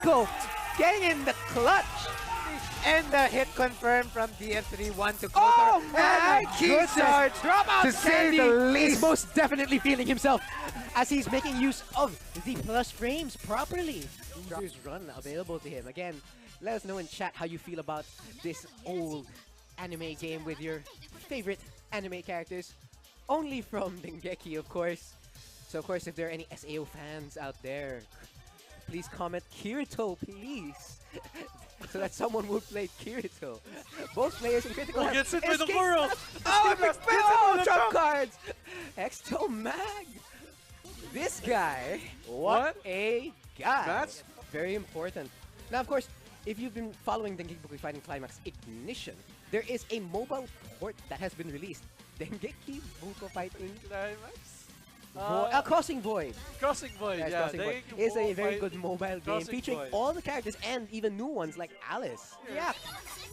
Namco getting in the clutch. And the hit confirmed from DF3-1 to Kotor. Oh my goodness! Dropout To say Candy the least. is most definitely feeling himself as he's making use of the plus frames properly. There's run available to him. Again, let us know in chat how you feel about this old anime game with your favorite anime characters. Only from Dengeki, of course. So, of course, if there are any SAO fans out there, please comment Kirito, please. So that someone will play Kirito. Both players in critical Who gets hit by the escape- world? Oh, trump cards! Exto Mag! This guy, what a guy! That's very important. Now, of course, if you've been following Dengeki Fighting Climax Ignition, there is a mobile port that has been released. Dengeki Buko Fighting Climax? Crossing Void. Crossing Void, Yes, yeah. Crossing Void They is a very fight- good mobile game Crossing featuring Void. all the characters and even new ones like Alice. Yeah.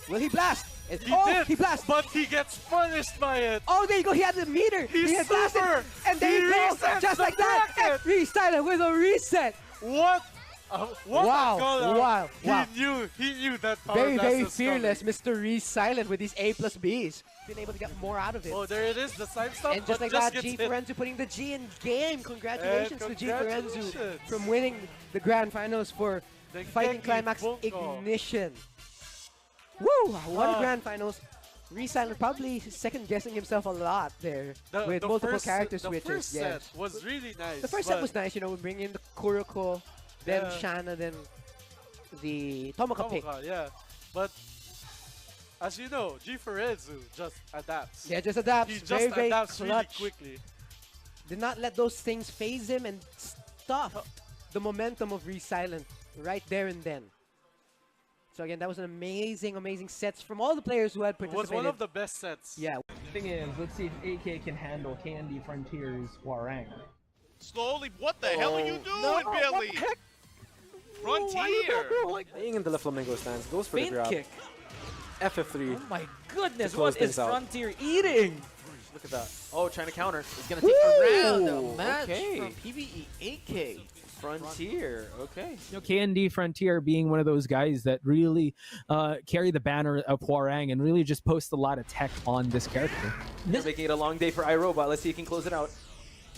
Will he blast? He Oh, did, he blast! but he gets punished by it. Oh, there you go. He had the meter. He's he had blasted, super. and there He you go, resets just the like that. bracket. Restarted with a reset. What? What Wow, a call-out. wow, wow. He knew that power Very, blast very was fearless, coming. Mr. Re-Silent with these A+Bs. Been able to get more out of it. Oh, there it is, the side stop. And just but like that, gets G hit. Forenzu putting the G in game. Congratulations to G Forenzu congratulations. from winning the grand finals for The Fighting Dengeki Climax Bunko. Ignition. Woo! Won Ah. grand finals. Re-Silent probably second guessing himself a lot there with The multiple first, character the switches. first Yes. set was really nice. The first set was nice, you know, bringing in the Kuroko, then Yeah. Shanna, then the Tomoka pick. Tomoka, yeah. But as you know, G Forenzu just adapts. Yeah, just adapts. He just very, very adapts really clutch. quickly. Did not let those things phase him and stop the momentum of Re-Silent right there and then. So again, that was an amazing, amazing sets from all the players who had It was participated. one of the best sets. Yeah. Thing is, let's see if AK can handle Candy Frontier's Hwoarang. Slowly, what the hell are you doing, Billy? Frontier! Being in the La Flamingo stands goes for the Feint grab. kick. FF3. Oh my goodness, To close what is things out. Frontier eating? Look at that. Oh, trying to counter. He's gonna take a round Ooh, of match okay. from PvE 8K. Frontier. Okay. You know, KND Frontier being one of those guys that really carry the banner of Hwoarang and really just post a lot of tech on this character. They're making it a long day for iRobot. Let's see if he can close it out.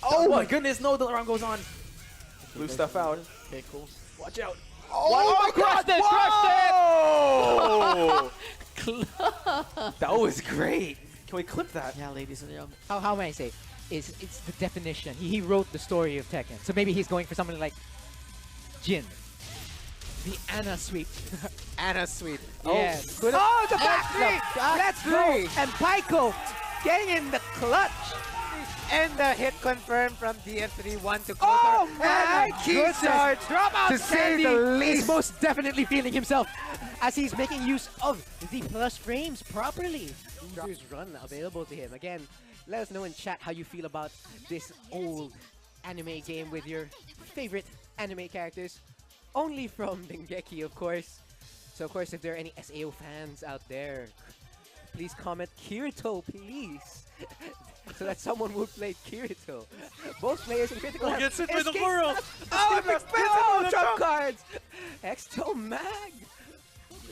Oh my goodness, no, the round goes on. Blue stuff out. Okay, cool. Watch out. Oh my goodness, Oh! That was great. Can we clip that? Yeah, ladies and gentlemen. How may I say? It's the definition. He wrote the story of Tekken. So maybe he's going for something like Jin. The Anna sweep. Anna sweep. Yes. Could Oh, the back That's three! the back Let's three. go! And Pyko getting in the clutch. And the hit confirmed from DF3-1 to Kotor. Oh my goodness! Dropout To say Candy the least. is most definitely feeling himself as he's making use of the plus frames properly. There's run available to him. Again, let us know in chat how you feel about this old anime game with your favorite anime characters. Only from Dengeki, of course. So, of course, if there are any SAO fans out there, please comment Kirito, please. So that someone will play Kirito. Both players in critical Who gets hit by the escape- world? Oh, trump cards! Exto Mag!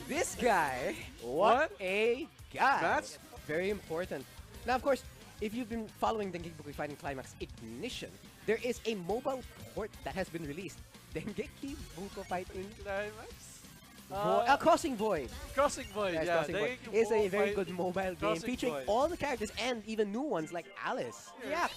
This guy, what a guy! That's very important. Now, of course, if you've been following Dengeki Fighting Climax Ignition, there is a mobile port that has been released. Dengeki Buko Fighting Climax? Crossing Void. Crossing Void, Yes, yeah. Crossing Void They is a very fight- good mobile game Crossing featuring Void. all the characters and even new ones like Alice. Yeah.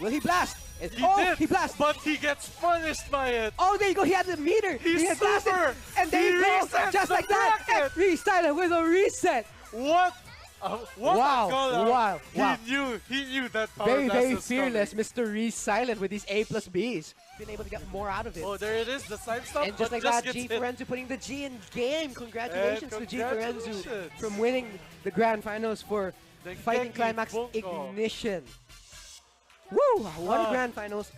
Will he blast? He Oh, did, he blast! but he gets punished by it. Oh, there you go. He had the meter. He's he had blasted, super. and there He you go, resets just the like that. bracket. Restarted with a reset. What? What Wow, a call-out. wow, wow. He knew that power Very, blast very was fearless, coming. Mr. Re-Silent with these A+Bs. Been able to get more out of it. Oh, there it is, the side stop. And just but like that, gets G hit. Forenzu putting the G in game. Congratulations to G Forenzu congratulations. from winning the grand finals for The Fighting Dengeki Climax Bunko. Ignition. Woo! Won Ah. grand finals.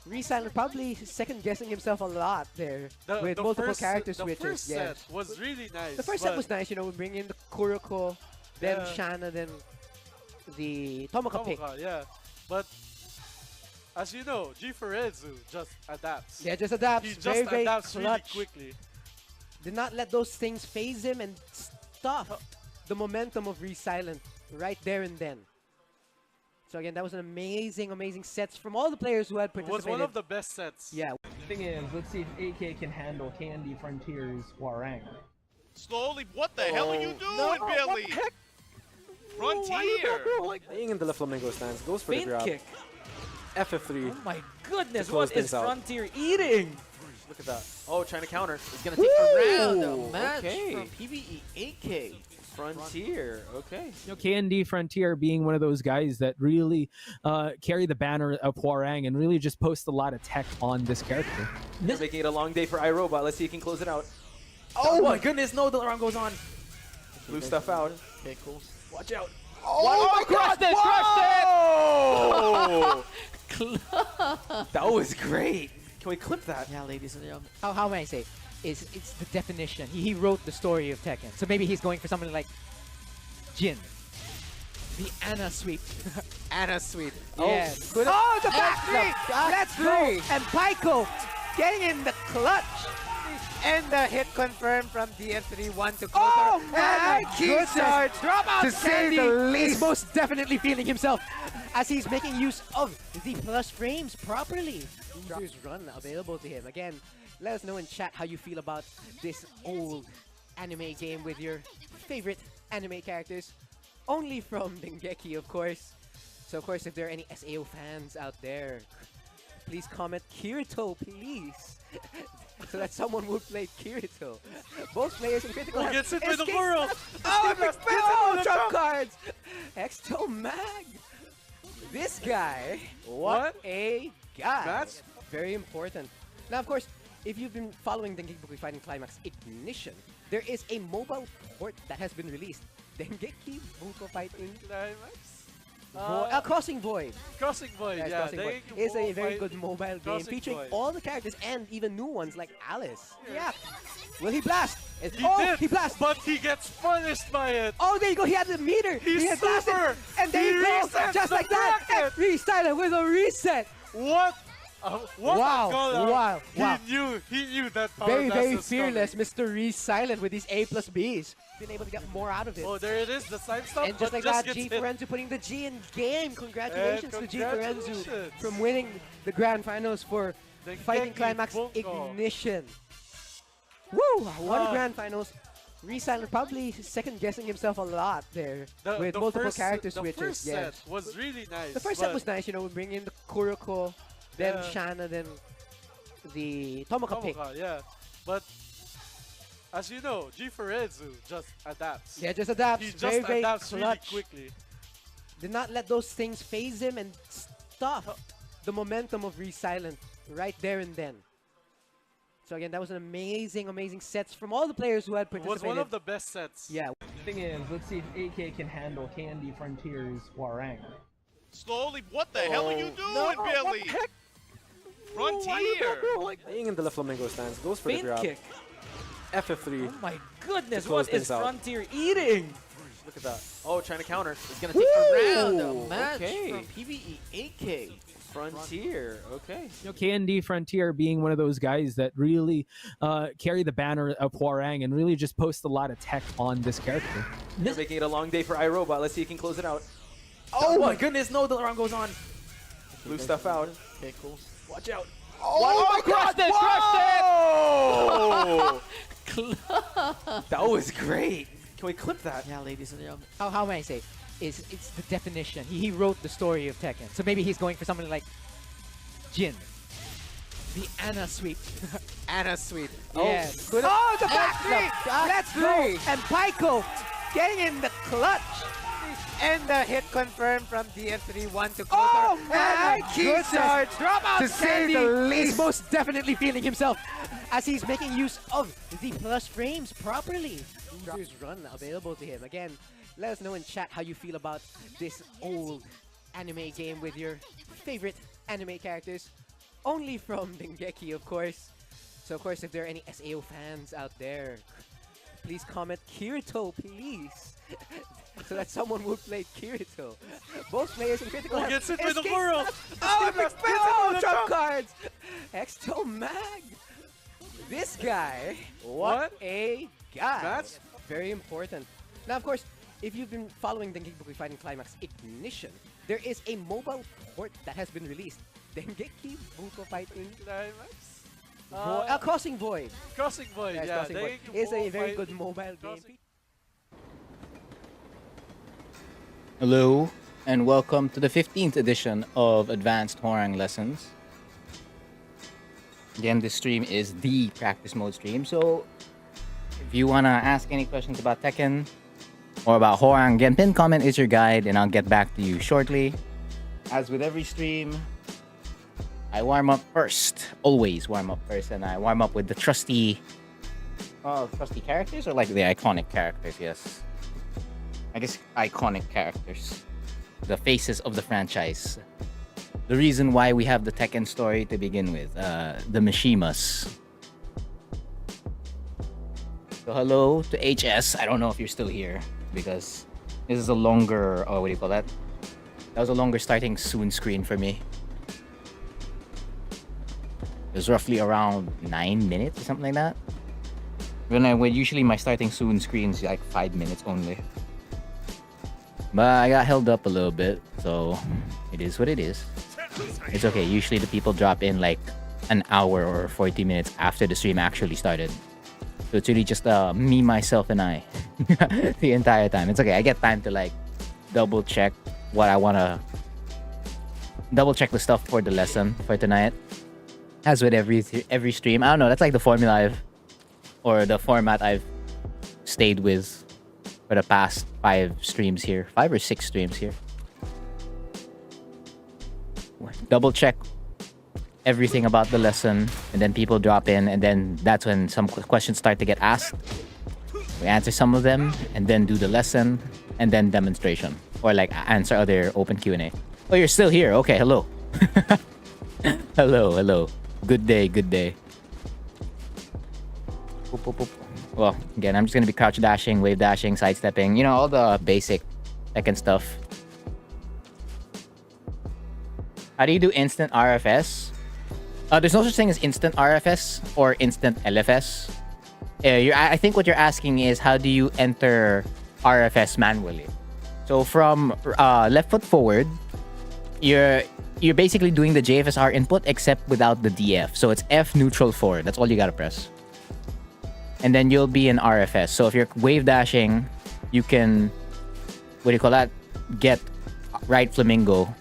Re-Silent probably second guessing himself a lot there with The multiple first, character the switches. first Yes. set was really nice. The first set but was nice, you know, bringing in the Kuroko, then Yeah. Shanna, then the Tomoka pick. Tomoka, yeah. But as you know, G Forenzu just adapts. Yeah, just adapts. He just very, very adapts really clutch. quickly. Did not let those things phase him and stop the momentum of Resilient right there and then. So again, that was an amazing, amazing sets from all the players who had It participated. was one of the best sets. Yeah. Thing is, let's see if AK can handle KND Frontier's Hwoarang. Slowly, what the hell are you doing, Billy? Frontier! Staying in the left flamingo stance, goes for the Faint grab. kick. FF3. Oh my goodness, To close what is things out. Frontier eating? Look at that. Oh, trying to counter. He's gonna take a round Ooh, a match okay. from PvE 8K. Frontier. Okay. KND Frontier being one of those guys that really carry the banner of Hwoarang and really just post a lot of tech on this character. They're making it a long day for iRobot. Let's see if he can close it out. Oh my goodness, no, the alarm goes on. Blue stuff out. Okay, cool. Watch out. Oh my gosh, they Oh! That was great. Can we clip that? Yeah, ladies and gentlemen. How may I say? It's the definition. He wrote the story of Tekken. So maybe he's going for something like Jin. The Anna sweep. Anna sweep. Yeah. Oh, the back three! Let's go! And Pyko getting in the clutch. And the hit confirmed from DF3-1 to close Oh our- my and key goodness! charge Drop out to say Candy the is least. most definitely feeling himself as he's making use of the plus frames properly. There's run available to him. Again, let us know in chat how you feel about this old anime game with your favorite anime characters. Only from Dengeki, of course. So, of course, if there are any SAO fans out there, please comment Kirito, please. So that someone would play Kirito. Both players in critical Who health. gets it with the Escape- world? Oh, Escape- oh, Escape- trump cards! Exto Mag! This guy, what a guy! That's- very important. Now, of course, if you've been following Dengeki Fighting Climax Ignition, there is a mobile port that has been released. Dengeki Bunko Fighting Crossing Void. Crossing Void, Yes, yeah. Crossing Void. they It's a will very fight- good mobile game Crossing featuring Void. all the characters and even new ones like Alice. Yeah. Will he blast? He Oh, did, he blasts! but he gets punished by it. Oh, there you go. He had the meter. He's he had blasted. super. And there He you go. resets Just the like that. bracket. Restyler with a reset. What? What Wow, a caller. wow, wow. He knew that power Very, blast very was fearless, coming. Mr. Resilient with these A plus Bs. Been able to get more out of it. Oh, there it is, the side stop. And just but like that, gets G hit. Forenzu putting the G in game. Congratulations to G Forenzu congratulations. from winning the grand finals for The Fighting Dengeki Climax Bunko. Ignition. Woo! What a Ah. grand finals. Resilient probably second guessing himself a lot there with The multiple first- character the switches. first Yes. set was really nice. The first set but was nice, you know, bringing in the Kuroko, then Yeah. Shanna, then the Tomoka pick. Tomoka, yeah. But as you know, G Forenzu just adapts. Yeah, just adapts. He just very, very adapts really clutch. quickly. Did not let those things phase him and stop the momentum of Resilient right there and then. So again, that was an amazing, amazing sets from all the players who had It was participated. one of the best sets. Yeah. Thing is, let's see if AK can handle KND Frontier's Hwoarang. Slowly, what the hell are you doing, Billy? Frontier! Staying in the left flamingo stance, goes for the Faint grab. kick. FF3. Oh my goodness, To close what is things out. Frontier eating? Look at that. Oh, trying to counter. He's gonna take a round a Ooh, match okay. from PvE 8K. Frontier. Okay. KND Frontier being one of those guys that really carry the banner of Hwoarang and really just post a lot of tech on this character. They're making it a long day for iRobot. Let's see if he can close it out. Oh my goodness, no, the alarm goes on. Blue stuff out. Okay, cool. Watch out. Oh my gosh, they Oh! That was great. Can we clip that? Yeah, ladies and gentlemen. How may I say? It's the definition. He wrote the story of Tekken. So maybe he's going for something like Jin. The Anna sweep. Anna sweep. Yeah. Oh, the back The three! back Let's three! go! And Pyko getting in the clutch. And the hit confirmed from DF3-1 to close Oh our- my and key goodness! charge Drop out to say Candy the is least. most definitely feeling himself as he's making use of the plus frames properly. There's run available to him. Again, let us know in chat how you feel about this old anime game with your favorite anime characters. Only from Dengeki, of course. So, of course, if there are any SAO fans out there, please comment Kirito, please. So that someone would play Kirito. Both players in critical Who health. gets it with the Escape- world? Oh, Escape- oh, trump cards! Exto Mag! This guy, what a guy. That's- very important. Now, of course, if you've been following Dengeki Fighting Climax Ignition, there is a mobile port that has been released. Dengeki Buko Fighting Climax? Crossing Void. Crossing Void, Yes, yeah. Crossing Void. Dengeki It's a Buko very Fight- good mobile game. Crossing- Hello, and welcome to the 15th edition of Advanced Hwoarang Lessons. Again, this stream is the practice mode stream, so if you want to ask any questions about Tekken or about Hwoarang, again, pinned comment is your guide, and I'll get back to you shortly. As with every stream, I warm up first. Always warm up first, and I warm up with the trusty characters, or like the iconic characters, yes. I guess iconic characters. The faces of the franchise. The reason why we have the Tekken story to begin with. The Mishimas. So hello to HS. I don't know if you're still here, because this is a longer, what do you call that? That was a longer starting soon screen for me. It was roughly around 9 minutes or something like that. When usually my starting soon screens like 5 minutes only. But I got held up a little bit, so it is what it is. It's okay. Usually the people drop in like an hour or 40 minutes after the stream actually started. So it's really just me, myself, and I the entire time. It's okay. I get time to like double check what I want to double check the stuff for the lesson for tonight. As with every stream, I don't know. That's like the formula the format I've stayed with for the past 5 streams here. 5 or 6 streams here. Double check everything about the lesson, and then people drop in, and then that's when some questions start to get asked. We answer some of them, and then do the lesson, and then demonstration. Or like answer other open Q&A. Oh, you're still here. Okay, hello. hello. Good day. Boop, boop, boop. Well, again, I'm just gonna be crouch dashing, wave dashing, sidestepping, all the basic Tekken stuff. How do you do instant RFS? There's no such thing as instant RFS or instant LFS. I think what you're asking is, how do you enter RFS manually? So from left foot forward, you're basically doing the JFSR input except without the DF. So it's F neutral forward. That's all you gotta press. And then you'll be in RFS. So if you're wave dashing, you can, get right flamingo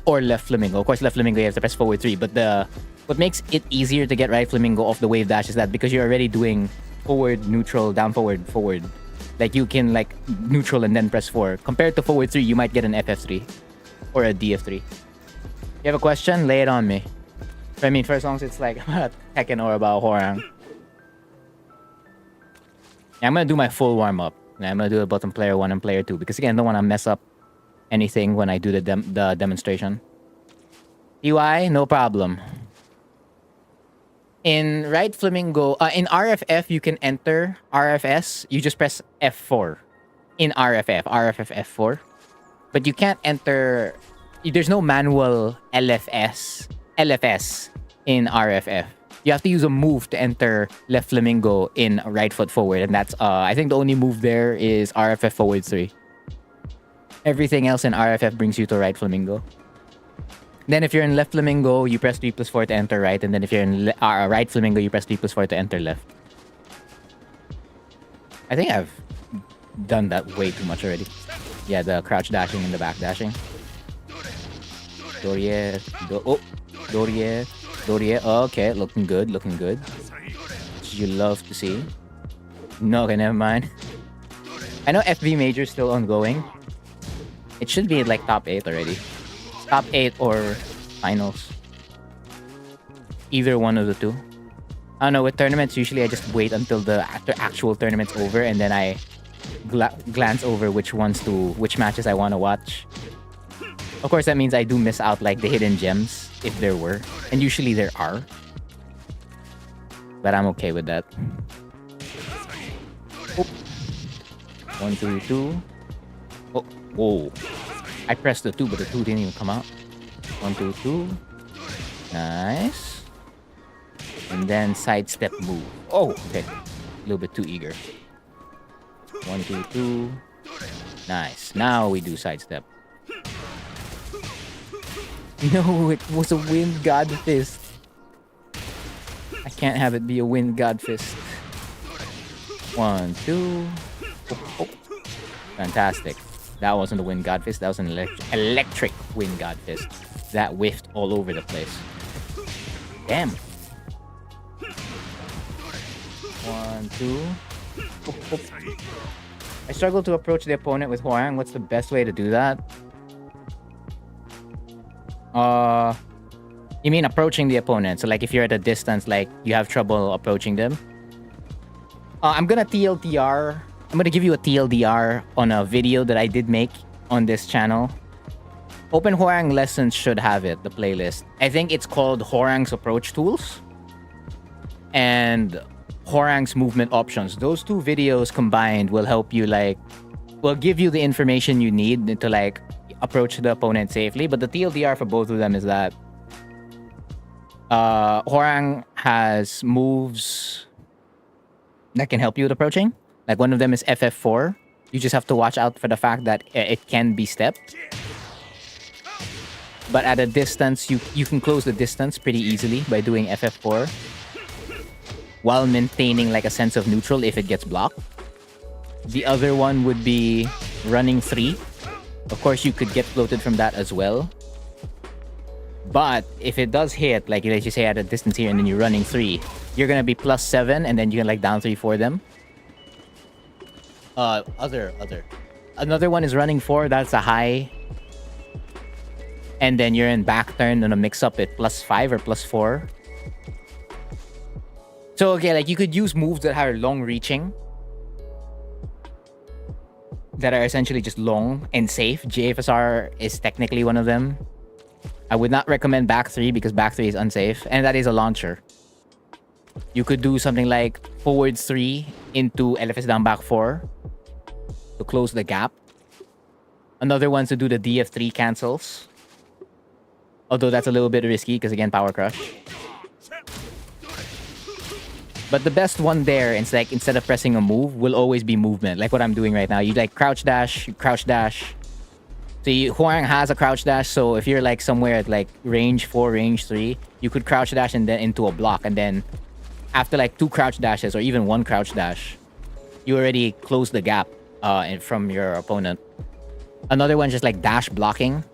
or left flamingo. Of course, left flamingo you have to press forward 3. But what makes it easier to get right flamingo off the wave dash is that because you're already doing forward, neutral, down, forward. Like you can like neutral and then press 4. Compared to forward 3, you might get an FF3 or a DF3. You have a question? Lay it on me. I mean, for as long as it's like about Tekken or about Hwoarang. Yeah, I'm gonna do my full warm-up. I'm gonna do a bottom player 1 and player 2 because again, I don't want to mess up anything when I do the demonstration. UI, no problem. In right flamingo, in RFF, you can enter RFS. You just press F4 in RFF F4. But you can't enter. There's no manual LFS in RFF. You have to use a move to enter left flamingo in right foot forward, and that's I think the only move there is RFF forward 3. Everything else in RFF brings you to right flamingo. Then if you're in left flamingo, you press 3+4 to enter right, and then if you're in right flamingo, you press 3+4 to enter left. I think I've done that way too much already. Yeah, the crouch dashing and the back dashing. Dorie. Okay, looking good. Which you love to see. No, okay, never mind. I know FV Major is still ongoing. It should be like top 8 already. Top 8 or finals. Either one of the two. I don't know, with tournaments, usually I just wait until the actual tournament's over, and then I glance over which matches I want to watch. Of course, that means I do miss out like the hidden gems, if there were. And usually there are. But I'm okay with that. Oh. 1, 2, 2. Oh, whoa. I pressed the 2, but the 2 didn't even come out. 1, 2, 2. Nice. And then sidestep move. Oh, okay. A little bit too eager. 1, 2, 2. Nice. Now we do sidestep. No, it was a wind god fist. I can't have it be a wind god fist. 1, 2. Oh, oh. Fantastic. That wasn't a wind god fist. That was an electric wind god fist. That whiffed all over the place. Damn. 1, 2. Oh, oh. I struggle to approach the opponent with Hwoarang. What's the best way to do that? You mean approaching the opponent? So like if you're at a distance, like you have trouble approaching them? I'm gonna TLDR. I'm gonna give you a TLDR on a video that I did make on this channel. Open Hwoarang Lessons should have it, the playlist. I think it's called Hwoarang's Approach Tools and Hwoarang's Movement Options. Those two videos combined will help you will give you the information you need to approach the opponent safely. But the TLDR for both of them is that Hwoarang has moves that can help you with approaching. Like one of them is FF4. You just have to watch out for the fact that it can be stepped. But at a distance, you can close the distance pretty easily by doing FF4 while maintaining like a sense of neutral if it gets blocked. The other one would be running 3. Of course, you could get floated from that as well. But if it does hit, like let's just say at a distance here and then you're running 3, you're gonna be +7 and then you can like down 3 for them. Another one is running 4, that's a high. And then you're in back turn on a mix-up at +5 or +4. So okay, like you could use moves that are long reaching. That are essentially just long and safe. JFSR is technically one of them. I would not recommend back 3 because back 3 is unsafe. And that is a launcher. You could do something like forward 3 into LFS down back 4 to close the gap. Another one's to do the DF3 cancels. Although that's a little bit risky because again, power crush. But the best one there, it's like instead of pressing a move, will always be movement. Like what I'm doing right now. You like crouch dash, crouch dash. So Hwoarang has a crouch dash, so if you're like somewhere at like range 4, range 3, you could crouch dash and then into a block. And then after like 2 crouch dashes or even 1 crouch dash, you already close the gap from your opponent. Another one just like dash blocking.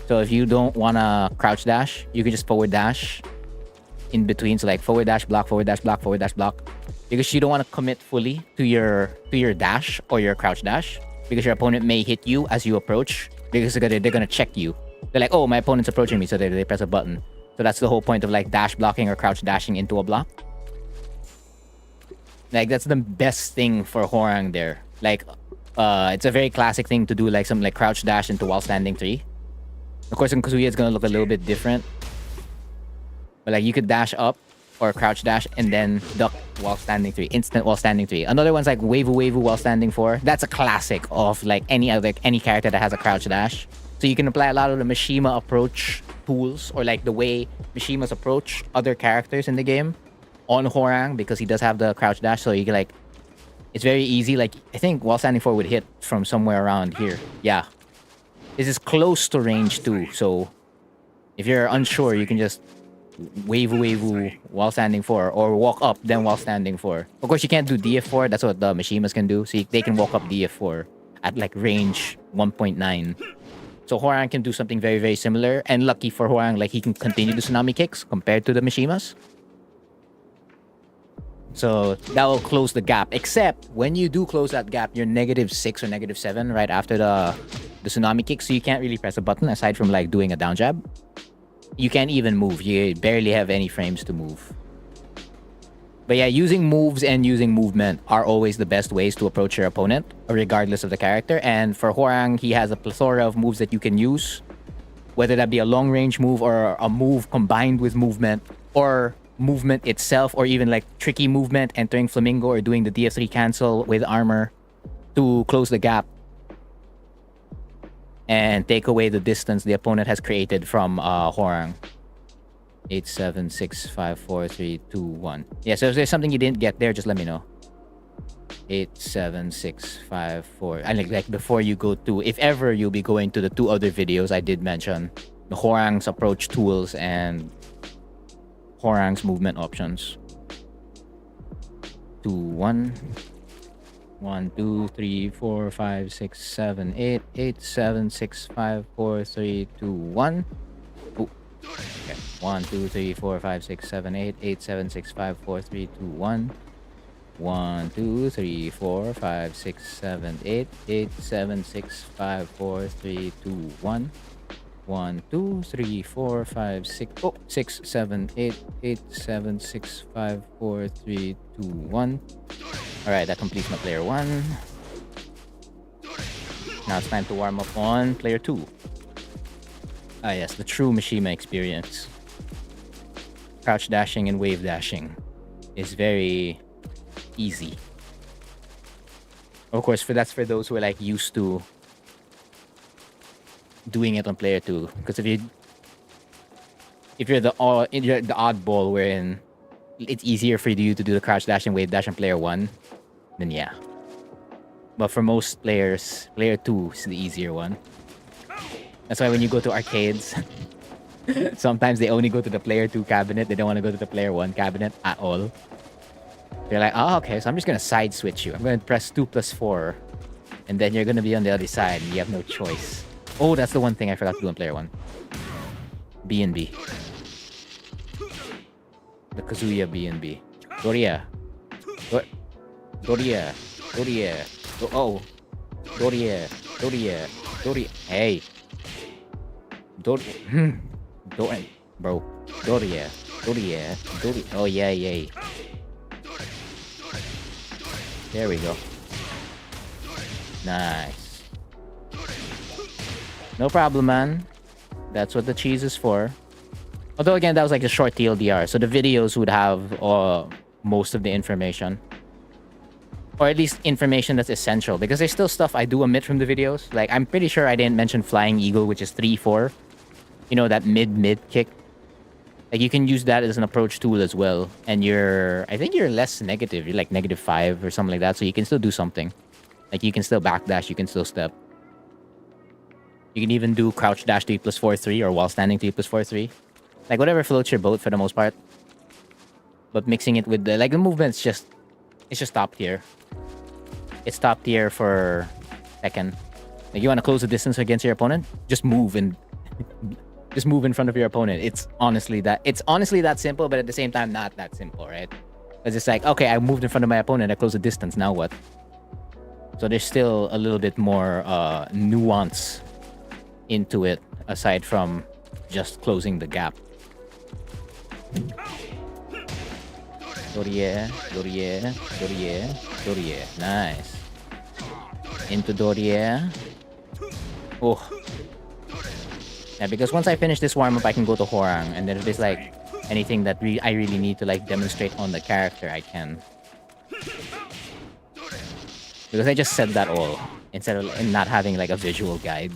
So if you don't want to crouch dash, you can just forward dash in between. So like forward dash block, forward dash block, forward dash block. Because you don't want to commit fully to your dash or your crouch dash. Because your opponent may hit you as you approach. Because they're going to check you. They're like, oh, my opponent's approaching me. So they press a button. So that's the whole point of like dash blocking or crouch dashing into a block. Like that's the best thing for Hwoarang there. Like it's a very classic thing to do, like something like crouch dash into while standing 3. Of course, in Kazuya, it's going to look a little bit different. But like you could dash up or crouch dash and then duck while standing 3. Instant while standing 3. Another one's like Wavu while standing 4. That's a classic of like any character that has a crouch dash. So you can apply a lot of the Mishima approach tools or like the way Mishimas approach other characters in the game on Hwoarang because he does have the crouch dash. So you can like, it's very easy. Like I think while standing 4 would hit from somewhere around here. Yeah. This is close to range 2, so if you're unsure, you can just Wavu while standing 4, or walk up then while standing 4. Of course, you can't do DF4. That's what the Mishimas can do. So they can walk up DF4 at like range 1.9. So Hwoarang can do something very, very similar. And lucky for Hwoarang, like he can continue the tsunami kicks compared to the Mishimas. So that will close the gap. Except when you do close that gap, you're -6 or -7 right after the tsunami kick. So you can't really press a button aside from like doing a down jab. You can't even move. You barely have any frames to move. But yeah, using moves and using movement are always the best ways to approach your opponent, regardless of the character. And for Hwoarang, he has a plethora of moves that you can use. Whether that be a long range move or a move combined with movement, or movement itself, or even like tricky movement, entering Flamingo or doing the DF3 cancel with armor to close the gap and take away the distance the opponent has created from Hwoarang. 8, 7, 6, 5, 4, 3, 2, 1. Yeah, so if there's something you didn't get there, just let me know. 8, 7, 6, 5, 4. And like before you go to, if ever you'll be going to the 2 other videos I did mention, the Hwoarang's approach tools and Hwoarang's movement options. 2, 1. 1, 2, 3, 4, 5, 6, 7, 8, 8, 7, 6, 5, 4, 3, 2, 1. Ooh. Okay. 1, 2, 3, 4, 5, 6, 7, 8, 8, 7, 6, 5, 4, 3, 2, 1. 1, 2, 3, 4, 5, 6, 7, 8, 8, 7, 6, 5, 4, 3, 2, 1. 1, 2, 3, 4, 5, 6, 6, 7, 8, 8, 7, 6, 5, 4, 3, 2, 1. Alright, that completes my player 1. Now it's time to warm up on player 2. Ah yes, the true Mishima experience. Crouch dashing and wave dashing is very easy. Of course, that's for those who are like used to doing it on player 2. Because if you're the oddball wherein it's easier for you to do the crouch dash and wave dash on player 1, then yeah. But for most players, player 2 is the easier one. That's why when you go to arcades, sometimes they only go to the player 2 cabinet. They don't want to go to the player 1 cabinet at all. They're like, oh, okay, so I'm just going to side switch you. I'm going to press 2 plus 4. And then you're going to be on the other side and you have no choice. Oh, that's the one thing I forgot to do on player 1. B&B. The Kazuya B&B. Doria. Doria. Doria. Oh. Doria. Doria. Doria. Hey. Doria. Bro. Doria. Doria. Doria. Oh, yeah, yeah. There we go. Nice. No problem, man. That's what the cheese is for. Although, again, that was like a short TLDR. So the videos would have most of the information. Or at least information that's essential. Because there's still stuff I do omit from the videos. Like, I'm pretty sure I didn't mention Flying Eagle, which is 3-4. You know, that mid-mid kick. Like, you can use that as an approach tool as well. And I think you're less negative. You're like -5 or something like that. So you can still do something. Like, you can still backdash. You can still step. You can even do crouch dash 3 plus 4-3 or while standing 3 plus 4-3. Like, whatever floats your boat for the most part. But mixing it with the movement's just... It's just top tier. It's top tier for Tekken. Like, you want to close the distance against your opponent? Just move and... just move in front of your opponent. It's honestly that simple, but at the same time, not that simple, right? Because it's like, okay, I moved in front of my opponent, I closed the distance, now what? So there's still a little bit more nuance into it, aside from just closing the gap. Dorie, Dorie, Dorie, Dorie. Nice. Into Dorie. Oh. Yeah, because once I finish this warm-up, I can go to Hwoarang, and then if there's like anything that I really need to like demonstrate on the character, I can. Because I just said that all instead of not having like a visual guide.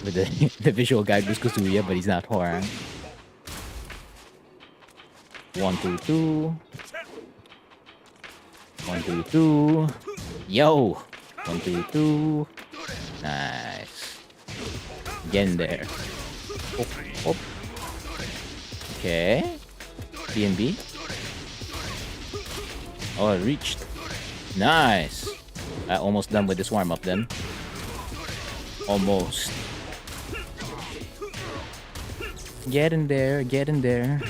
With the visual guide was Kazuya, but he's not Hwoarang. 1, 2, 2. 1, 2, 2. Yo! 1, 2, 2. Nice. Get in there. Oh, oh. Okay. B&B. Oh, it reached. Nice. Almost done with this warm-up then. Almost. Get in there, get in there.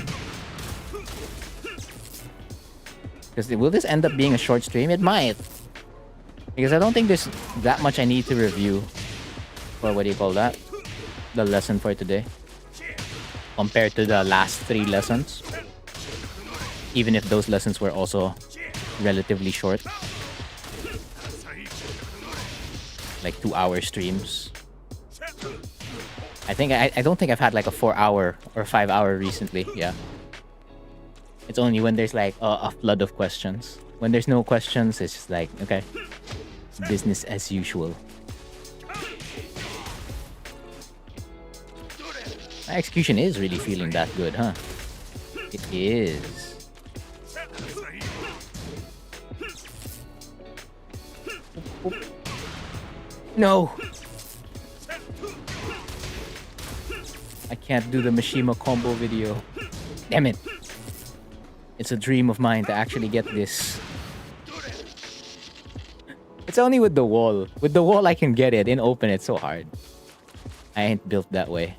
Because will this end up being a short stream? It might. Because I don't think there's that much I need to review for what do you call that? The lesson for today. Compared to the last 3 lessons. Even if those lessons were also relatively short. Like 2-hour streams. I don't think I've had like a 4-hour or 5-hour recently. Yeah. It's only when there's like a flood of questions. When there's no questions, it's just like, okay, business as usual. My execution is really feeling that good, huh? It is. No! I can't do the Mishima combo video. Damn it! It's a dream of mine to actually get this. It's only with the wall. With the wall I can get it. In open it's so hard. I ain't built that way.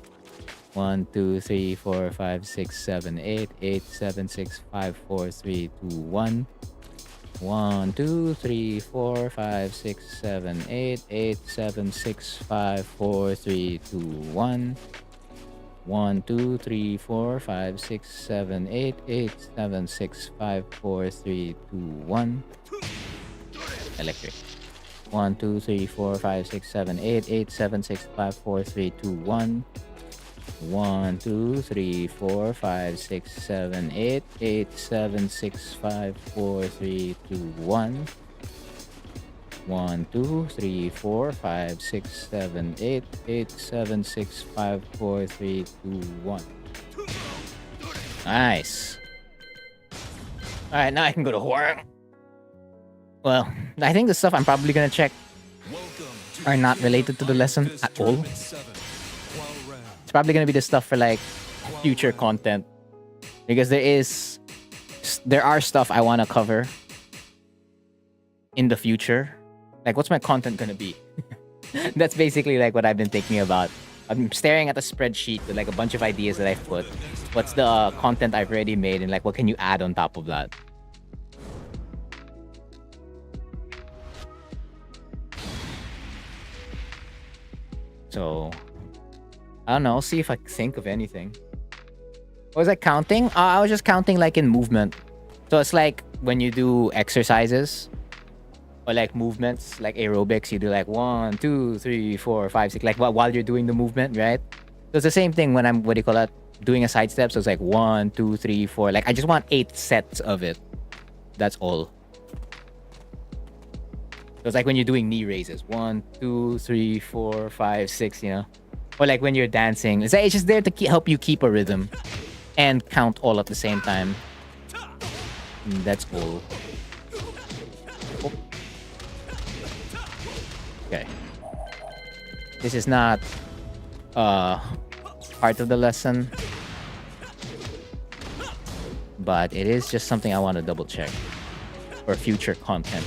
1, 2, 3, 4, 5, 6, 7, 8, 8, 7, 6, 5, 4, 3, 2, 1. 1, 2, 3, 4, 5, 6, 7, 8, 8, 7, 6, 5, 4, 3, 2, 1. 1, 2, 3, 4, 5, 6, 7, 8, 8, 7, 6, 5, 4, 3, 2, 1. Electric. 1, 2, 3, 4, 5, 6, 7, 8, 8, 7, 6, 5, 4, 3, 2, 1. 1, 2, 3, 4, 5, 6, 7, 8, 8, 7, 6, 5, 4, 3, 2, 1. 1, 2, 3, 4, 5, 6, 7, 8, 8, 7, 6, 5, 4, 3, 2, 1. Nice. Alright, now I can go to Hwoarang. Well, I think the stuff I'm probably gonna check are not related to the lesson at all. It's probably gonna be the stuff for like future content, because there are stuff I want to cover in the future. Like, what's my content gonna be? That's basically like what I've been thinking about. I'm staring at a spreadsheet with like a bunch of ideas that I've put. What's the content I've already made, and like what can you add on top of that? So, I don't know. See if I think of anything. What was I counting? I was just counting like in movement. So it's like when you do exercises or like movements, like aerobics, you do like 1, 2, 3, 4, 5, 6, like while you're doing the movement, right? So it's the same thing when I'm, what do you call that? Doing a side step. So it's like 1, 2, 3, 4. Like I just want 8 sets of it. That's all. So it's like when you're doing knee raises. 1, 2, 3, 4, 5, 6, you know? Or like when you're dancing. It's just there to help you keep a rhythm and count all at the same time. And that's all. Oh. Okay. This is not part of the lesson, but it is just something I want to double check for future content.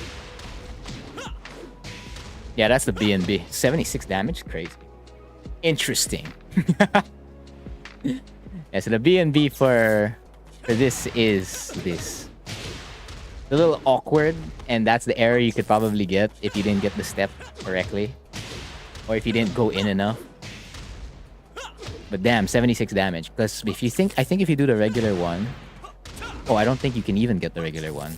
Yeah, that's the B&B. 76 damage? Crazy. Interesting. Yeah, so the B&B for this is this. It's a little awkward, and that's the error you could probably get if you didn't get the step correctly. Or if you didn't go in enough. But damn, 76 damage. Because if you think, I think if you do the regular one... Oh, I don't think you can even get the regular one.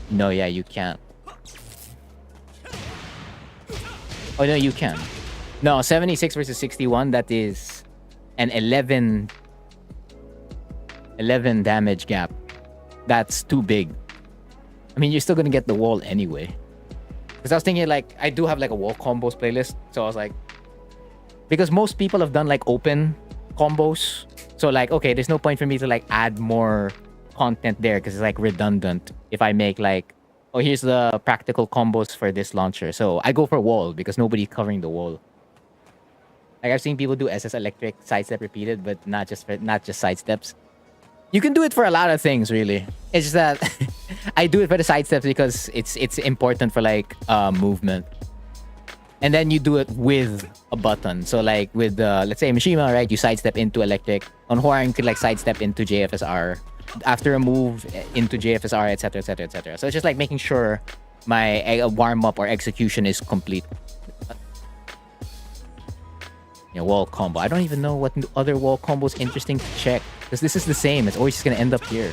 No, yeah, you can't. Oh, no, you can. No, 76 versus 61, that is an 11 damage gap. That's too big. I mean, you're still gonna get the wall anyway. Because I was thinking, like, I do have, like, a wall combos playlist. So I was like... Because most people have done, like, open combos. So, like, okay, there's no point for me to, like, add more content there. Because it's, like, redundant. If I make, like... Oh, here's the practical combos for this launcher. So I go for wall because nobody's covering the wall. Like I've seen people do SS electric sidestep repeated, but not just sidesteps. You can do it for a lot of things, really. It's just that I do it for the sidesteps because it's important for like movement. And then you do it with a button. So like with let's say Mishima, right? You sidestep into electric. On Hwoarang, you could like sidestep into JFSR. After a move into JFSR, etc, etc, etc. So it's just like making sure my warm-up or execution is complete. Yeah, wall combo. I don't even know what other wall combo is interesting to check. Because this is the same. It's always just going to end up here.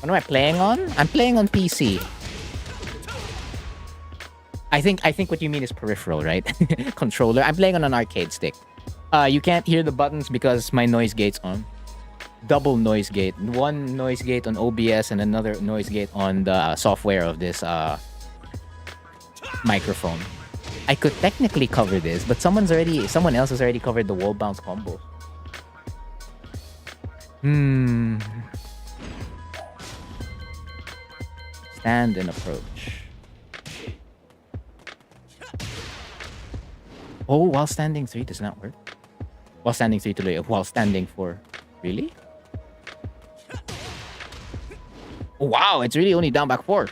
What am I playing on? I'm playing on PC. I think what you mean is peripheral, right? Controller. I'm playing on an arcade stick. You can't hear the buttons because my noise gate's on. Double noise gate. One noise gate on OBS and another noise gate on the software of this microphone. I could technically cover this, but someone else has already covered the wall bounce combo. Stand and approach. Oh, while standing 3 does not work. While standing 3 to lay. While standing 4. Really? Oh, wow, it's really only down back 4.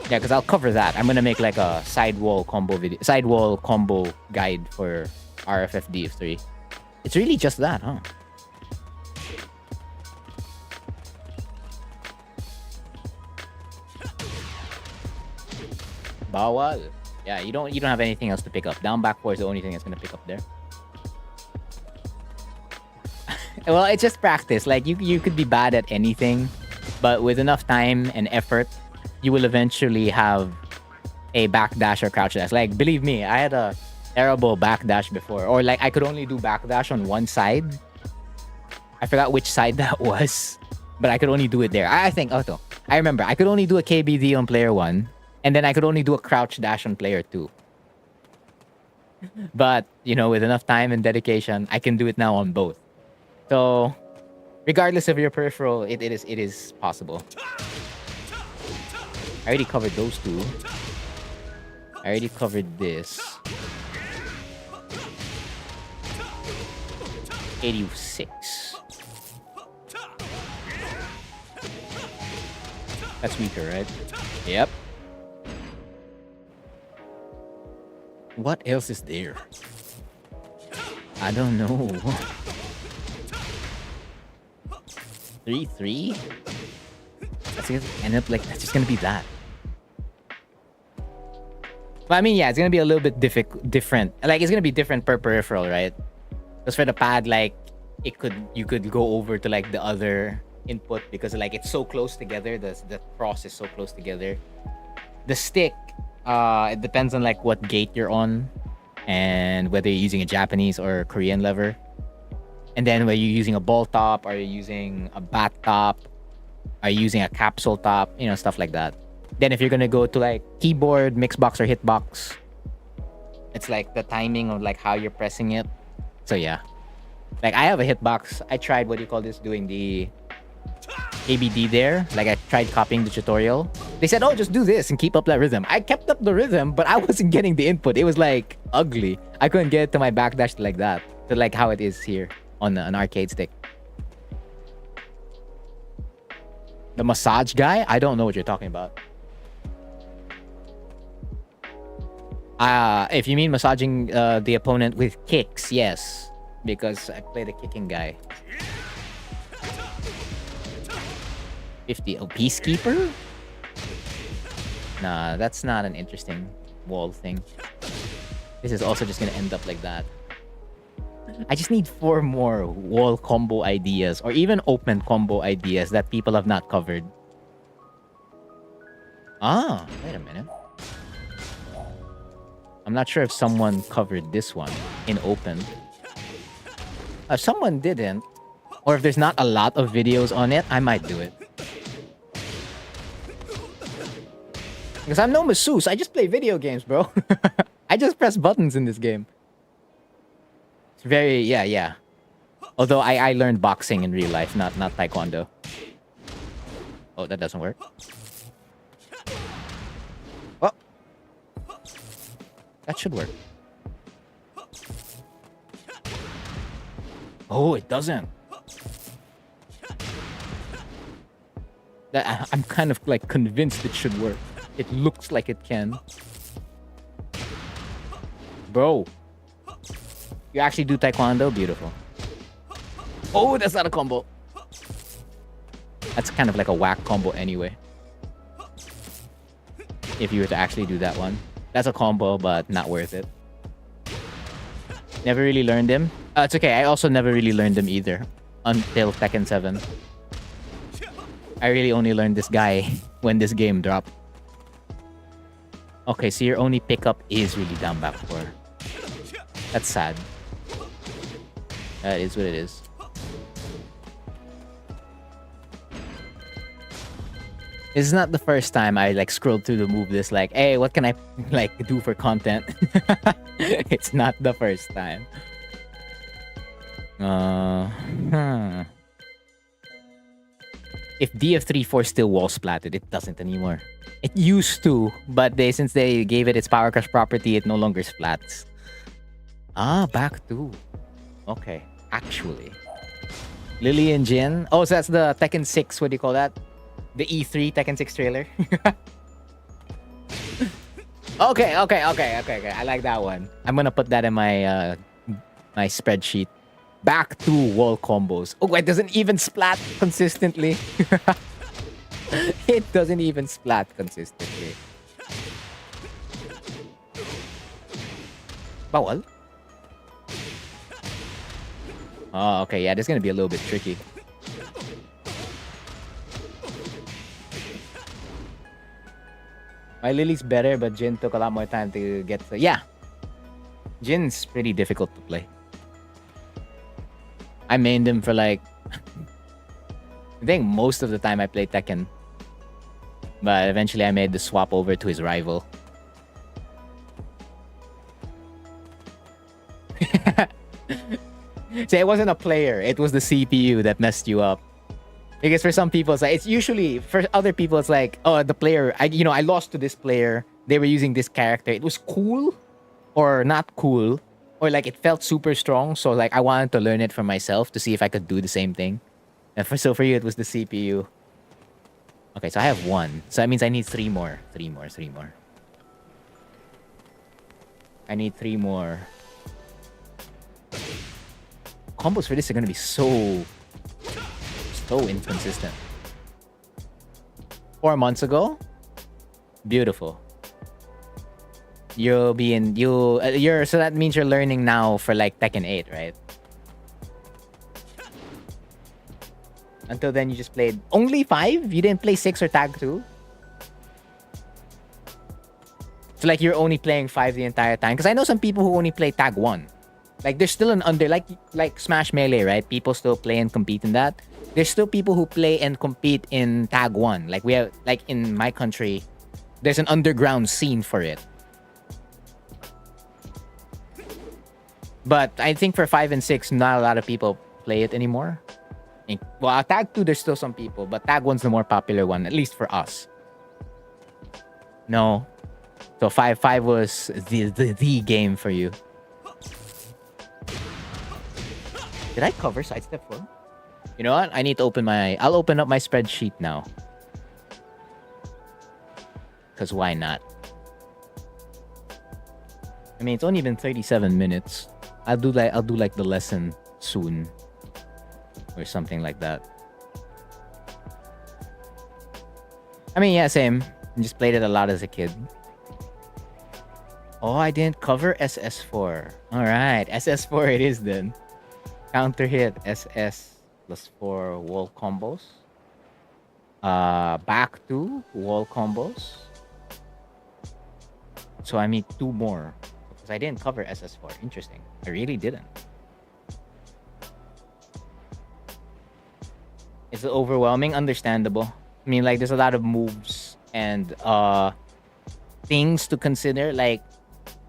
Yeah, because I'll cover that. I'm gonna make like a sidewall combo guide for RFFD3. It's really just that, huh? Bawal. Yeah, you don't have anything else to pick up. Down back 4 is the only thing that's gonna pick up there. Well, it's just practice. Like you could be bad at anything, but with enough time and effort, you will eventually have a backdash or crouch dash. Like, believe me, I had a terrible backdash before. Or like I could only do backdash on one side. I forgot which side that was, but I could only do it there. I think, I remember. I could only do a KBD on player 1, and then I could only do a crouch dash on player 2. But, you know, with enough time and dedication, I can do it now on both. So, regardless of your peripheral, it is possible. I already covered those 2. I already covered this. 86. That's weaker, right? Yep. What else is there? I don't know. 3-3? That's gonna end up like, that's just gonna be that. But I mean, yeah, it's gonna be a little bit different. Like, it's gonna be different per peripheral, right? Because for the pad, like, you could go over to like the other input because like it's so close together. The cross is so close together. The stick, it depends on like what gate you're on and whether you're using a Japanese or Korean lever. And then whether you're using a ball top, are you using a bat top, are you using a capsule top, you know, stuff like that. Then if you're gonna go to like keyboard, mixbox, or hitbox, it's like the timing of like how you're pressing it. So yeah, like I have a hitbox. I tried doing the ABD there. Like I tried copying the tutorial. They said, oh, just do this and keep up that rhythm. I kept up the rhythm, but I wasn't getting the input. It was like ugly. I couldn't get it to my backdash like that, to like how it is here on an arcade stick. The massage guy? I don't know what you're talking about. If you mean massaging the opponent with kicks, yes. Because I play the kicking guy. 50. Oh, Peacekeeper? Nah, that's not an interesting wall thing. This is also just gonna end up like that. I just need 4 more wall combo ideas or even open combo ideas that people have not covered. Ah, wait a minute. I'm not sure if someone covered this one in open. If someone didn't, or if there's not a lot of videos on it, I might do it. Because I'm no masseuse, I just play video games, bro. I just press buttons in this game. It's very, yeah. Although I learned boxing in real life, not taekwondo. Oh, that doesn't work. Oh. That should work. Oh, it doesn't. I'm kind of like convinced it should work. It looks like it can. Bro. You actually do taekwondo? Beautiful. Oh, that's not a combo. That's kind of like a whack combo anyway. If you were to actually do that one. That's a combo, but not worth it. Never really learned him. It's okay, I also never really learned him either. Until Tekken 7. I really only learned this guy when this game dropped. Okay, so your only pickup is really down back 4. That's sad. That is what it is. This is not the first time I like scrolled through the move list like, hey, what can I like do for content? It's not the first time. If DF3-4 still wall splatted, it doesn't anymore. It used to, but since they gave it its Power Crush property, it no longer splats. Ah, back to. Okay, actually. Lily and Jin. Oh, so that's the Tekken 6, what do you call that? The E3 Tekken 6 trailer. Okay. I like that one. I'm gonna put that in my my spreadsheet. Back to wall combos. Oh, it doesn't even splat consistently. It doesn't even splat consistently. Bawal? Oh, okay. Yeah, this is gonna be a little bit tricky. My Lily's better, but Jin took a lot more time to get to... Yeah. Jin's pretty difficult to play. I mained him for like... I think most of the time I played Tekken. But eventually I made the swap over to his rival. See, it wasn't a player. It was the CPU that messed you up. Because for some people, it's usually, for other people, it's like, oh, the player, I lost to this player. They were using this character. It was cool or not cool. Or like it felt super strong. So like I wanted to learn it for myself to see if I could do the same thing. And for you, it was the CPU. Okay, so I have 1. So that means I need 3 more. 3 more. I need 3 more. Combos for this are going to be so inconsistent. 4 months ago, beautiful. So that means you're learning now for like Tekken 8, right? Until then, you just played only 5? You didn't play 6 or Tag 2? So like you're only playing 5 the entire time? Because I know some people who only play Tag 1. Like there's still an like Smash Melee, right? People still play and compete in that. There's still people who play and compete in Tag 1. Like we have, like in my country, there's an underground scene for it. But I think for 5 and 6, not a lot of people play it anymore. Well, Tag 2, there's still some people, but Tag 1's the more popular one, at least for us. No. So 5 was the game for you. Did I cover sidestep 4? You know what? I need to I'll open up my spreadsheet now. Because why not? I mean, it's only been 37 minutes. I'll do like the lesson soon. Or something like that. I mean, yeah, same. I just played it a lot as a kid. Oh, I didn't cover SS4. Alright, SS4 it is then. Counter hit SS +4 wall combos. Back to wall combos. So I need 2 more. Because I didn't cover SS4. Interesting. I really didn't. It's overwhelming, understandable. I mean, like, there's a lot of moves and things to consider. Like,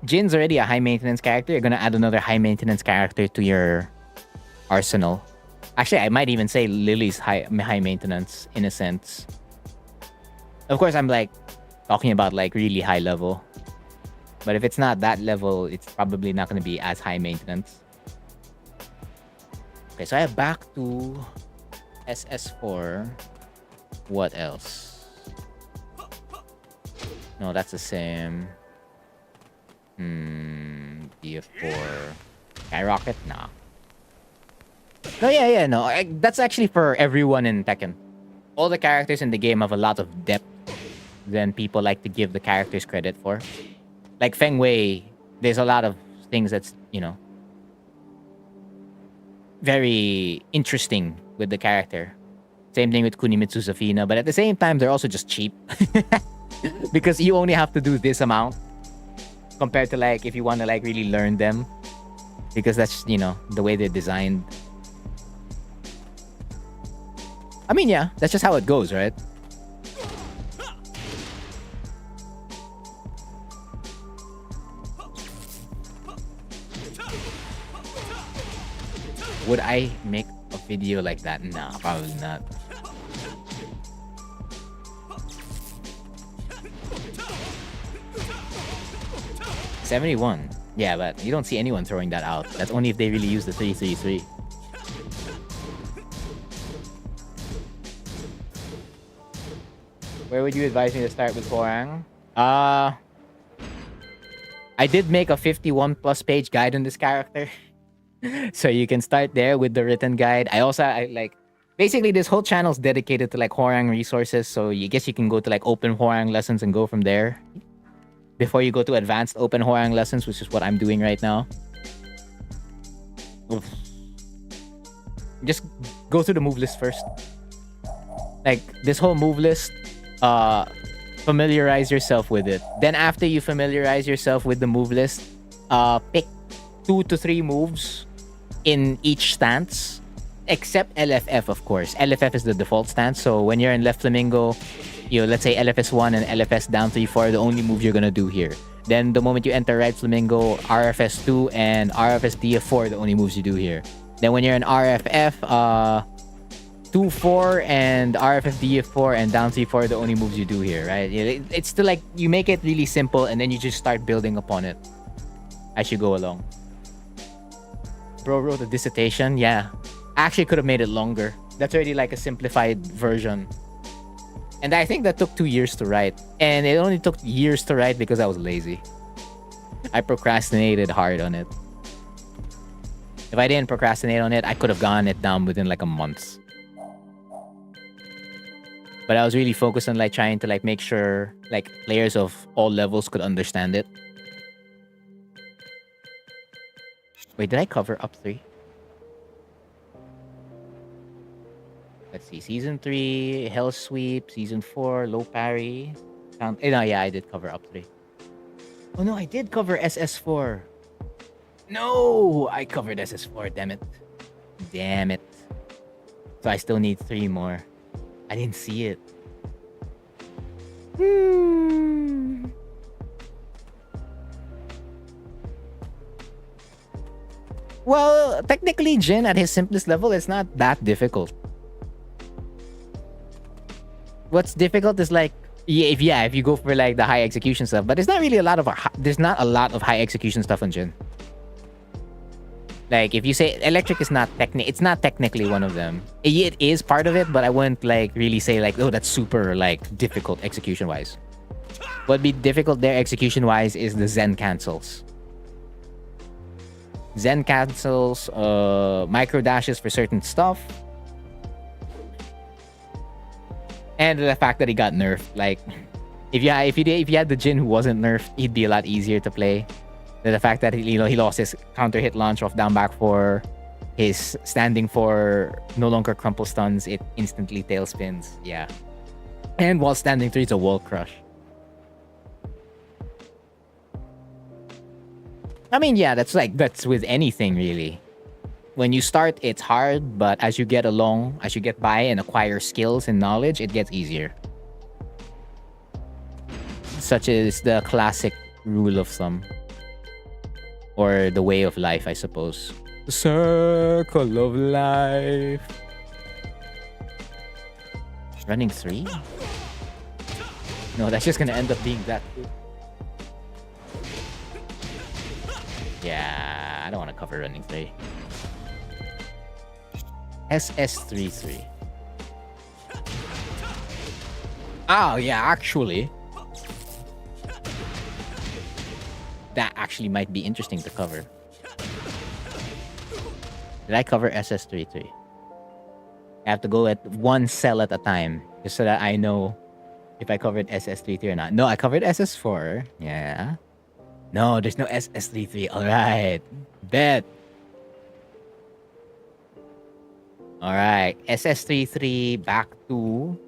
Jin's already a high-maintenance character. You're gonna add another high-maintenance character to your arsenal. Actually, I might even say Lily's high-maintenance, in a sense. Of course, I'm, like, talking about, like, really high level. But if it's not that level, it's probably not gonna be as high-maintenance. Okay, so I have back to... SS4. What else? No, that's the same. DF4. Skyrocket? Nah. No, yeah, no. That's actually for everyone in Tekken. All the characters in the game have a lot of depth than people like to give the characters credit for. Like Feng Wei, there's a lot of things that's, very interesting with the character. Same thing with Kunimitsu Zafina, but at the same time, they're also just cheap. Because you only have to do this amount compared to like if you want to like really learn them. Because that's, the way they're designed. I mean, yeah, that's just how it goes, right? Would I make a video like that? Nah, probably not. $71. Yeah, but you don't see anyone throwing that out. That's only if they really use the 3-3-3. Where would you advise me to start with Hwoarang? I did make a 51 plus page guide on this character. So you can start there with the written guide. Basically this whole channel is dedicated to like Hwoarang resources. So you guess you can go to like open Hwoarang lessons and go from there. Before you go to advanced open Hwoarang lessons, which is what I'm doing right now. Oof. Just go through the move list first. Like this whole move list, familiarize yourself with it. Then after you familiarize yourself with the move list, pick 2 to 3 moves in each stance, except LFF, of course. LFF is the default stance. So when you're in left flamingo, let's say LFS1 and LFS down 3-4 are the only move you're gonna do here. Then the moment you enter right flamingo, RFS2 and RFS DF4 are the only moves you do here. Then when you're in RFF, 2-4 and RFF DF4 and down 3-4 are the only moves you do here, right? It's still like you make it really simple and then you just start building upon it as you go along. Bro wrote a dissertation, yeah. I actually could have made it longer. That's already like a simplified version. And I think that took 2 years to write. And it only took years to write because I was lazy. I procrastinated hard on it. If I didn't procrastinate on it, I could have gotten it down within like a month. But I was really focused on like trying to like make sure like players of all levels could understand it. Wait, did I cover up 3? Let's see. Season 3, Hell Sweep. Season 4, Low Parry. No, yeah, I did cover up 3. Oh no, I did cover SS4. No, I covered SS4. Damn it. Damn it. So I still need 3 more. I didn't see it. Well, technically, Jin at his simplest level is not that difficult. What's difficult is like, if you go for like the high execution stuff, but there's not really a lot of high execution stuff on Jin. Like if you say electric is not it's not technically one of them. It is part of it, but I wouldn't like really say like, oh, that's super like difficult execution wise. What'd be difficult there execution wise is the Zen cancels. Zen cancels, micro dashes for certain stuff. And the fact that he got nerfed. Like, if you had the Jin who wasn't nerfed, he'd be a lot easier to play. The fact that he lost his counter hit launch off down back 4, his standing 4 no longer crumple stuns, it instantly tail spins. Yeah. And while standing 3, it's a wall crush. I mean, yeah, that's with anything really. When you start, it's hard, but as you get along, as you get by and acquire skills and knowledge, it gets easier. Such is the classic rule of thumb. Or the way of life, I suppose. The circle of life. Running 3? No, that's just gonna end up being that good. Yeah, I don't want to cover running 3. SS33. Oh, yeah, actually. That actually might be interesting to cover. Did I cover SS33? I have to go at one cell at a time, just so that I know if I covered SS33 or not. No, I covered SS4. Yeah. No, there's no SS33. Alright. Bet. Alright. SS33 back 2.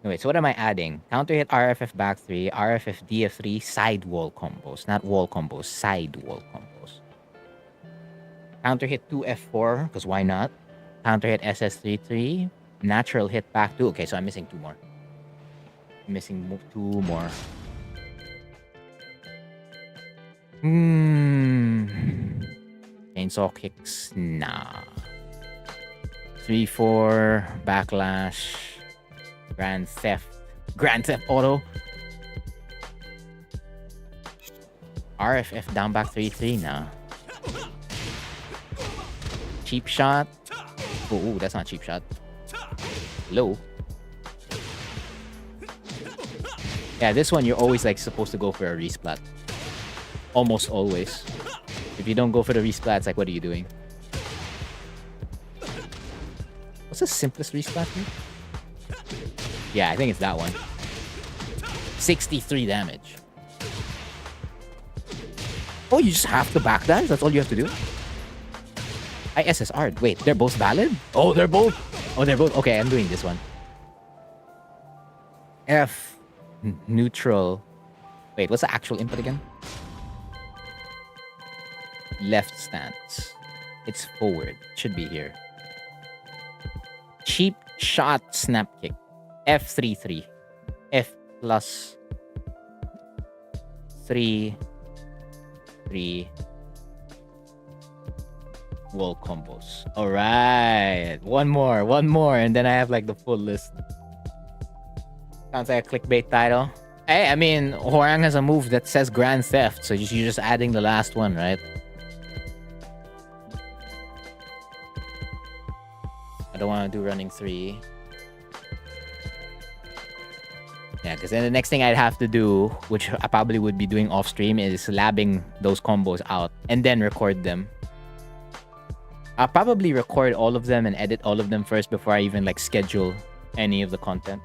Wait, so what am I adding? Counter hit RFF back 3, RFF DF3, side wall combos. Not wall combos, side wall combos. Counter hit 2F4, because why not? Counter hit SS33, natural hit back 2. Okay, so I'm missing 2 more. I'm missing 2 more. Chainsaw kicks, nah. 3-4, backlash, Grand Theft Auto. RFF down back 3-3, nah. Cheap shot. Ooh, that's not cheap shot. Low. Yeah, this one you're always like supposed to go for a resplat. Almost always. If you don't go for the resplat, it's like, what are you doing? What's the simplest resplat here? Yeah, I think it's that one. 63 damage. Oh, you just have to backdash? That's all you have to do? I SSR'd. Wait, they're both valid? Oh, they're both. Okay, I'm doing this one. F. Neutral. Wait, what's the actual input again? Left stance. It's forward. Should be here. Cheap shot snap kick. F3-3. F plus 3 wall combos. Alright. One more, and then I have like the full list. Sounds like a clickbait title. Hey, I mean, Hwoarang has a move that says Grand Theft, so you're just adding the last one, right? I don't want to do running 3. Yeah, because then the next thing I'd have to do, which I probably would be doing off stream, is labbing those combos out and then record them. I'll probably record all of them and edit all of them first before I even like schedule any of the content.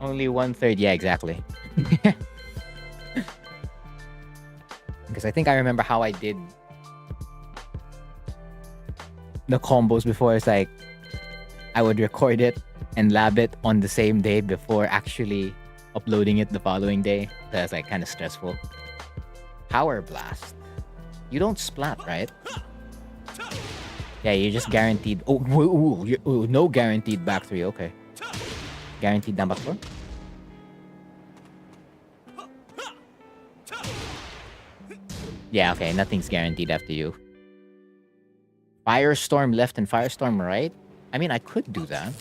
Only 1/3, yeah, exactly. Because I think I remember how I did the combos before. It's like I would record it and lab it on the same day before actually uploading it the following day. That's like kind of stressful. Power Blast. You don't splat, right? Yeah, you're just guaranteed. Oh, no guaranteed back 3. Okay. Guaranteed down back 4? Yeah, okay. Nothing's guaranteed after you. Firestorm left and Firestorm right? I mean, I could do that.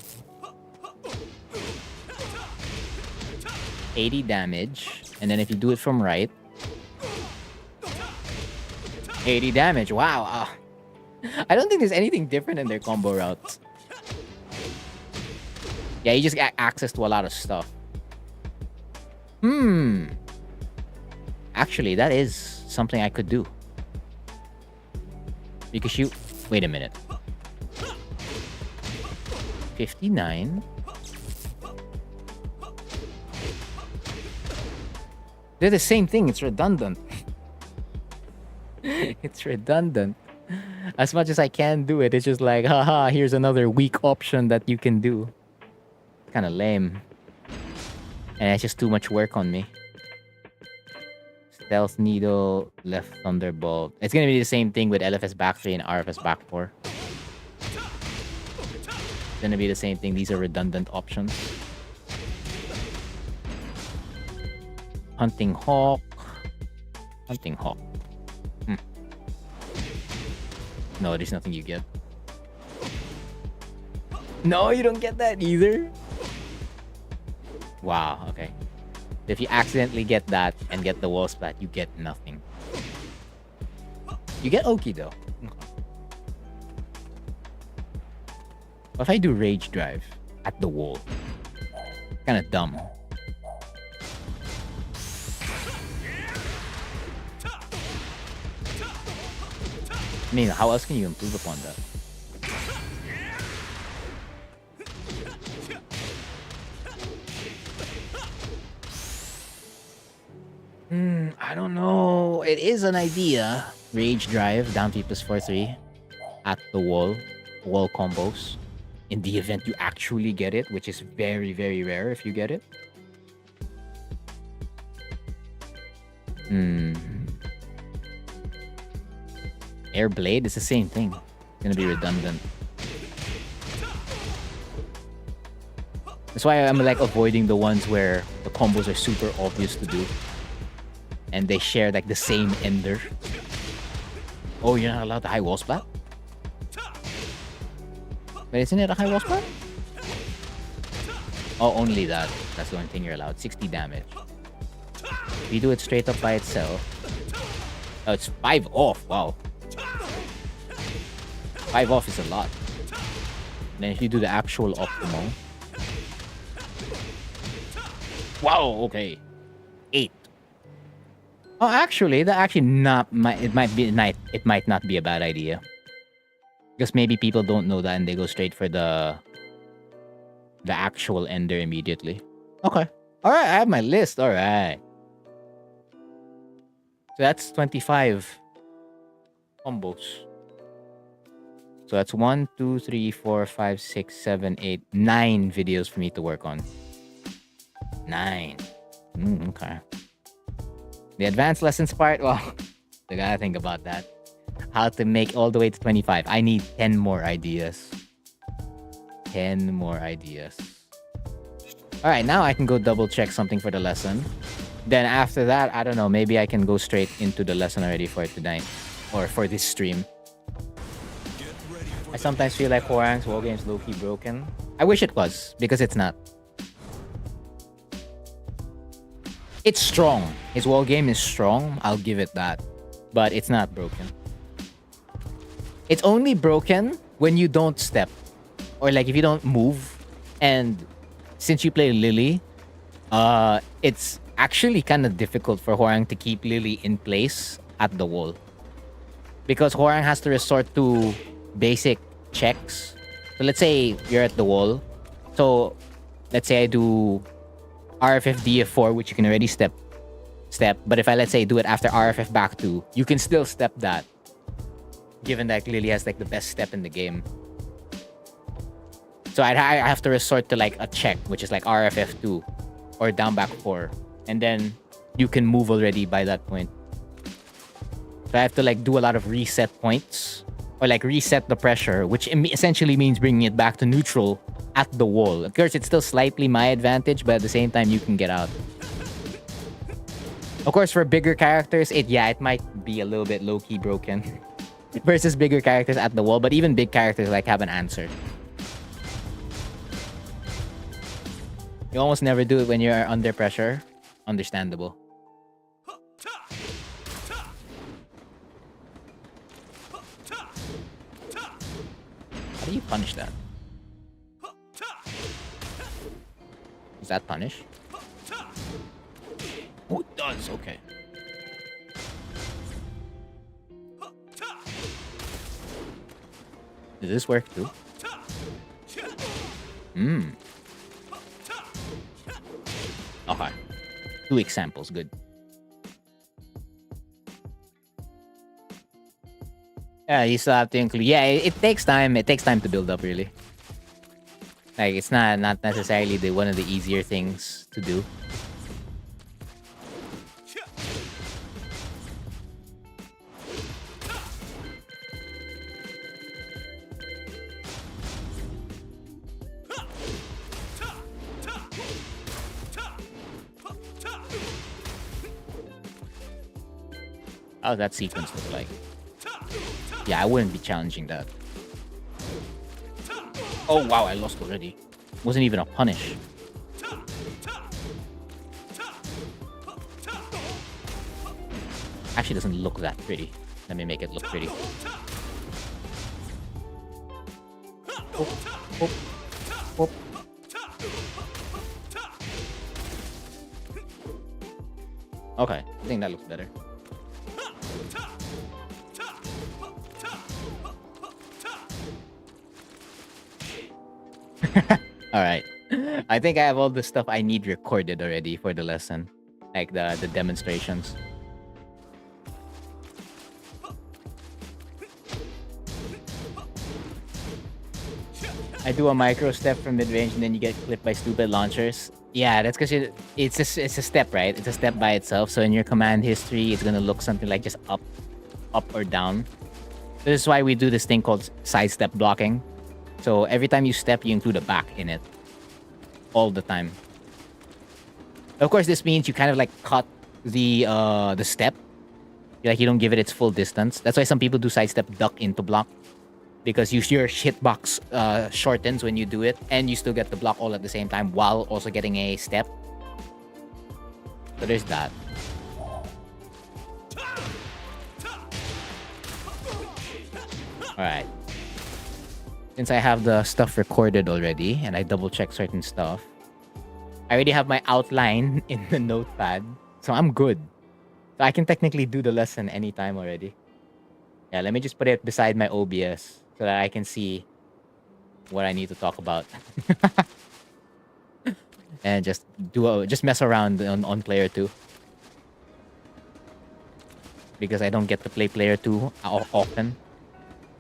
80 damage. And then if you do it from right, 80 damage. Wow. I don't think there's anything different in their combo routes. Yeah, you just get access to a lot of stuff. Actually, that is something I could do. You can shoot. Wait a minute. 59. They're the same thing. It's redundant. It's redundant. As much as I can do it, it's just like, haha, here's another weak option that you can do. Kind of lame. And it's just too much work on me. Stealth Needle, left Thunderbolt. It's gonna be the same thing with LFS back 3 and RFS back 4. It's gonna be the same thing. These are redundant options. Hunting Hawk. Hunting Hawk. No, there's nothing you get. No, you don't get that either. Wow, okay. If you accidentally get that and get the wall splat, you get nothing. You get Oki though. What if I do Rage Drive at the wall? Kind of dumb. I mean, how else can you improve upon that? I don't know. It is an idea. Rage Drive, down 3 plus 4/3 at the wall. Wall combos. In the event you actually get it, which is very, very rare if you get it. Air Blade is the same thing. It's gonna be redundant. That's why I'm like avoiding the ones where the combos are super obvious to do. And they share like the same ender. Oh, you're not allowed to high wall splat? But isn't it a high wall splat? Oh, only that. That's the only thing you're allowed. 60 damage. If you do it straight up by itself... Oh, it's 5 off. Wow. 5 off is a lot. Then if you do the actual optimal... Wow, okay. 8. Oh, actually, that actually not... It might not be a bad idea. Because maybe people don't know that and they go straight for the actual ender immediately. Okay. Alright, I have my list. Alright. So that's 25 combos. So that's 1, 2, 3, 4, 5, 6, 7, 8, 9 videos for me to work on. 9. Okay. The advanced lessons part, well, I gotta think about that. How to make all the way to 25. I need 10 more ideas. 10 more ideas. Alright, now I can go double check something for the lesson. Then after that, I don't know, maybe I can go straight into the lesson already for tonight. Or for this stream. I sometimes feel like Hwoarang's wall game's low-key broken. I wish it was, because it's not. It's strong. His wall game is strong, I'll give it that. But it's not broken. It's only broken when you don't step. Or like if you don't move. And since you play Lily, it's actually kind of difficult for Hwoarang to keep Lily in place at the wall. Because Hwoarang has to resort to basic checks. So let's say you're at the wall. So let's say I do RFF DF4, which you can already step. But if I, let's say, do it after RFF back 2, you can still step that. Given that Lily has like the best step in the game. So I have to resort to like a check, which is like RFF 2 or down back 4. And then you can move already by that point. So I have to like do a lot of reset points or like reset the pressure, which essentially means bringing it back to neutral at the wall. Of course, it's still slightly my advantage, but at the same time, you can get out. Of course, for bigger characters, it might be a little bit low-key broken versus bigger characters at the wall, but even big characters like have an answer. You almost never do it when you're under pressure. Understandable. How do you punish that? Does that punish? Oh, it does. Okay. Does this work too? Okay. 2 examples. Good. Yeah, you still have to include. Yeah, it takes time. It takes time to build up, really. Like, it's not necessarily one of the easier things to do. How does that sequence look like? Yeah, I wouldn't be challenging that. Oh wow, I lost already. Wasn't even a punish. Actually doesn't look that pretty. Let me make it look pretty. Oh, oh, oh. Okay, I think that looks better. Alright. I think I have all the stuff I need recorded already for the lesson. Like the demonstrations. I do a micro step from mid-range and then you get clipped by stupid launchers. Yeah, that's because it's a step, right? It's a step by itself. So in your command history, it's gonna look something like just up or down. This is why we do this thing called sidestep blocking. So every time you step, you include a back in it. All the time. Of course, this means you kind of like cut the step Like you don't give it its full distance. That's why some people do sidestep duck into block. Because your hitbox shortens when you do it, and you still get the block all at the same time while also getting a step. So there's that. Alright. Since I have the stuff recorded already, and I double-check certain stuff, I already have my outline in the notepad, so I'm good. So I can technically do the lesson anytime already. Yeah, let me just put it beside my OBS so that I can see what I need to talk about. And just mess around on player 2. Because I don't get to play player 2 often.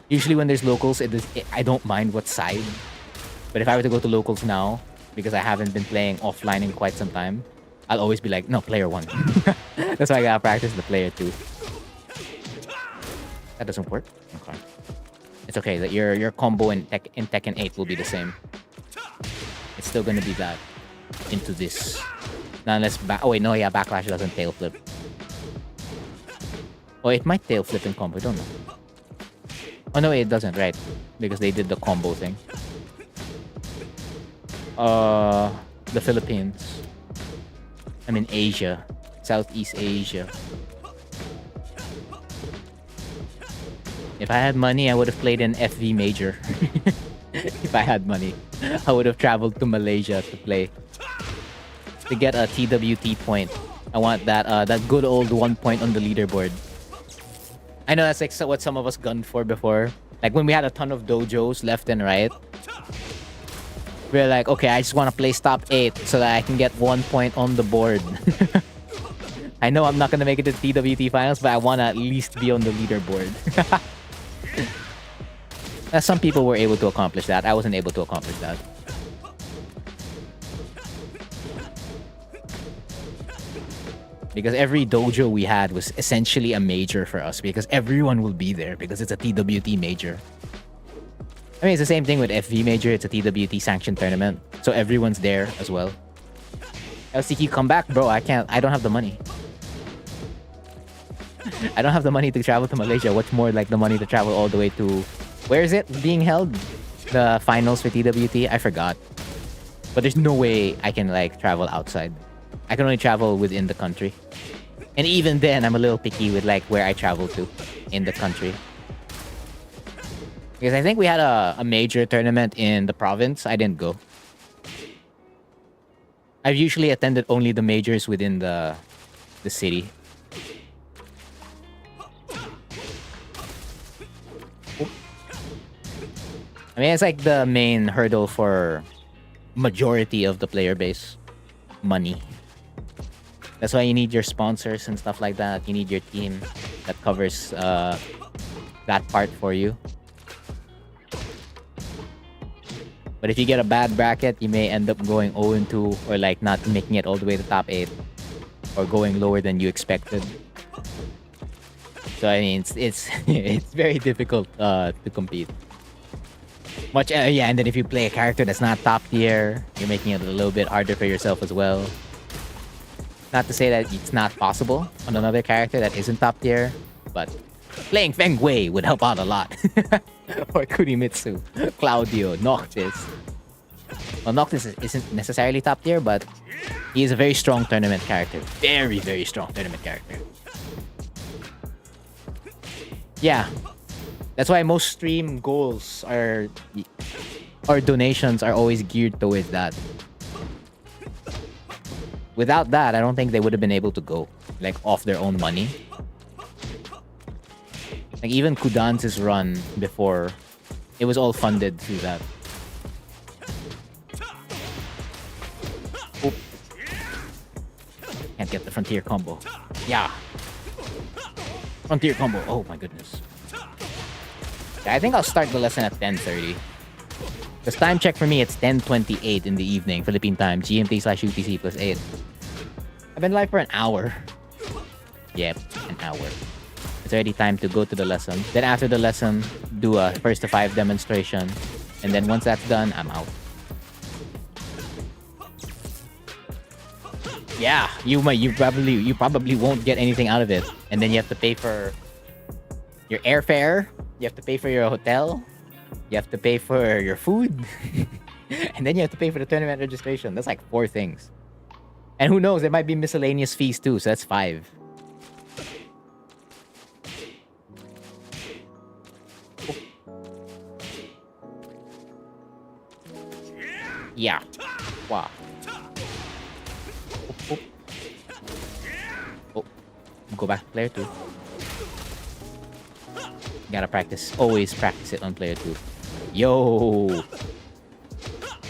Usually when there's locals, I don't mind what side. But if I were to go to locals now, because I haven't been playing offline in quite some time, I'll always be like, no, player 1. That's why I gotta practice the player 2. That doesn't work? Okay. It's okay, that your combo in Tekken 8 will be the same. It's still gonna be that into this. Not unless oh wait, no, yeah, backlash doesn't tail flip. Oh, it might tail flip in combo, I don't know. Oh no, it doesn't, right? Because they did the combo thing. The Philippines. I mean Asia. Southeast Asia. If I had money, I would have played in FV Major. If I had money, I would have traveled to Malaysia to play. To get a TWT point. I want that good old 1 point on the leaderboard. I know that's like what some of us gunned for before. Like when we had a ton of dojos left and right. We're like, okay, I just want to place top 8 so that I can get 1 point on the board. I know I'm not going to make it to TWT finals, but I want to at least be on the leaderboard. Some people were able to accomplish that. I wasn't able to accomplish that. Because every dojo we had was essentially a major for us. Because everyone will be there. Because it's a TWT major. I mean, it's the same thing with FV major. It's a TWT sanctioned tournament. So everyone's there as well. LCQ, come back, bro. I don't have the money. I don't have the money to travel to Malaysia. What's more like the money to travel all the way to... Where is it being held? The finals for TWT? I forgot. But there's no way I can like travel outside. I can only travel within the country. And even then, I'm a little picky with like where I travel to in the country. Because I think we had a major tournament in the province. I didn't go. I've usually attended only the majors within the city. I mean, it's like the main hurdle for majority of the player base. Money. That's why you need your sponsors and stuff like that. You need your team that covers that part for you. But if you get a bad bracket, you may end up going 0-2 or like not making it all the way to top 8 or going lower than you expected. So I mean, it's very difficult to compete. Yeah, and then if you play a character that's not top tier, you're making it a little bit harder for yourself as well. Not to say that it's not possible on another character that isn't top tier, but playing Feng Wei would help out a lot. Or Kurimitsu, Claudio, Noctis. Well, Noctis isn't necessarily top tier, but he is a very strong tournament character. Very, very strong tournament character. Yeah. That's why most stream goals or donations are always geared towards that. Without that, I don't think they would have been able to go like off their own money. Like even Kudan's run before, it was all funded through that. Oop. Can't get the frontier combo. Yeah. Frontier combo. Oh my goodness. I think I'll start the lesson at 10:30. Because time check for me, it's 10:28 in the evening, Philippine time, GMT/UTC +8. I've been live for an hour. Yep, an hour. It's already time to go to the lesson. Then after the lesson, do a 1st to 5 demonstration. And then once that's done, I'm out. Yeah, you probably won't get anything out of it, and then you have to pay for your airfare, you have to pay for your hotel, you have to pay for your food, and then you have to pay for the tournament registration. That's like 4 things. And who knows, there might be miscellaneous fees too, so that's 5. Yeah. Wow. Oh. Go back to player 2. Gotta practice. Always practice it on player 2. Yo!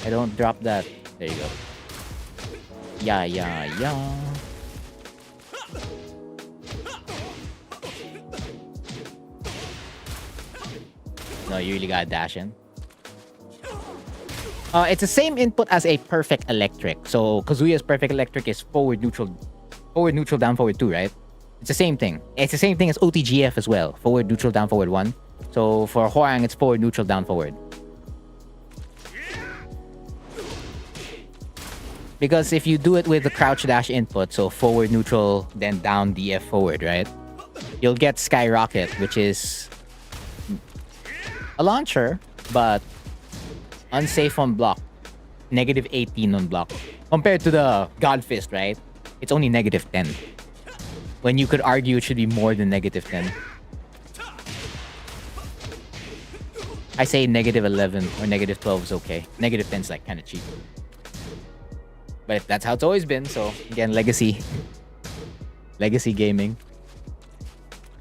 I don't drop that. There you go. Yeah. No, you really gotta dash in. It's the same input as a perfect electric. So Kazuya's perfect electric is forward neutral, down, forward 2, right? It's the same thing. It's the same thing as OTGF as well. Forward neutral, down, forward 1. So for Hwoarang, it's forward neutral, down, forward. Because if you do it with the crouch dash input, so forward neutral, then down DF forward, right? You'll get Skyrocket, which is a launcher, but unsafe on block. Negative 18 on block. Compared to the God Fist, right? It's only negative 10. When you could argue it should be more than negative 10. I say negative 11 or negative 12 is okay. Negative 10 is like kind of cheap. But that's how it's always been, so again, legacy. Legacy gaming.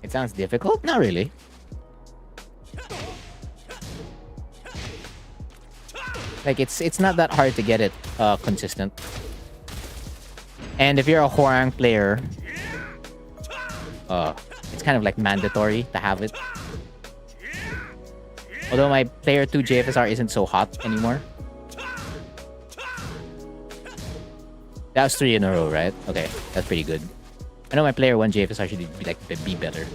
It sounds difficult? Not really. Like, it's not that hard to get it consistent. And if you're a Hwoarang player, it's kind of like mandatory to have it. Although my player 2 JFSR isn't so hot anymore. That was 3 in a row, right? Okay, that's pretty good. I know my player 1 JFSR should be better.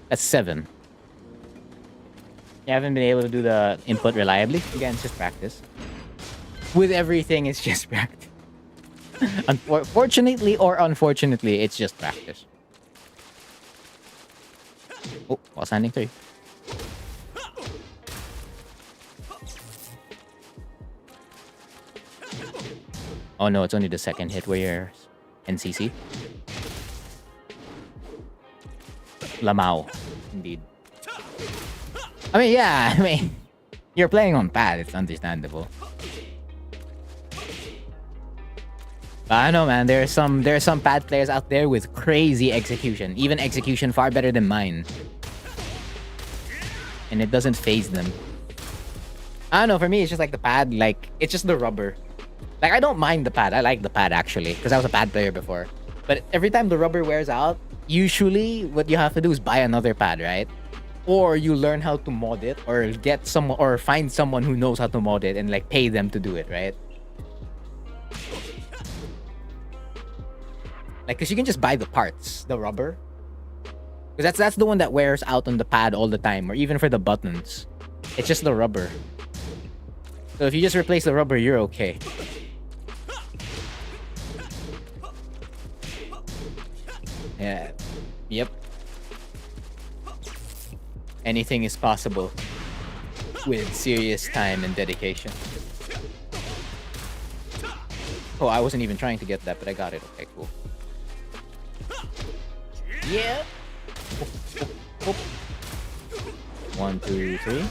That's 7. You haven't been able to do the input reliably? Again, it's just practice. With everything, it's just practice. Fortunately or unfortunately, it's just practice. Oh, while standing 3. Oh no, it's only the second hit where you're NCC. Lamau, indeed. I mean, yeah, you're playing on pad, it's understandable. But I know, man, there are some pad players out there with crazy execution, even execution far better than mine. And it doesn't phase them. I don't know, for me, it's just like the pad, like, it's just the rubber. Like, I don't mind the pad, I like the pad actually, because I was a pad player before. But every time the rubber wears out, usually what you have to do is buy another pad, right? Or you learn how to mod it, or get someone, or find someone who knows how to mod it and like pay them to do it, right? Like, cause you can just buy the parts, the rubber. Cause that's the one that wears out on the pad all the time, or even for the buttons. It's just the rubber. So if you just replace the rubber, you're okay. Yeah. Yep. Anything is possible with serious time and dedication. Oh, I wasn't even trying to get that, but I got it. Okay, cool. Yeah. 1, 2, 3.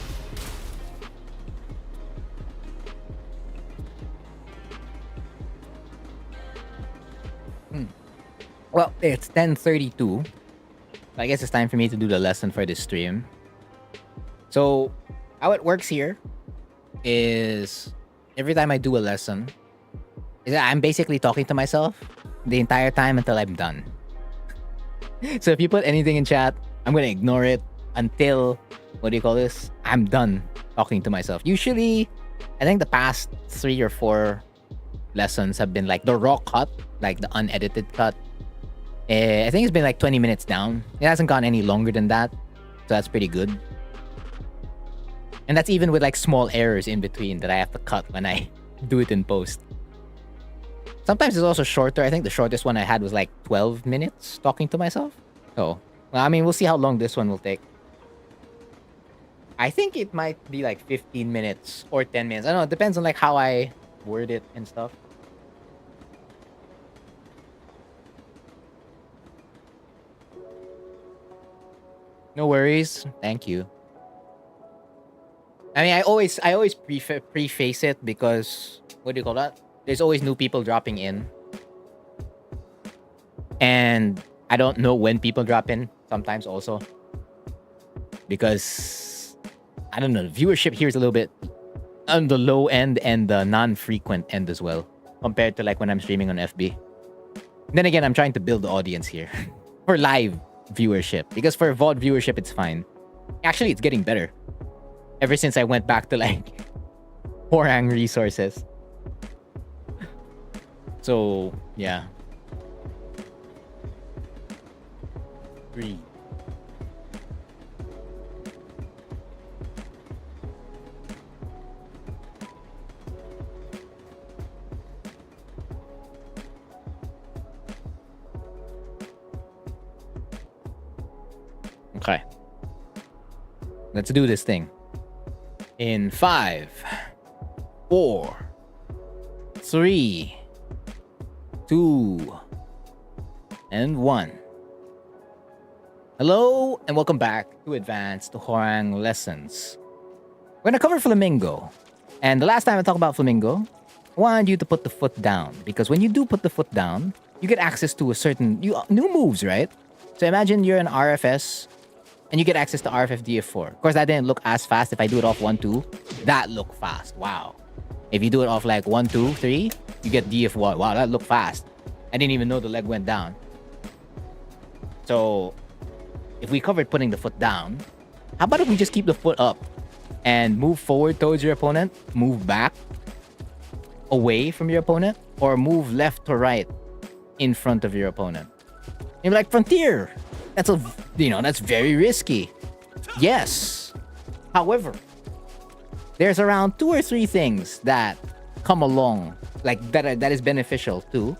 Well, it's 10:32. I guess it's time for me to do the lesson for this stream. So, how it works here is every time I do a lesson, I'm basically talking to myself the entire time until I'm done. So if you put anything in chat, I'm gonna ignore it until, what do you call this? I'm done talking to myself. Usually, I think the past 3 or 4 lessons have been like the raw cut, like the unedited cut. I think it's been like 20 minutes down. It hasn't gone any longer than that, so that's pretty good. And that's even with like small errors in between that I have to cut when I do it in post. Sometimes it's also shorter. I think the shortest one I had was like 12 minutes talking to myself. So, well, I mean, we'll see how long this one will take. I think it might be like 15 minutes or 10 minutes. I don't know. It depends on like how I word it and stuff. No worries. Thank you. I mean, I always preface it because what do you call that? There's always new people dropping in, and I don't know when people drop in. Sometimes also because I don't know. The viewership here is a little bit on the low end and the non-frequent end as well compared to like when I'm streaming on FB. Then again, I'm trying to build the audience here for live viewership because for VOD viewership it's fine. Actually, it's getting better ever since I went back to like Hwoarang resources. So yeah. 3. Okay. Let's do this thing. In 5, 4, 3, 2, and 1. Hello, and welcome back to Advanced Hwoarang Lessons. We're gonna cover Flamingo. And the last time I talked about Flamingo, I wanted you to put the foot down. Because when you do put the foot down, you get access to a certain new moves, right? So imagine you're an RFS, and you get access to RFF DF4. Of course, that didn't look as fast. If I do it off 1-2, that looked fast. Wow. If you do it off like 1-2, 3, you get DF1. Wow, that looked fast. I didn't even know the leg went down. So, if we covered putting the foot down, how about if we just keep the foot up and move forward towards your opponent, move back away from your opponent, or move left to right in front of your opponent? You're like, Frontier! That's very risky. Yes. However, there's around 2 or 3 things that come along, like that is beneficial to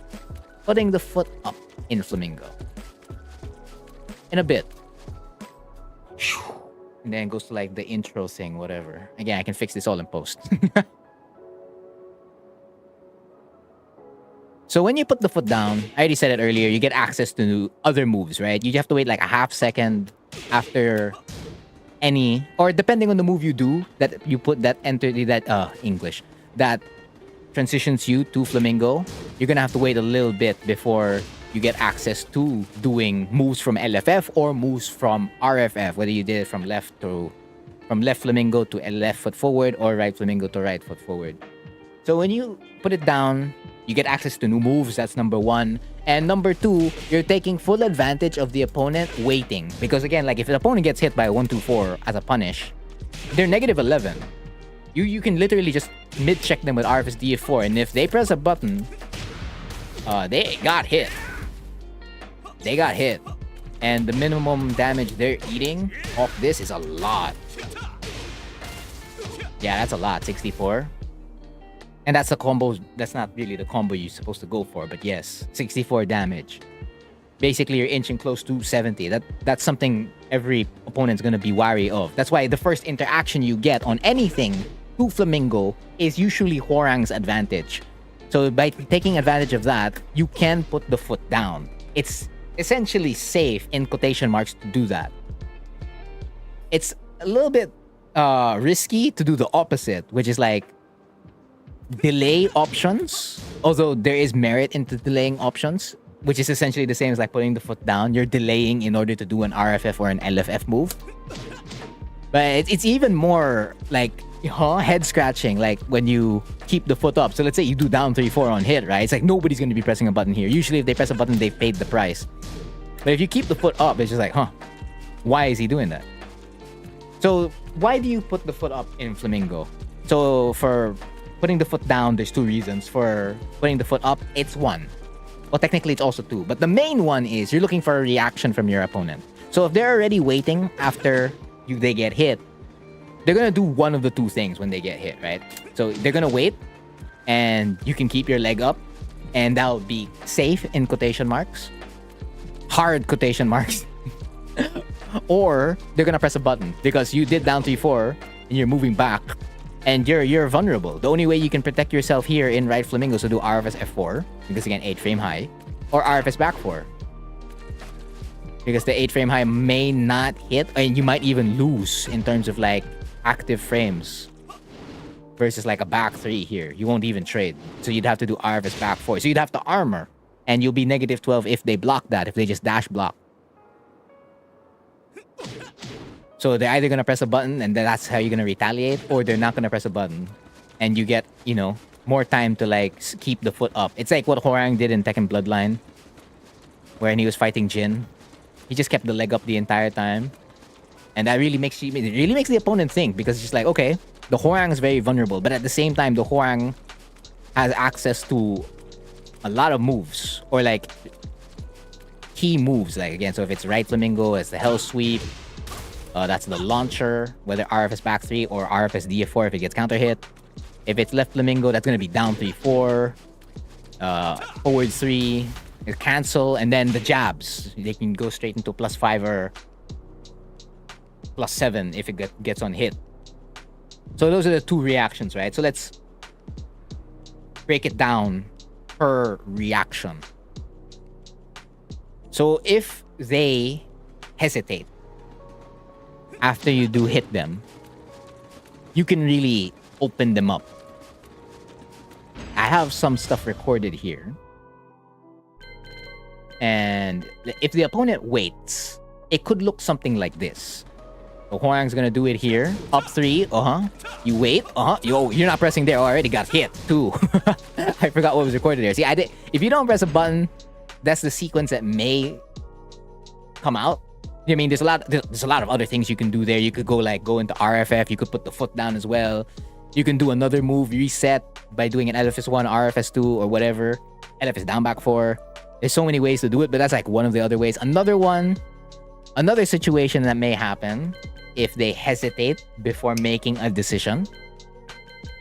putting the foot up in Flamingo. In a bit. And then it goes to like the intro thing, whatever. Again, I can fix this all in post. So when you put the foot down, I already said it earlier, you get access to other moves, right? You have to wait like a half second after any, or depending on the move you do, that you put that that transitions you to Flamingo, you're gonna have to wait a little bit before you get access to doing moves from LFF or moves from RFF, whether you did it from left Flamingo to left foot forward or right Flamingo to right foot forward. So when you put it down, you get access to new moves. That's number 1. And number 2, you're taking full advantage of the opponent waiting. Because again, like if the opponent gets hit by a 1-2-4 as a punish, they're negative 11. You can literally just mid-check them with RFS DF4. And if they press a button, they got hit. They got hit. And the minimum damage they're eating off this is a lot. Yeah, that's a lot. 64. And that's a combo, that's not really the combo you're supposed to go for, but yes, 64 damage. Basically, you're inching close to 70. That's something every opponent's gonna be wary of. That's why the first interaction you get on anything to Flamingo is usually Hwoarang's advantage. So by taking advantage of that, you can put the foot down. It's essentially safe, in quotation marks, to do that. It's a little bit risky to do the opposite, which is like, delay options, although there is merit into delaying options, which is essentially the same as like putting the foot down. You're delaying in order to do an RFF or an LFF move. But it's even more like head scratching, like when you keep the foot up. So let's say you do down 3-4 on hit, right? It's like nobody's going to be pressing a button here. Usually if they press a button, they've paid the price. But if you keep the foot up, it's just like, why is he doing that? So why do you put the foot up in Flamingo? So for putting the foot down, there's 2 reasons. For putting the foot up, it's 1. Well, technically, it's also 2. But the main one is you're looking for a reaction from your opponent. So if they're already waiting after they get hit, they're gonna do one of the two things when they get hit, right? So they're gonna wait, and you can keep your leg up, and that'll be safe in quotation marks, hard quotation marks. Or they're gonna press a button because you did down 3-4 and you're moving back, and you're vulnerable. The only way you can protect yourself here in right flamingo is to do RFS F4 because again 8 frame high, or RFS back 4 because the 8 frame high may not hit, and you might even lose in terms of like active frames versus like a back 3 here. You won't even trade, so you'd have to do RFS back 4. So you'd have to armor, and you'll be negative 12 if they block that, if they just dash block. So they're either gonna press a button and that's how you're gonna retaliate, or they're not gonna press a button, and you get, you know, more time to like keep the foot up. It's like what Hwoarang did in Tekken Bloodline, when he was fighting Jin. He just kept the leg up the entire time, and that really makes the opponent think, because it's just like, okay, the Hwoarang is very vulnerable, but at the same time, the Hwoarang has access to a lot of moves, or like key moves. Like again, so if it's right flamingo, it's the Hell Sweep. That's the launcher, whether RFS back 3 or RFS DF4 if it gets counter hit. If it's left flamingo, that's gonna be down 3-4, forward 3, cancel, and then the jabs. They can go straight into +5 or +7 if it gets on hit. So those are the two reactions, right? So let's break it down per reaction. So if they hesitate after you do hit them, you can really open them up. I have some stuff recorded here. And if the opponent waits, it could look something like this. So Hwoarang's gonna do it here. Up 3, You wait, Yo, you're not pressing there. I already got hit, too. I forgot what was recorded there. See, if you don't press a button, that's the sequence that may come out. I mean, there's a lot of other things you can do there. You could go into RFF. You could put the foot down as well. You can do another move, reset, by doing an LFS 1, RFS 2, or whatever. LFS down back 4. There's so many ways to do it, but that's like one of the other ways. Another situation that may happen if they hesitate before making a decision.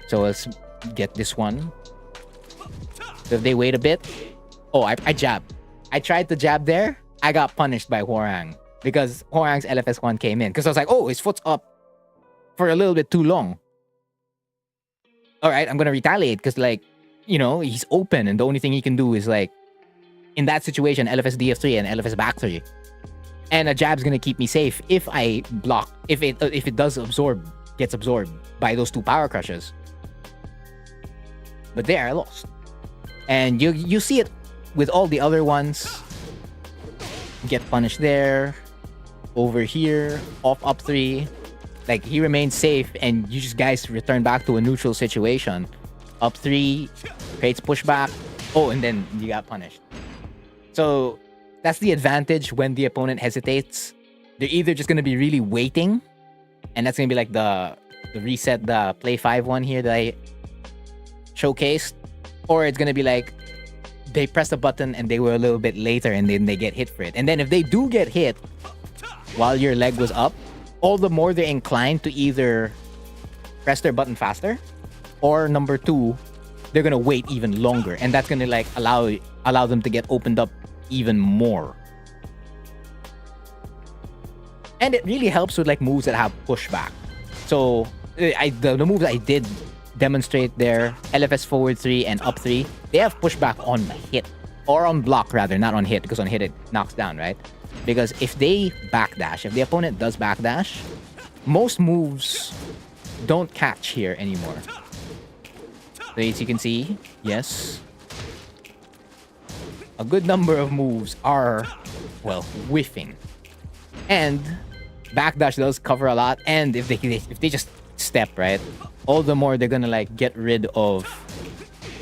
So let's get this one. So if they wait a bit. Oh, I jab. I tried to jab there. I got punished by Hwoarang, because Hwoarang's LFS 1 came in. Because I was like, oh, his foot's up for a little bit too long. Alright, I'm gonna retaliate because, like, you know, he's open, and the only thing he can do is, like, in that situation, LFS DF3 and LFS back 3. And a jab's gonna keep me safe if I block, if it gets absorbed by those two power crushes. But there, I lost. And you see it with all the other ones. Get punished there. Over here, up 3. Like, he remains safe, and you just guys return back to a neutral situation. Up 3, creates pushback. Oh, and then you got punished. So that's the advantage when the opponent hesitates. They're either just going to be really waiting, and that's going to be like the reset, the play 5 one here that I showcased, or it's going to be like they press the button and they were a little bit later and then they get hit for it. And then if they do get hit while your leg was up, all the more they're inclined to either press their button faster, or number 2, they're going to wait even longer, and that's going to like allow them to get opened up even more. And it really helps with like moves that have pushback. So the moves I did demonstrate there, LFS forward 3 and up 3, they have pushback on hit, or on block rather, not on hit, because on hit it knocks down, right? Because if they backdash, if the opponent does backdash, most moves don't catch here anymore. So as you can see, yes, a good number of moves are, well, whiffing. And backdash does cover a lot, and if they just step, right, all the more they're gonna like get rid of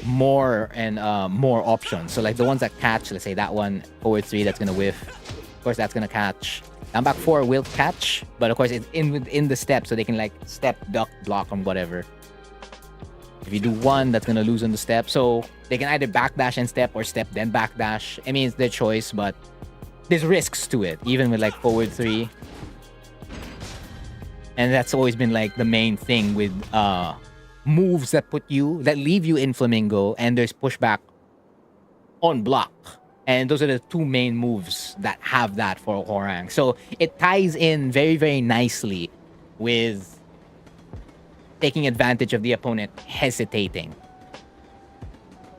more and more options. So like the ones that catch, let's say that one, forward 3, that's gonna whiff. Of course, that's gonna catch. Down back 4 will catch, but of course it's in the step, so they can like step, duck, block, and whatever. If you do 1, that's gonna lose on the step. So they can either backdash and step, or step then backdash. I mean, it's their choice, but there's risks to it, even with like forward 3. And that's always been like the main thing with moves that leave you in Flamingo, and there's pushback on block. And those are the two main moves that have that for Hwoarang. So it ties in very, very nicely with taking advantage of the opponent hesitating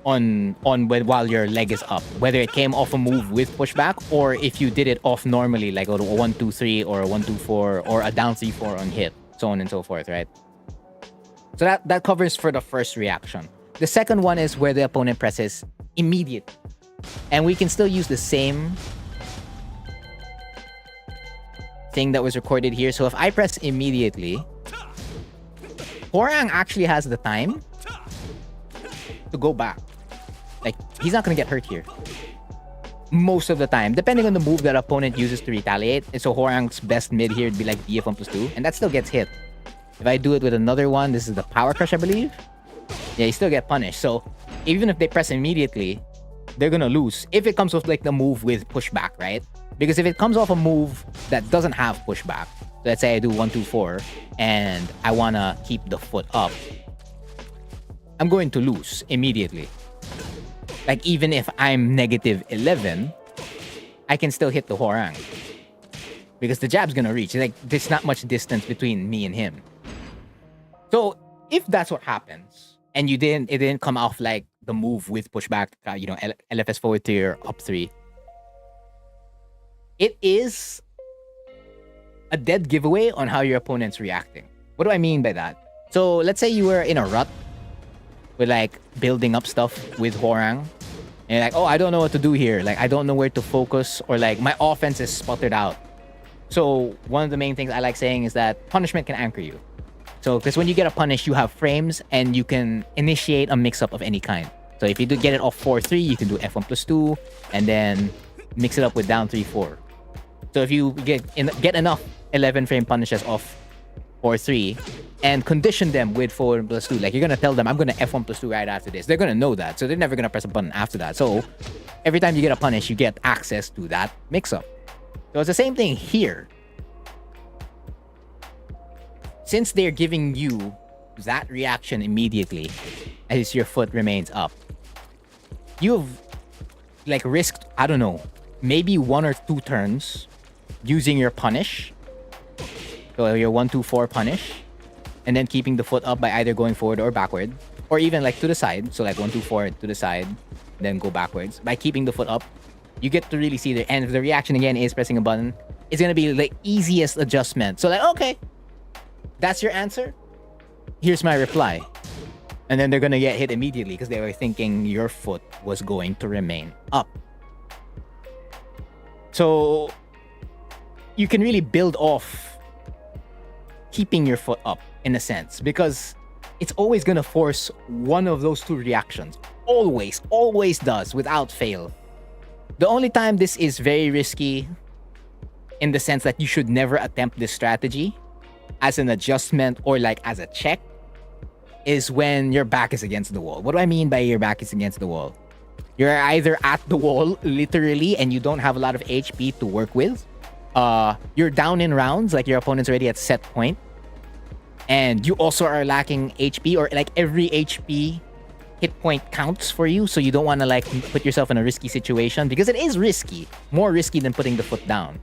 while your leg is up. Whether it came off a move with pushback, or if you did it off normally, like a 1-2-3 or a 1-2-4 or a down 3-4 on hit, so on and so forth, right? So that covers for the first reaction. The second one is where the opponent presses immediate. And we can still use the same thing that was recorded here. So if I press immediately, Hwoarang actually has the time to go back. Like, he's not going to get hurt here. Most of the time, depending on the move that opponent uses to retaliate. And so Hwoarang's best mid here would be like DF1+2, and that still gets hit. If I do it with another one, this is the Power Crush, I believe. Yeah, you still get punished. So even if they press immediately, they're gonna lose if it comes off like the move with pushback, right? Because if it comes off a move that doesn't have pushback, let's say I do 1-2-4 and I wanna keep the foot up, I'm going to lose immediately. Like, even if I'm -11, I can still hit the Hwoarang because the jab's gonna reach. Like, there's not much distance between me and him. So if that's what happens, and it didn't come off like the move with pushback, LFS forward 3 or up 3, it is a dead giveaway on how your opponent's reacting. What do I mean by that? So let's say you were in a rut with like building up stuff with Hwoarang, and you're like, oh, I don't know what to do here. Like, I don't know where to focus, or like my offense is sputtered out. So one of the main things I like saying is that punishment can anchor you. So, because when you get a punish, you have frames and you can initiate a mix-up of any kind. So if you do get it off 4-3, you can do F1+2 and then mix it up with down 3-4. So if you get enough 11 frame punishes off 4-3 and condition them with 4+2, like you're gonna tell them, I'm gonna F1+2 right after this. They're gonna know that, so they're never gonna press a button after that. So every time you get a punish, you get access to that mix-up. So it's the same thing here. Since they're giving you that reaction immediately as your foot remains up, you've like risked, I don't know, maybe 1 or 2 turns using your punish. So your 1-2-4 punish, and then keeping the foot up by either going forward or backward, or even like to the side. So like 1-2-4 to the side, then go backwards. By keeping the foot up, you get to really see the end. If the reaction again is pressing a button, it's gonna be the easiest adjustment. So like, okay, that's your answer? Here's my reply. And then they're gonna get hit immediately because they were thinking your foot was going to remain up. So you can really build off keeping your foot up in a sense, because it's always gonna force one of those two reactions. Always does, without fail. The only time this is very risky, in the sense that you should never attempt this strategy as an adjustment or like as a check, is when your back is against the wall. What do I mean by your back is against the wall? You're either at the wall, literally, and you don't have a lot of HP to work with. You're down in rounds, like your opponent's already at set point. And you also are lacking HP, or like every HP hit point counts for you. So you don't want to like put yourself in a risky situation, because it is risky. More risky than putting the foot down.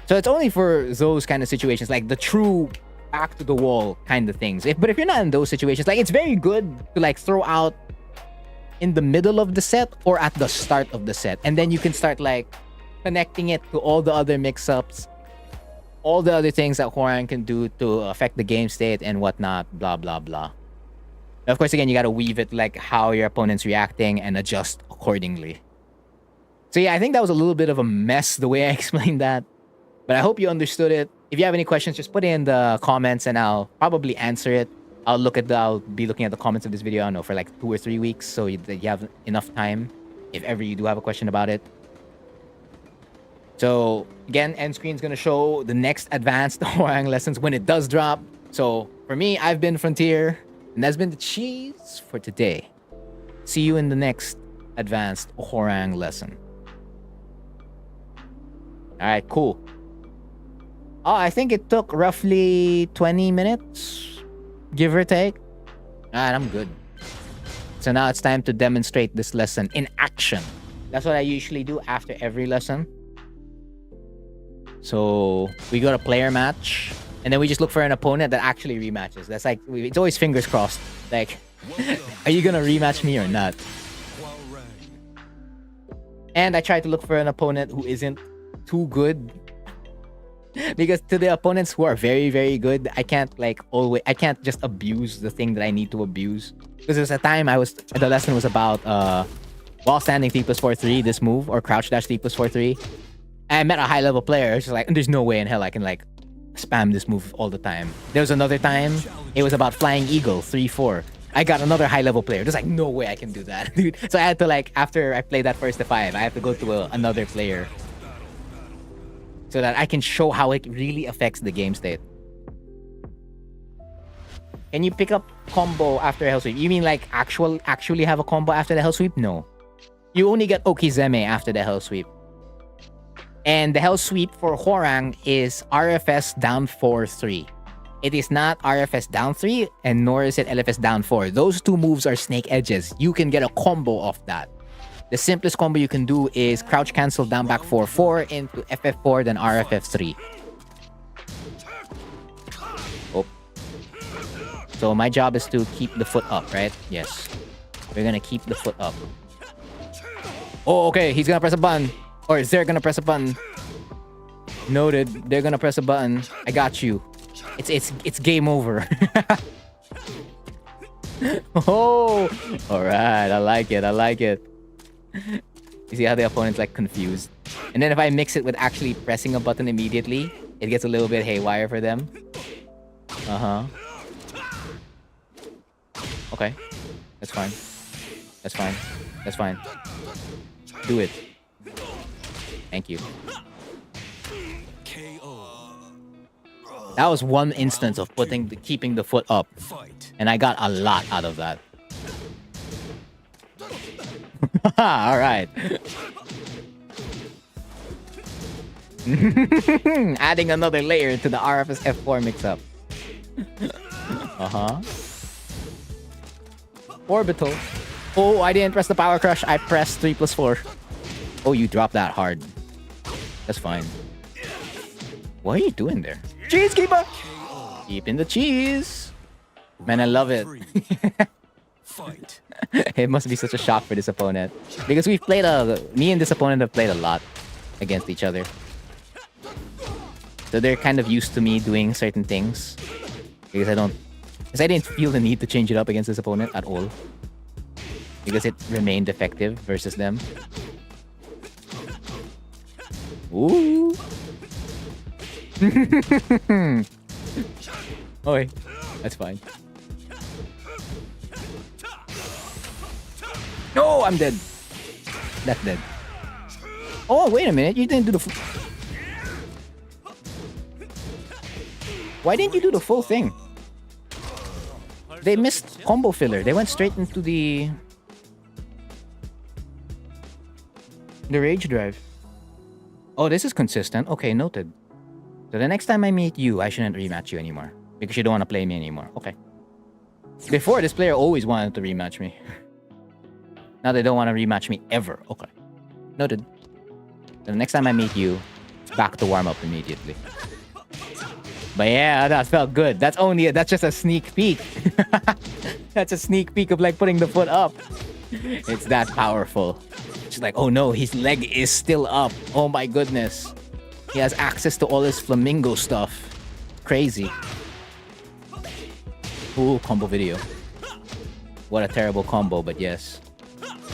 So it's only for those kind of situations, like the true back to the wall kind of things. But if you're not in those situations, like, it's very good to like throw out in the middle of the set or at the start of the set, and then you can start like connecting it to all the other mix-ups, all the other things that Hwoarang can do to affect the game state and whatnot, blah blah blah. Of course, again, you got to weave it like how your opponent's reacting and adjust accordingly. So yeah, I think that was a little bit of a mess the way I explained that, but I hope you understood it. If you have any questions, just put it in the comments and I'll probably answer it. I'll be looking at the comments of this video, I don't know, for like 2 or 3 weeks, so that you have enough time if ever you do have a question about it. So again, end screen is going to show the next advanced Hwoarang lessons when it does drop. So for me, I've been Frontier, and that's been the cheese for today. See you in the next advanced Hwoarang lesson. All right, cool. Oh, I think it took roughly 20 minutes, give or take. Alright, I'm good. So now it's time to demonstrate this lesson in action. That's what I usually do after every lesson. So we go to player match, and then we just look for an opponent that actually rematches. That's like, it's always fingers crossed. Like, are you gonna rematch me or not? And I try to look for an opponent who isn't too good. Because to the opponents who are very, very good, I can't I can't just abuse the thing that I need to abuse. Because there's a time the lesson was about while standing 3+4-3, this move, or crouch dash 3+4-3. I met a high level player. It's just like, there's no way in hell I can like spam this move all the time. There was another time, it was about flying eagle 3-4. I got another high level player. There's like no way I can do that, dude. So I had to like, after I played that first to 5, I have to go to another player so that I can show how it really affects the game state. Can you pick up combo after a hell sweep? You mean like actually have a combo after the hell sweep? No. You only get Okizeme after the hell sweep. And the hell sweep for Hwoarang is RFS down 4-3. It is not RFS down 3, and nor is it LFS down 4. Those two moves are snake edges. You can get a combo off that. The simplest combo you can do is crouch cancel down back 4-4 into FF4, then RFF3. Oh. So my job is to keep the foot up, right? Yes. We're gonna keep the foot up. Oh, okay. He's gonna press a button. Or is there gonna press a button? Noted. They're gonna press a button. I got you. It's game over. Oh, all right. I like it. I like it. You see how the opponent's like confused. And then if I mix it with actually pressing a button immediately, it gets a little bit haywire for them. Okay. That's fine. That's fine. That's fine. Do it. Thank you. That was one instance of keeping the foot up. And I got a lot out of that. Alright. Adding another layer to the RFS F4 mix-up. Orbital. Oh, I didn't press the power crush. I pressed 3+4. Oh, you dropped that hard. That's fine. What are you doing there? Cheese keeper! Keeping the cheese. Man, I love it. It must be such a shock for this opponent. Because me and this opponent have played a lot against each other. So they're kind of used to me doing certain things. Because I didn't feel the need to change it up against this opponent at all. Because it remained effective versus them. Ooh. Oh wait, that's fine. No, I'm dead. That's dead. Oh, wait a minute. You didn't do the Why didn't you do the full thing? They missed combo filler. They went straight into the rage drive. Oh, this is consistent. Okay, noted. So the next time I meet you, I shouldn't rematch you anymore. Because you don't want to play me anymore. Okay. Before, this player always wanted to rematch me. Now they don't want to rematch me ever. Okay. Noted. So the next time I meet you, back to warm up immediately. But yeah, that felt good. That's just a sneak peek. That's a sneak peek of like putting the foot up. It's that powerful. She's like, oh no, his leg is still up. Oh my goodness. He has access to all his flamingo stuff. Crazy. Ooh, combo video. What a terrible combo, but yes.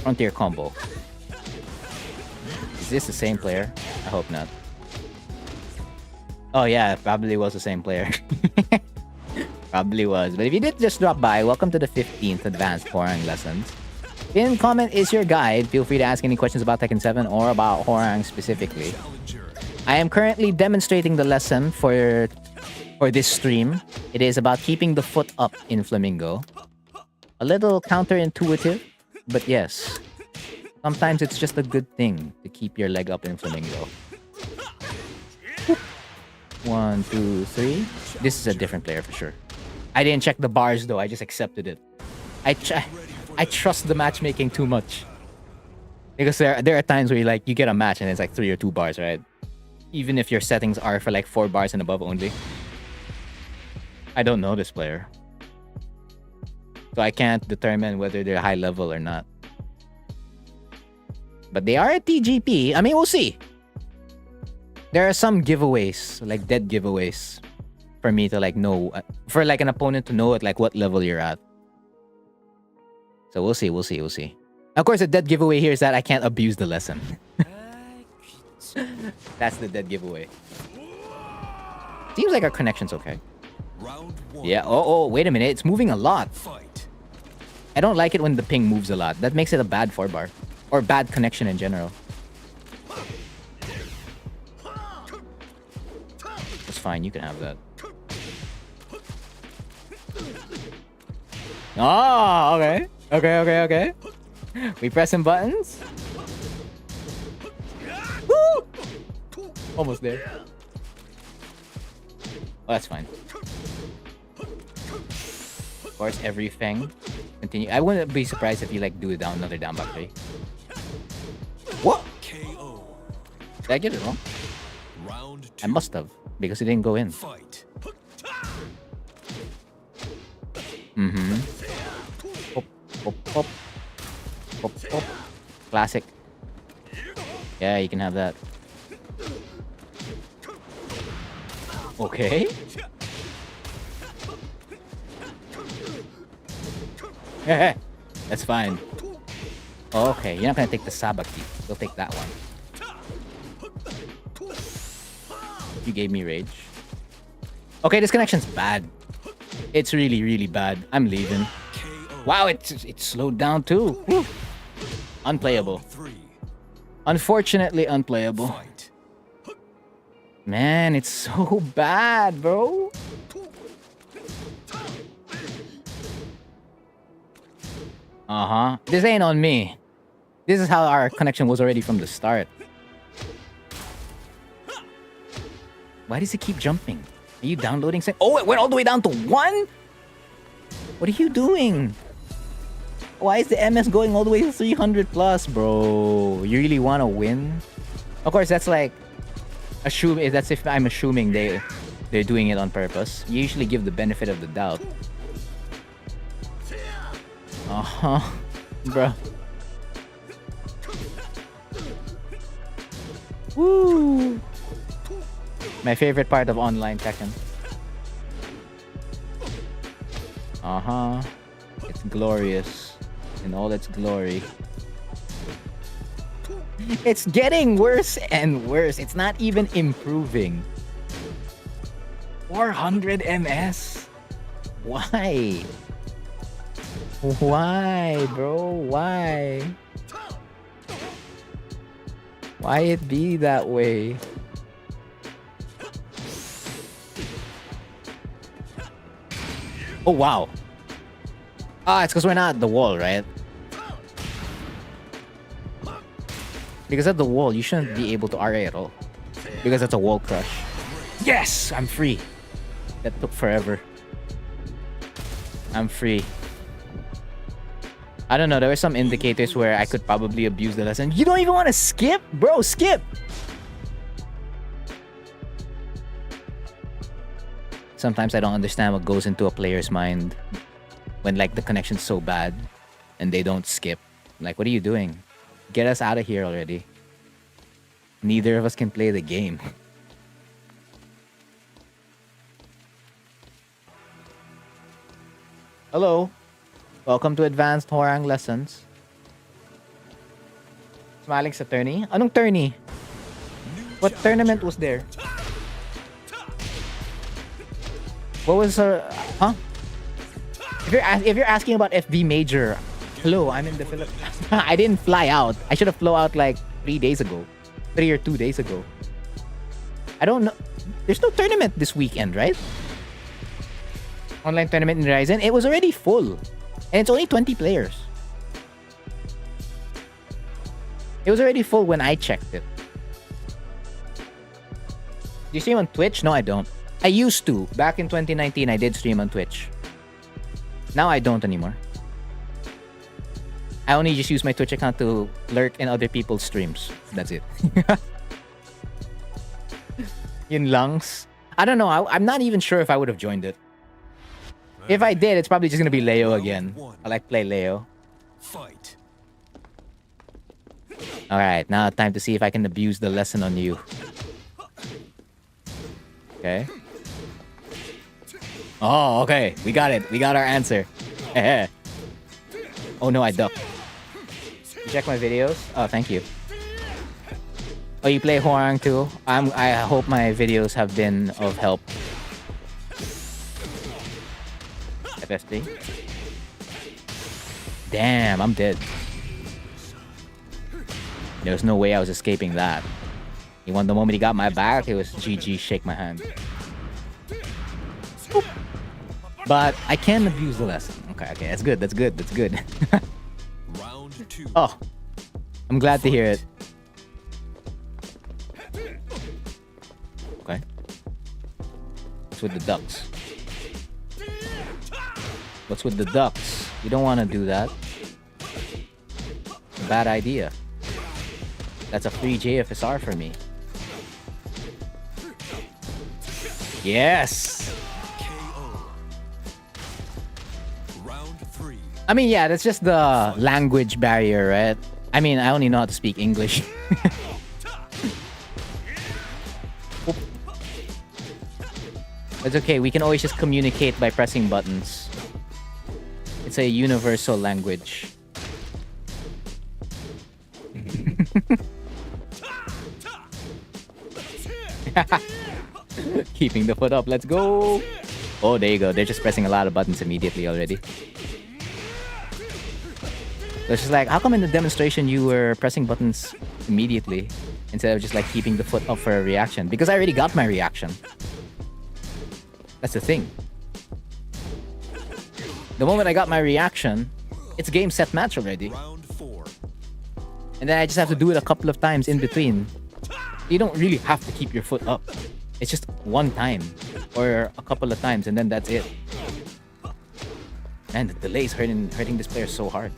Frontier combo. Is this the same player? I hope not. Oh yeah, it probably was the same player. Probably was. But if you did just drop by, welcome to the 15th Advanced Hwoarang Lessons. Pin comment is your guide. Feel free to ask any questions about Tekken 7 or about Hwoarang specifically. I am currently demonstrating the lesson for this stream. It is about keeping the foot up in Flamingo. A little counterintuitive, but yes. Sometimes it's just a good thing to keep your leg up in Flamingo. 1, 2, 3. This is a different player for sure. I didn't check the bars though. I just accepted it. I trust the matchmaking too much. Because there are times where you get a match and it's like 3 or 2 bars, right? Even if your settings are for like 4 bars and above only. I don't know this player. So I can't determine whether they're high level or not. But they are at TGP. I mean, we'll see. There are some giveaways, like dead giveaways, for me to like know, for like an opponent to know at like what level you're at. So we'll see. Of course, the dead giveaway here is that I can't abuse the lesson. That's the dead giveaway. Seems like our connection's okay. Yeah. Oh, wait a minute. It's moving a lot. I don't like it when the ping moves a lot. That makes it a bad 4-bar. Or bad connection in general. It's fine. You can have that. Oh, okay. Okay. We pressing buttons. Woo! Almost there. Oh, that's fine. Of course, every Feng. Continue. I wouldn't be surprised if you like do another down back 3. What? Did I get it wrong? I must have, because it didn't go in. Hop. Classic. Yeah, you can have that. Okay. That's fine. Okay, you're not gonna take the Sabaki. You'll take that one. You gave me rage. Okay, this connection's bad. It's really, really bad. I'm leaving. Wow, it's slowed down too. Whew. Unplayable. Unfortunately, unplayable. Man, it's so bad, bro. This ain't on me. This is how our connection was already from the start. Why does it keep jumping? Are you downloading? Oh, it went all the way down to 1? What are you doing? Why is the MS going all the way to 300 plus, bro? You really want to win? Of course, that's like... That's if I'm assuming they're doing it on purpose. You usually give the benefit of the doubt. Bro. Woo! My favorite part of online Tekken. It's glorious in all its glory. It's getting worse and worse. It's not even improving. 400 MS? Why? Why, bro? Why? Why it be that way? Oh, wow. It's because we're not at the wall, right? Because at the wall, you shouldn't be able to RA at all. Because that's a wall crush. Yes! I'm free. That took forever. I'm free. I don't know, there were some indicators where I could probably abuse the lesson. You don't even want to skip? Bro, skip! Sometimes I don't understand what goes into a player's mind when like the connection's so bad and they don't skip. Like, what are you doing? Get us out of here already. Neither of us can play the game. Hello. Welcome to Advanced Hwoarang Lessons. Smiling sa tourney? Anong tourney? What tournament was there? What was her... Huh? If you're asking about FV Major, hello, I'm in the Philippines. I didn't fly out. I should have flown out like 3 days ago. 3 or 2 days ago. I don't know. There's no tournament this weekend, right? Online tournament in Ryzen. It was already full. And it's only 20 players. It was already full when I checked it. you stream on Twitch? No, I don't. I used to. Back in 2019, I did stream on Twitch. Now I don't anymore. I only just use my Twitch account to lurk in other people's streams. That's it. Yun langs. I don't know. I'm not even sure if I would have joined it. If I did, it's probably just gonna be Leo again. I like play Leo. Fight. Alright, now time to see if I can abuse the lesson on you. Okay. Oh, okay. We got it. We got our answer. Oh no, I ducked. You check my videos? Oh, thank you. Oh, you play Hwoarang too? I hope my videos have been of help. FFD. Damn, I'm dead. There's no way I was escaping that. The moment he got my back, it was GG, shake my hand. Boop. But I can abuse the lesson. Okay, that's good, that's good, that's good. Round 2. Oh, I'm glad to hear it. Okay. What's with the ducks? What's with the ducks? You don't want to do that. Bad idea. That's a free JFSR for me. Yes! KO. Round 3. I mean, yeah, that's just the language barrier, right? I mean, I only know how to speak English. It's okay, we can always just communicate by pressing buttons. It's a universal language. Keeping the foot up, let's go! Oh, there you go, they're just pressing a lot of buttons immediately already. It's just like, how come in the demonstration you were pressing buttons immediately instead of just like keeping the foot up for a reaction? Because I already got my reaction. That's the thing. The moment I got my reaction, it's game, set, match already. Round 4. And then I just have to do it a couple of times in between. You don't really have to keep your foot up. It's just one time or a couple of times and then that's it. Man, the delay is hurting this player so hard.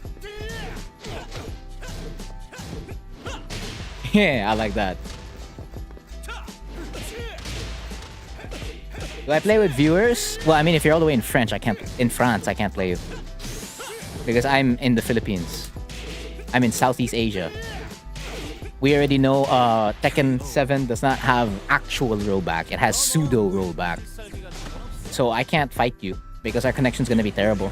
Yeah, I like that. Do I play with viewers? Well, I mean, if you're all the way in France, I can't play you. Because I'm in the Philippines. I'm in Southeast Asia. We already know Tekken 7 does not have actual rollback. It has pseudo rollback. So I can't fight you because our connection's gonna be terrible.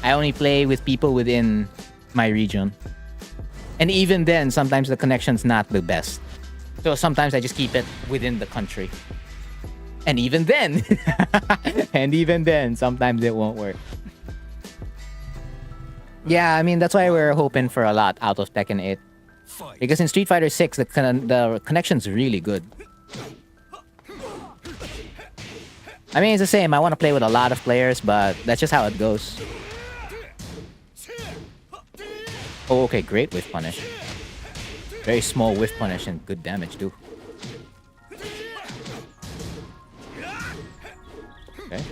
I only play with people within my region. And even then, sometimes the connection's not the best. So sometimes I just keep it within the country. And even then, sometimes it won't work. Yeah, I mean, that's why we're hoping for a lot out of Tekken 8. Because in Street Fighter 6, the connection's really good. I mean, it's the same. I want to play with a lot of players, but that's just how it goes. Oh, okay, great whiff punish. Very small whiff punish and good damage, too. Okay.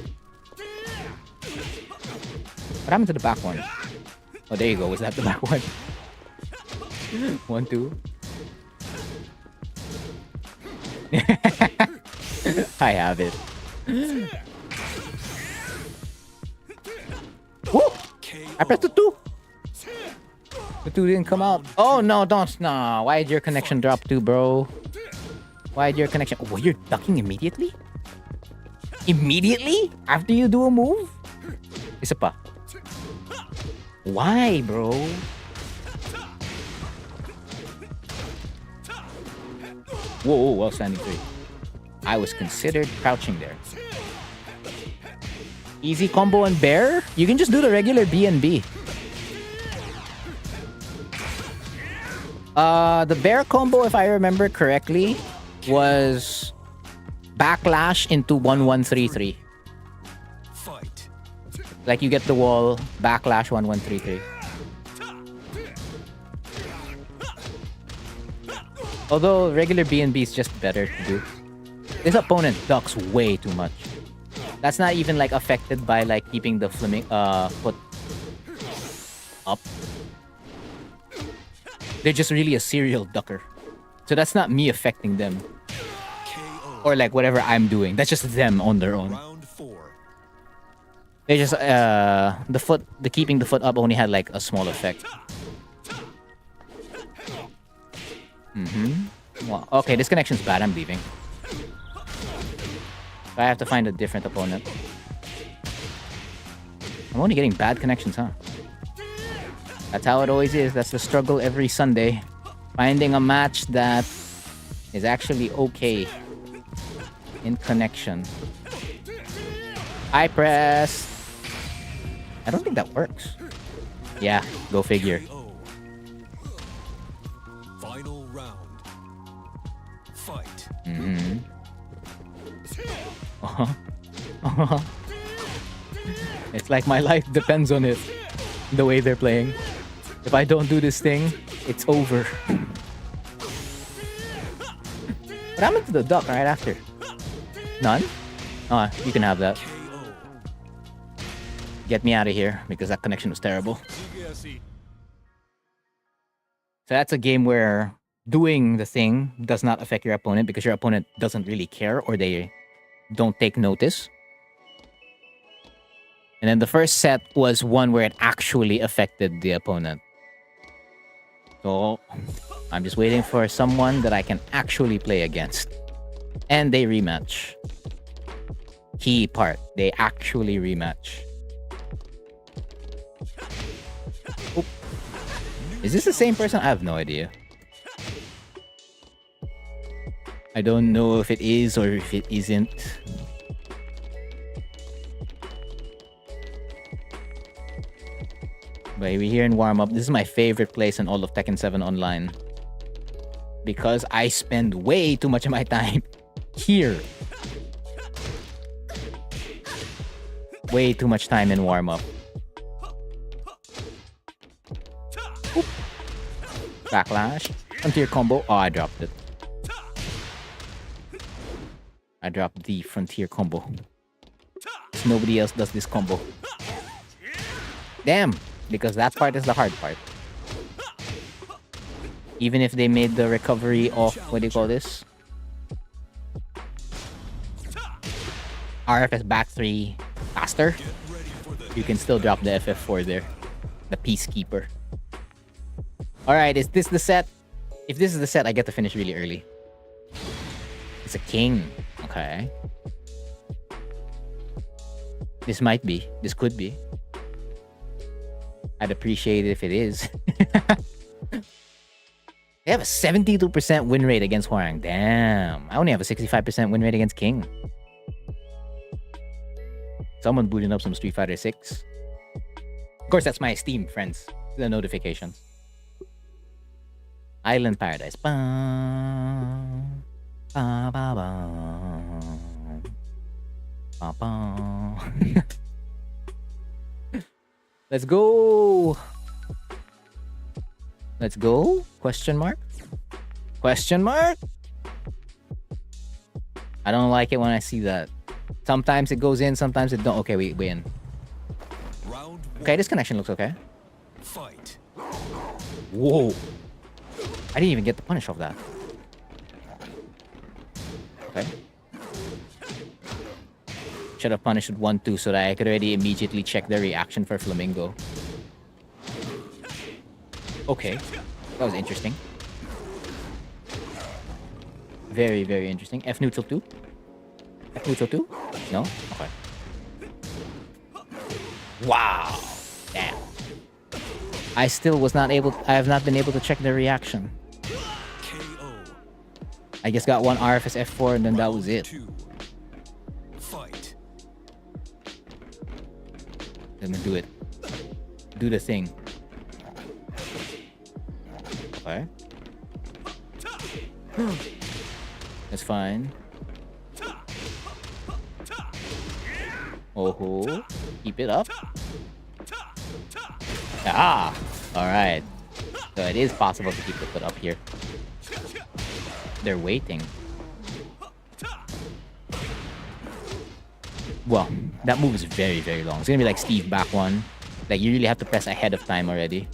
What happened to the back one? Oh, there you go. Was that the back one? 1, 2. I have it. Woo! I pressed the 2. The 2 didn't come out. Oh, no, don't. No. Why did your connection drop too, bro? Why did your connection... Oh, you're ducking immediately? Immediately? After you do a move? Isa pa. Why, bro? Whoa, well standing 3. I was considered crouching there. Easy combo and bear? You can just do the regular B and B. The bear combo, if I remember correctly, was backlash into 1133. Fight. Like you get the wall, backlash 1133. Although regular B&B is just better to do. This opponent ducks way too much. That's not even like affected by like keeping the foot up. They're just really a serial ducker. So that's not me affecting them. Or like whatever I'm doing. That's just them on their own. Round 4. They just the keeping the foot up only had like a small effect. Well, okay, this connection's bad. I'm leaving. I have to find a different opponent. I'm only getting bad connections, huh? That's how it always is. That's the struggle every Sunday. Finding a match that is actually okay in connection. I press. I don't think that works. Yeah, go figure. Final round. Fight. It's like my life depends on it. The way they're playing. If I don't do this thing, it's over. What happened to the duck right after? None? Oh, you can have that. Get me out of here because that connection was terrible. So that's a game where doing the thing does not affect your opponent because your opponent doesn't really care or they don't take notice. And then the first set was one where it actually affected the opponent. So I'm just waiting for someone that I can actually play against. And they rematch. Key part, they actually rematch. Oop. Is this the same person? I have no idea. I don't know if it is or if it isn't. But we're here in warm-up. This is my favorite place in all of Tekken 7 Online. Because I spend way too much of my time here. Way too much time in warm-up. Oop. Backlash. Frontier combo. Oh, I dropped it. I dropped the frontier combo. Nobody else does this combo. Damn! Because that part is the hard part. Even if they made the recovery of, what do you call this? RFS back 3 faster. You can still drop the FF4 there. The Peacekeeper. Alright, is this the set? If this is the set, I get to finish really early. It's a king. Okay. This might be. This could be. I'd appreciate it if it is. They have a 72% win rate against Hwoarang. Damn. I only have a 65% win rate against King. Someone booting up some Street Fighter 6. Of course, that's my Steam, friends. The notifications. Island Paradise. Ba, ba, ba, ba. Ba, ba. Let's go. Let's go? Question mark? Question mark? I don't like it when I see that. Sometimes it goes in, sometimes it don't. Okay, we win. Okay, this connection looks okay. Fight. Whoa. I didn't even get the punish off that. Okay. Should have punished with 1-2 so that I could already immediately check their reaction for Flamingo. Okay. That was interesting. Very, very interesting. F neutral 2? F neutral 2? No? Okay. Wow. Damn. I still was not able... I have not been able to check their reaction. KO. I just got one RFS F4 and then that was it. Fight. Let me do it. Do the thing. Okay. That's fine. Oh, keep it up. Ah, all right. So it is possible to keep the foot up here. They're waiting. Well, that move is very, very long. It's gonna be like Steve back one. Like, you really have to press ahead of time already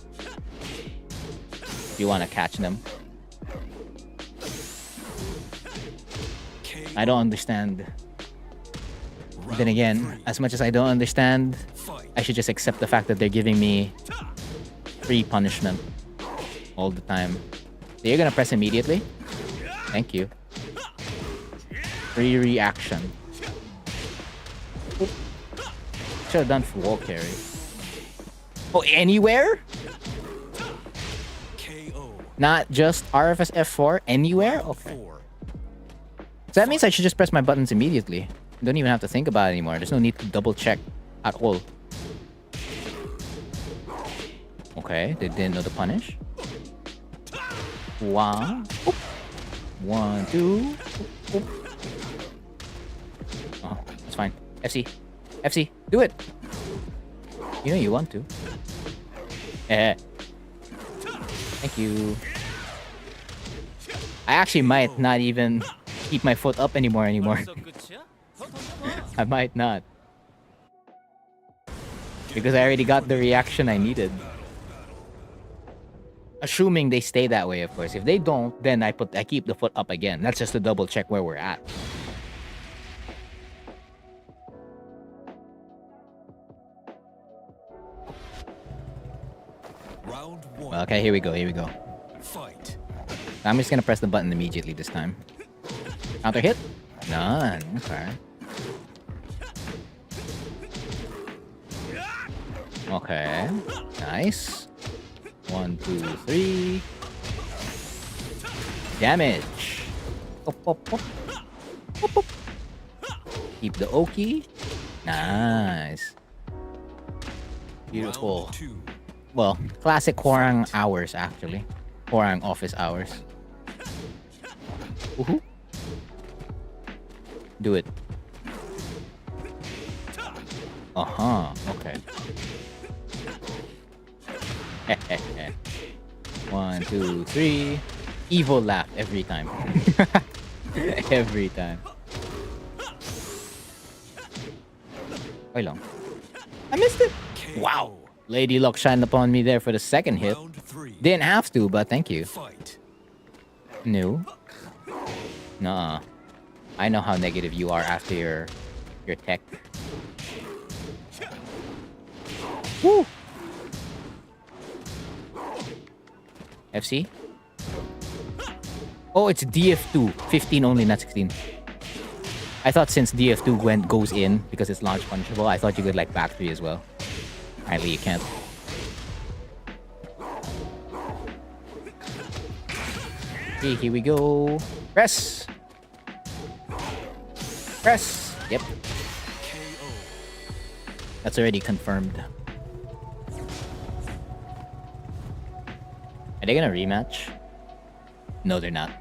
if you want to catch them. I don't understand. Then again, as much as I don't understand, I should just accept the fact that they're giving me free punishment all the time. So you're gonna press immediately? Thank you. Free reaction. Should have done for wall carry. Oh, anywhere? KO. Not just RFS F4? Anywhere? Okay. 4. So that means I should just press my buttons immediately. Don't even have to think about it anymore. There's no need to double check at all. Okay, they didn't know the punish. One. Oop. 1, 2. Oop, oop. Oh, it's fine. FC. FC, do it. You know you want to. Thank you. I actually might not even keep my foot up anymore. I might not. Because I already got the reaction I needed. Assuming they stay that way, of course. If they don't, then I keep the foot up again. That's just to double check where we're at. Round 1. Okay, here we go. Fight. I'm just gonna press the button immediately this time. Counter hit? None. Okay. Okay. Nice. 1, 2, 3. Damage. Pop, pop, pop. Pop, pop. Keep the Oki. Nice. Beautiful. Round 2. Well, classic Hwoarang hours, actually. Hwoarang office hours. Woohoo. Do it. Uh-huh. Okay. 1, 2, 3. Evil laugh every time. Every time. Wait long. I missed it. Wow. Lady Luck shined upon me there for the second hit. Round 3. Didn't have to, but thank you. Fight. No. Nuh-uh. I know how negative you are after your tech. Woo! FC? Oh, it's DF2. 15 only, not 16. I thought since DF2 goes in, because it's launch punishable, I thought you could like back 3 as well. Apparently you can't. Okay, here we go. Press! Press! Yep. KO. That's already confirmed. Are they gonna rematch? No, they're not.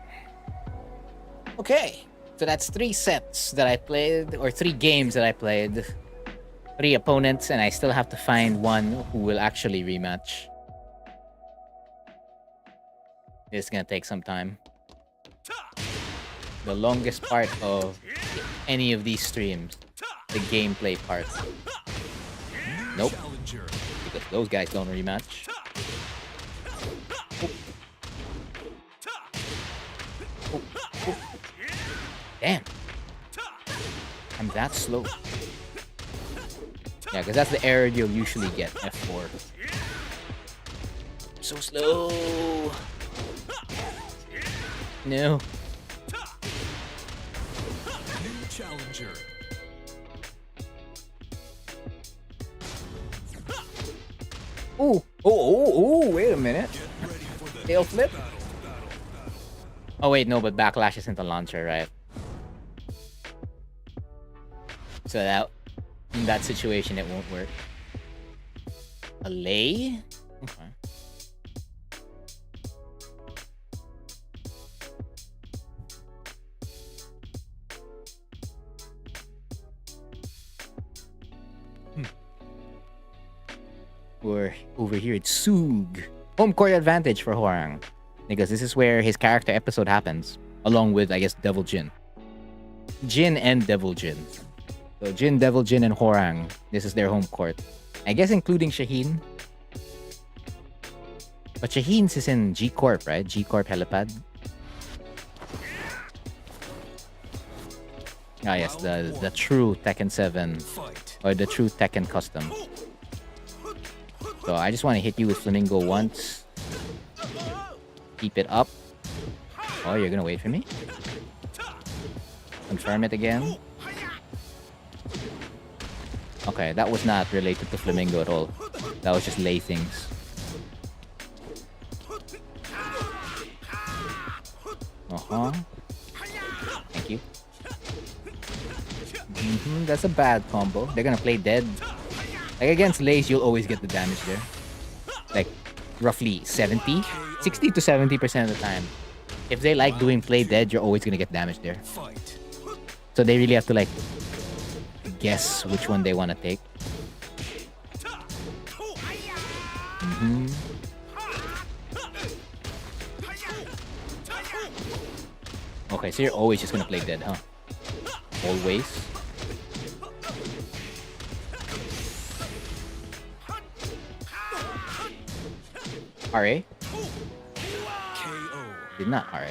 Okay. So that's 3 sets that I played, or 3 games that I played. 3 opponents, and I still have to find one who will actually rematch. It's gonna take some time. The longest part of any of these streams. The gameplay part. Nope. Challenger. Because those guys don't rematch. Damn. I'm that slow. Yeah, because that's the error you'll usually get. F4. So slow. No. New challenger. Ooh. Oh, wait a minute. Get ready for the Tail flip? battle. Oh wait, no, but backlash isn't a launcher, right? So that in that situation it won't work. A lay? Okay. We're over here at Soog. Home court advantage for Hwoarang. Because this is where his character episode happens. Along with, I guess, Devil Jin. Jin and Devil Jin. So Jin, Devil Jin, and Hwoarang. This is their home court. I guess including Shaheen. But Shaheen's is in G Corp, right? G Corp Helipad. Ah yes, the true Tekken 7 Fight. or the true Tekken custom. So I just want to hit you with Flamingo once. Keep it up. Oh, you're gonna wait for me? Confirm it again. Okay, that was not related to Flamingo at all. That was just lay things. Uh-huh. Thank you. That's a bad combo. They're gonna play dead. Like against lays, you'll always get the damage there. Like roughly 60 to 70% of the time. If they like doing play dead, you're always gonna get damage there. Fight. So they really have to like guess which one they want to take. Okay, so you're always just gonna play dead, huh? Always. RA? KO. Did not RA.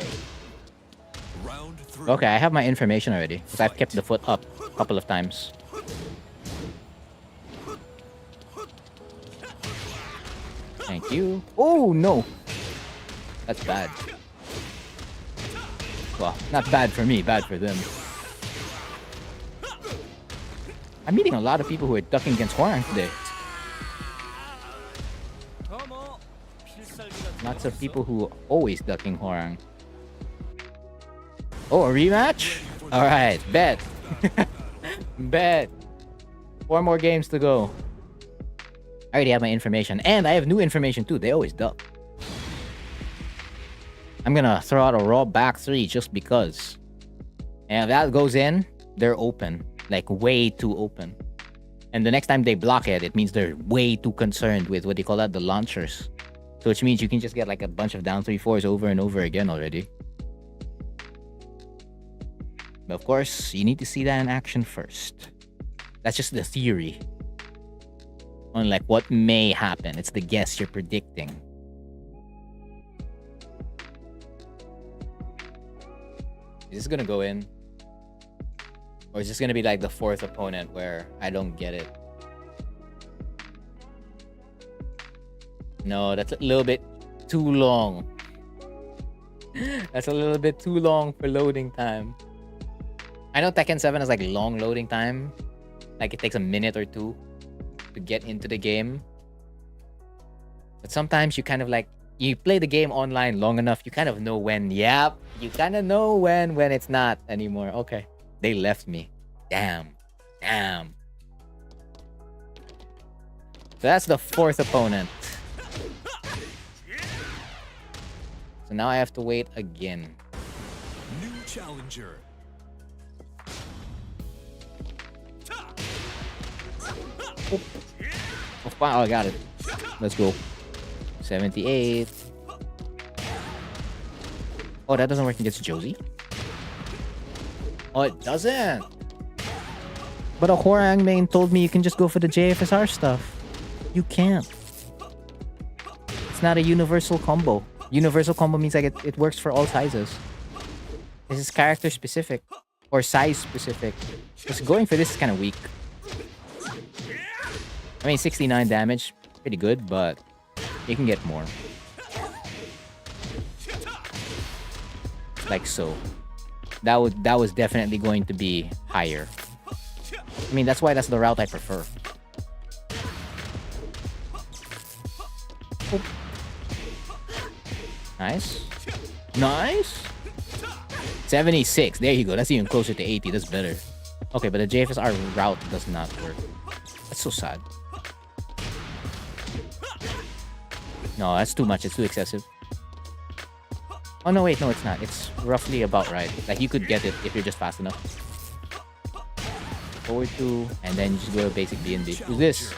Round 3. Okay, I have my information already. Because I've kept the foot up a couple of times. Thank you. Oh, no! That's bad. Well, not bad for me, bad for them. I'm meeting a lot of people who are ducking against Hwoarang today. Lots of people who are always ducking Hwoarang. Oh, a rematch? Alright, bet. Bet. 4 more games to go. I already have my information. And I have new information too. They always duck. I'm gonna throw out a raw back 3 just because. And if that goes in, they're open. Like way too open. And the next time they block it, it means they're way too concerned with what do you call that? The launchers. So which means you can just get like a bunch of down 3-4s over and over again already. But of course, you need to see that in action first. That's just the theory. On like what may happen. It's the guess you're predicting. Is this gonna go in? Or is this gonna be like the 4th opponent where I don't get it? No, that's a little bit too long. That's a little bit too long for loading time. I know Tekken 7 has like long loading time. Like it takes a minute or 2 to get into the game. But sometimes you kind of like, you play the game online long enough, you kind of know when, yep, you kind of know when it's not anymore. Okay, they left me. Damn. So that's the 4th opponent. So now I have to wait again. New challenger. Oh, wow, I got it. Let's go. 78. Oh, that doesn't work against Josie? Oh, it doesn't. But a Hwoarang main told me you can just go for the JFSR stuff. You can't. It's not a universal combo. Universal combo means like it works for all sizes. This is character specific. Or size specific. Just going for this is kind of weak. I mean, 69 damage. Pretty good, but you can get more. Like so. That was definitely going to be higher. I mean, that's why that's the route I prefer. Oh. Nice. Nice. 76. There you go. That's even closer to 80. That's better. Okay, but the JFSR route does not work. That's so sad. No, that's too much. It's too excessive. Oh, no, wait. No, it's not. It's roughly about right. Like, you could get it if you're just fast enough. Forward 2, and then you just go a basic B&B. Who's this?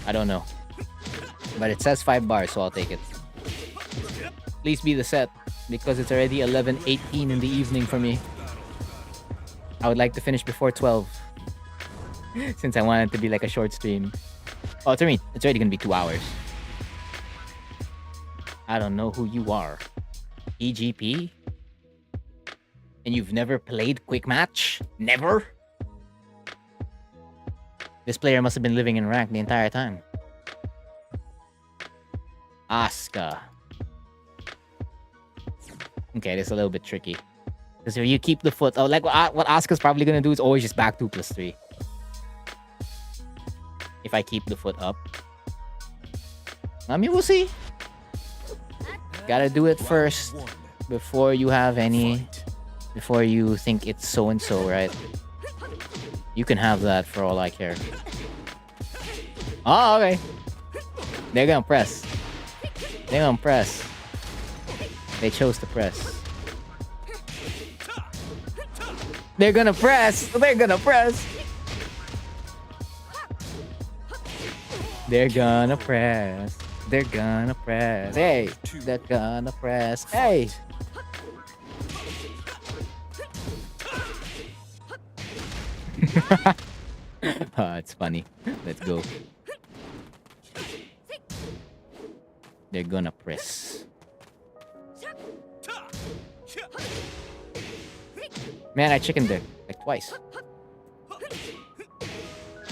I don't know. But it says 5 bars, so I'll take it. Please be the set, because it's already 11:18 in the evening for me. I would like to finish before 12. Since I want it to be like a short stream. Oh, it's already gonna be 2 hours. I don't know who you are. EGP? And you've never played Quick Match? Never? This player must have been living in rank the entire time. Asuka. Okay, this is a little bit tricky. Because if you keep the foot... Oh, like what Asuka's probably gonna do is always just back 2+3. If I keep the foot up. I mean, we'll see. Gotta do it first before you have any... Before you think it's so-and-so, right? You can have that for all I care. Oh, okay. They're gonna press. They're gonna press. They chose to press. They're gonna press! They're gonna press! They're gonna press. They're gonna press. Hey! They're gonna press. Hey! Oh, it's funny. Let's go. They're gonna press. Man, I chickened there like twice.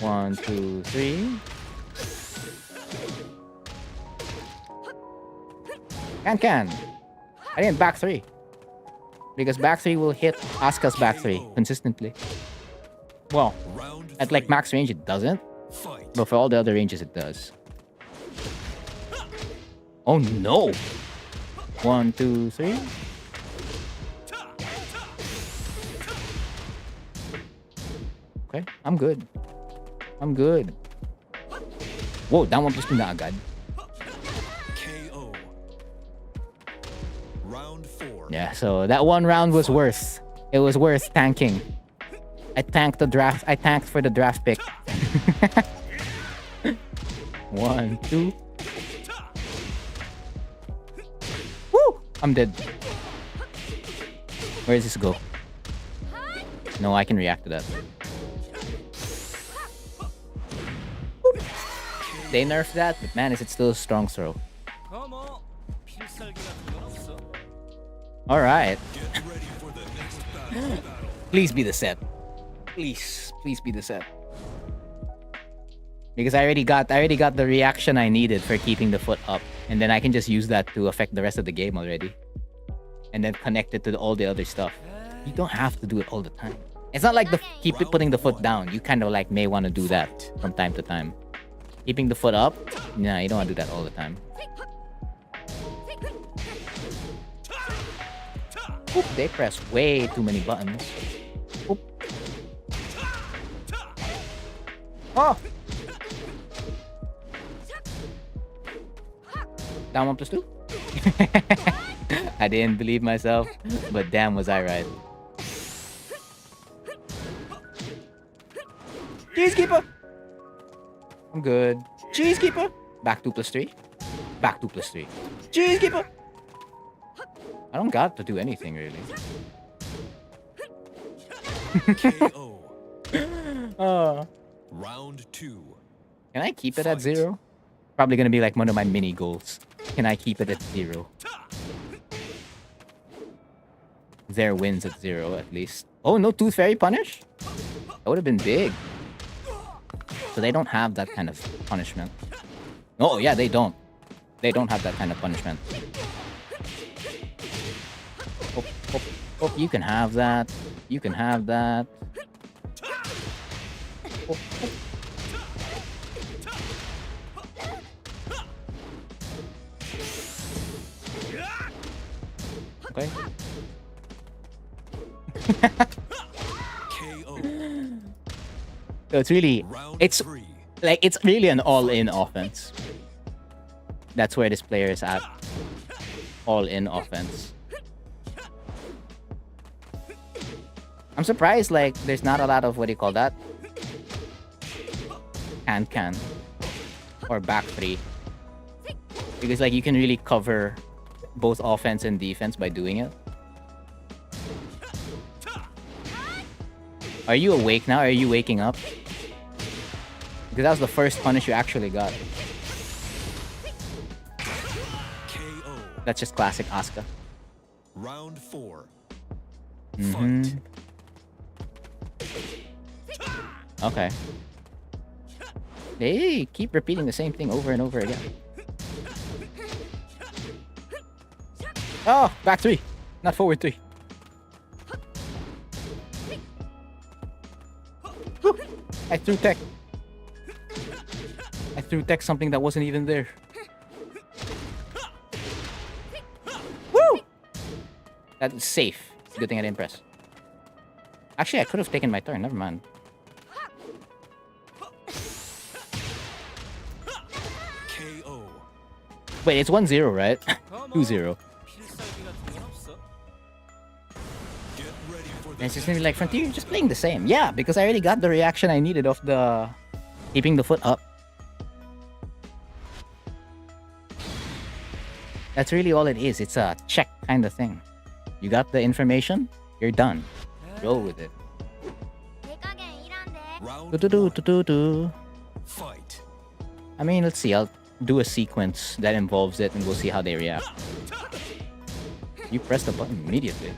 1, 2, 3. Can. I didn't back 3. Because back 3 will hit Asuka's back 3 consistently. Well, at like max range it doesn't. But for all the other ranges it does. Oh no! 1, 2, 3. Okay, I'm good. I'm good. Whoa, down 1+2 na agad. KO. Round 4. Yeah, so that one round was worth. It was worth tanking. I tanked the draft. I tanked for the draft pick. 1, 2. Woo! I'm dead. Where does this go? No, I can react to that. Whoop. They nerfed that, but man, is it still a strong throw. Alright. Please be the set. Please be the set. Because I already got the reaction I needed for keeping the foot up. And then I can just use that to affect the rest of the game already. And then connect it to all the other stuff. You don't have to do it all the time. It's not like putting the foot down. You kind of like may want to do that from time to time. Keeping the foot up? Nah, you don't want to do that all the time. Oop, they press way too many buttons. Oop. Oh! Down 1+2? I didn't believe myself, but damn was I right. Cheesekeeper! I'm good. Cheesekeeper! Back 2+3. Back 2+3. Cheesekeeper! I don't got to do anything really. KO. Round 2. Can I keep it at 0? Probably gonna be like one of my mini goals. Can I keep it at 0? Their wins at 0 at least. Oh, no Tooth Fairy punish? That would have been big. So they don't have that kind of punishment. Oh yeah, they don't. They don't have that kind of punishment. Oh, oh, oh, you can have that. You can have that. Oh, oh. Okay. KO. So it's really, it's like it's really an all-in offense. That's where this player is at. All-in offense. I'm surprised like there's not a lot of what do you call that? Can or back 3. Because like you can really cover both offense and defense by doing it. Are you awake now? Are you waking up? Because that was the first punish you actually got. KO. That's just classic Asuka. Round 4. Mm-hmm. Okay. They keep repeating the same thing over and over again. Oh, back 3. Not forward 3. Whew. I threw tech. I threw tech something that wasn't even there. Woo! That's safe. Good thing I didn't press. Actually, I could have taken my turn. Never mind. KO. Wait, it's 1-0, right? 2-0. Get ready for And the it's just gonna be like, Frontier, you're just playing the same. Yeah, because I already got the reaction I needed of the keeping the foot up. That's really all it is. It's a check kind of thing. You got the information, you're done. Roll with it. round Do-do-do-do-do-do. fight. I mean, let's see. I'll do a sequence that involves it and we'll see how they react. You press the button immediately.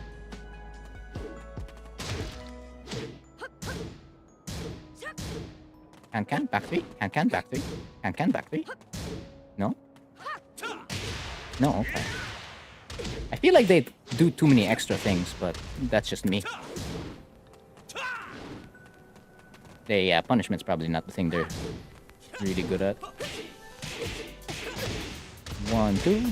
Can, back 3. Can, back 3. Can, back 3. No? No, okay. I feel like they do too many extra things, but that's just me. Yeah, punishment's probably not the thing they're really good at. 1, 2.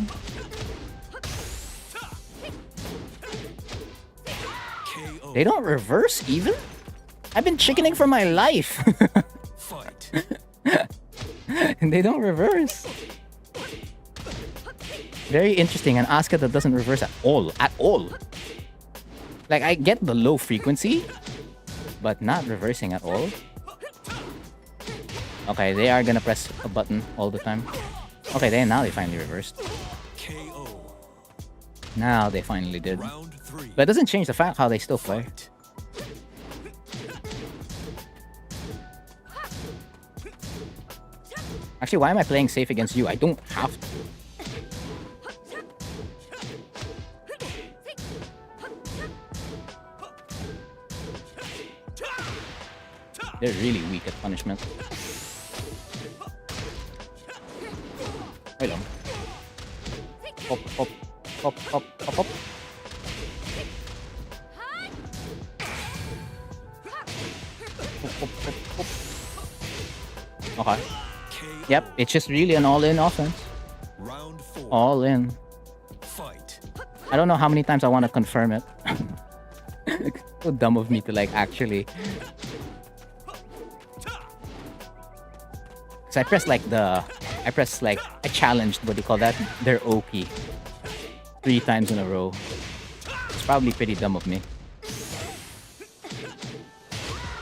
KO. They don't reverse even? I've been chickening for my life. Fight. And they don't reverse. Very interesting. An Asuka that doesn't reverse at all. At all. Like, I get the low frequency, but not reversing at all. Okay, they are gonna press a button all the time. Okay, now they finally reversed. KO. Now they finally did. Round 3. But it doesn't change the fact how they still play. Fight. Actually, why am I playing safe against you? I don't have to. They're really weak at punishment. Wait long. Hop, hop, hop, hop, hop, hop. Hop, hop, hop, hop. Okay. Yep, it's just really an all-in offense. Round 4. All in. Fight. I don't know how many times I want to confirm it. So dumb of me to like actually. So I challenged, what do you call that? Their Oki 3 times in a row. It's probably pretty dumb of me.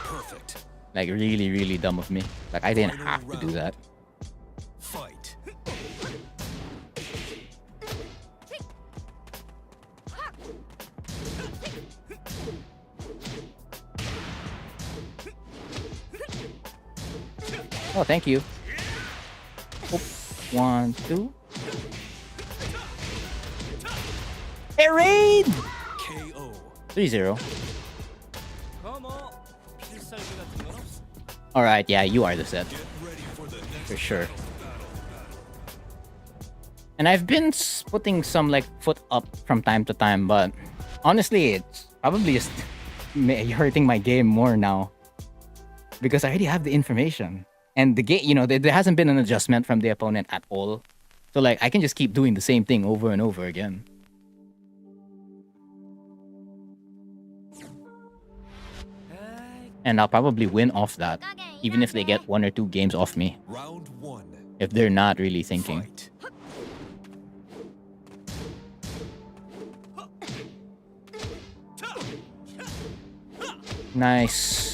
Perfect. Like really, really dumb of me. Like I didn't have to do that. Fight. Oh, thank you. Oop. 1, 2. Air raid! KO. 3-0. Alright, yeah, you are the set. Get ready for the next For sure. And I've been putting some like foot up from time to time, but honestly, it's probably just hurting my game more now. Because I already have the information. And the game, there hasn't been an adjustment from the opponent at all. So like, I can just keep doing the same thing over and over again. And I'll probably win off that, even if they get 1 or 2 games off me. round 1. If they're not really thinking. Fight. Nice.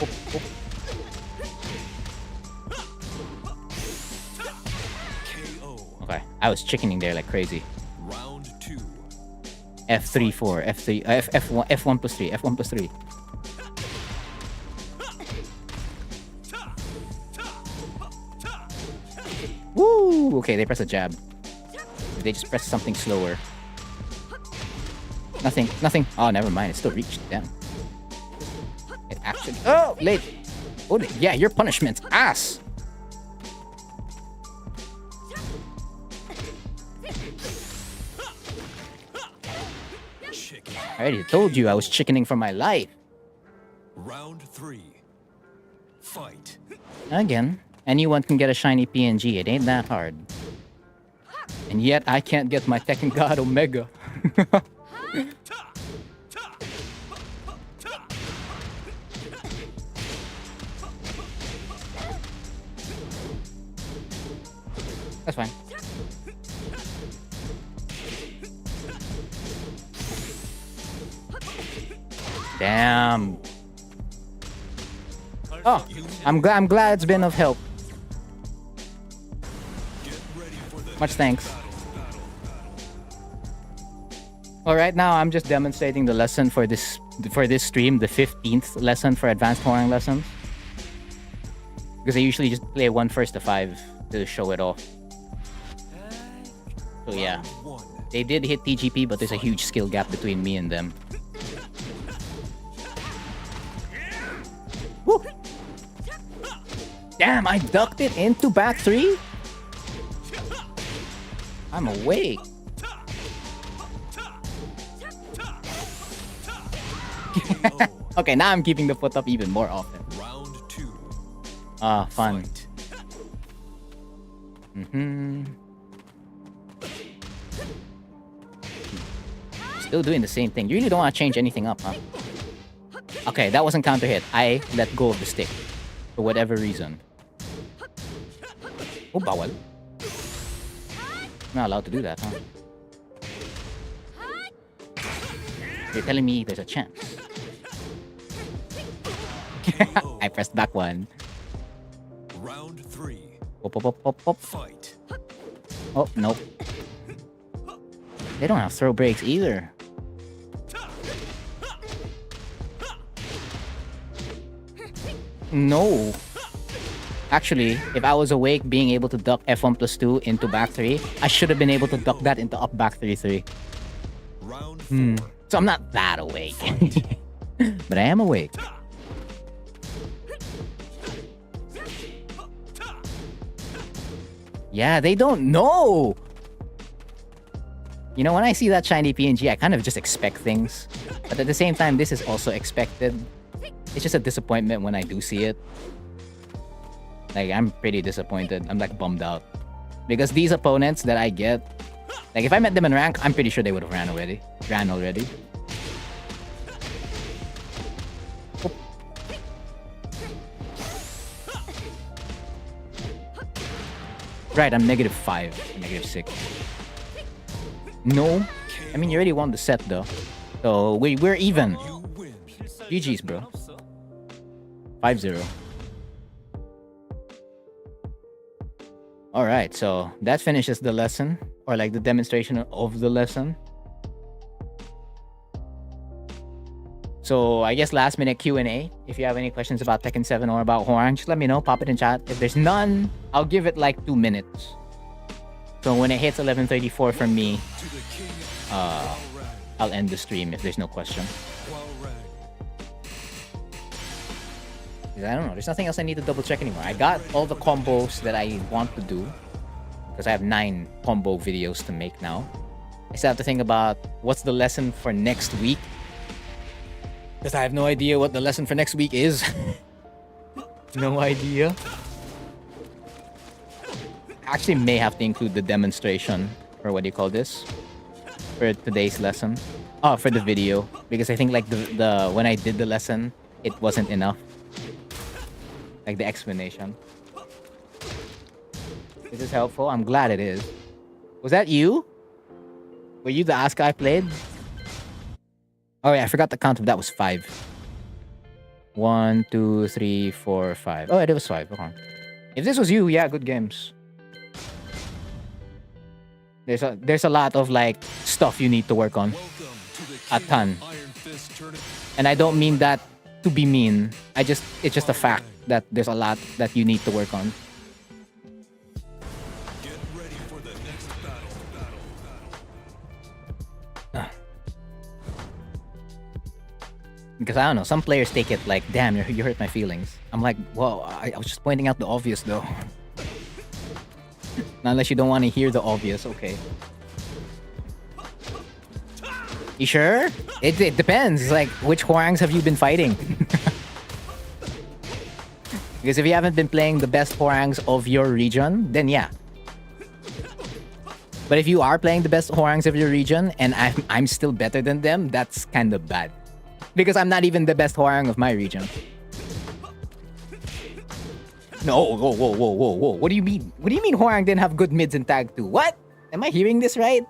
Oop, oop. KO. Okay, I was chickening there like crazy. Round 2. F3 4, F3, F1, F1 plus 3, F1 plus 3. Woo! Okay, they press a jab. They just press something slower. Nothing, nothing. Oh, never mind. It still reached. Damn. It actually. Oh, late. Oh, yeah, your punishment's ass. I already told you I was chickening for my life. Round 3. Fight. Again, anyone can get a shiny PNG. It ain't that hard. And yet, I can't get my Tekken God Omega. That's fine. Damn. Oh, I'm glad it's been of help. Much thanks. All right, now I'm just demonstrating the lesson for this stream, the 15th lesson for advanced Hwoarang lessons. Because I usually just play 1 first to 5 to show it off. So yeah, they did hit TGP, but there's a huge skill gap between me and them. Woo! Damn, I ducked it into back 3? I'm awake. Okay, now I'm keeping the foot up even more often. Round 2. Ah, fun. Fight. Still doing the same thing. You really don't want to change anything up, huh? Okay, that wasn't counter hit. I let go of the stick. For whatever reason. Oh, bawal. Not allowed to do that, huh? You're telling me there's a chance. I pressed back 1. Round 3. Pop, pop, pop, pop. Fight. Oh, nope. They don't have throw breaks either. No. Actually, if I was awake, being able to duck F1 plus 2 into back 3, I should have been able to duck that into up back 3-3. Round 4. So I'm not that awake. But I am awake. Yeah, they don't know. You know, when I see that shiny PNG, I kind of just expect things. But at the same time, this is also expected. It's just a disappointment when I do see it. Like, I'm pretty disappointed. I'm like bummed out. Because these opponents that I get, like if I met them in rank, I'm pretty sure they would have ran already. Oh. Right, I'm -5, -6. No, I mean you already won the set though, so we're even. You win. GG's, bro. 5-0. All right, so that finishes the lesson, or like the demonstration of the lesson. So I guess last minute Q&A. If you have any questions about Tekken 7 or about Hwoarang, just let me know. Pop it in chat. If there's none, I'll give it like 2 minutes. So when it hits 11:34 from me, To the king. I'll end the stream if there's no question. Hwoarang. I don't know. There's nothing else I need to double check anymore. I got all the combos that I want to do because I have 9 combo videos to make now. I still have to think about what's the lesson for next week. Because I have no idea what the lesson for next week is. No idea. Actually may have to include the demonstration, or what do you call this, for today's lesson. Oh, for the video. Because I think like the when I did the lesson, it wasn't enough. Like the explanation. Is this helpful? I'm glad it is. Was that you? Were you the Ask I played? Oh yeah, I forgot the count of that was 5. 1, 2, 3, 4, 5. Oh, it was 5. Okay. If this was you, yeah, good games. There's a lot of like stuff you need to work on. Welcome A ton. Iron Fist tournament. And I don't mean that to be mean. It's just a fact that there's a lot that you need to work on. Get ready for the next battle. Because I don't know, some players take it like, damn, you hurt my feelings. I'm like, whoa, I was just pointing out the obvious though. Unless you don't want to hear the obvious, okay. You sure? It depends. Like, which Hwoarangs have you been fighting? Because if you haven't been playing the best Hwoarangs of your region, then yeah. But if you are playing the best Hwoarangs of your region and I'm still better than them, that's kind of bad. Because I'm not even the best Hwoarang of my region. No, whoa. What do you mean? What do you mean Hwoarang didn't have good mids in Tag 2? What? Am I hearing this right?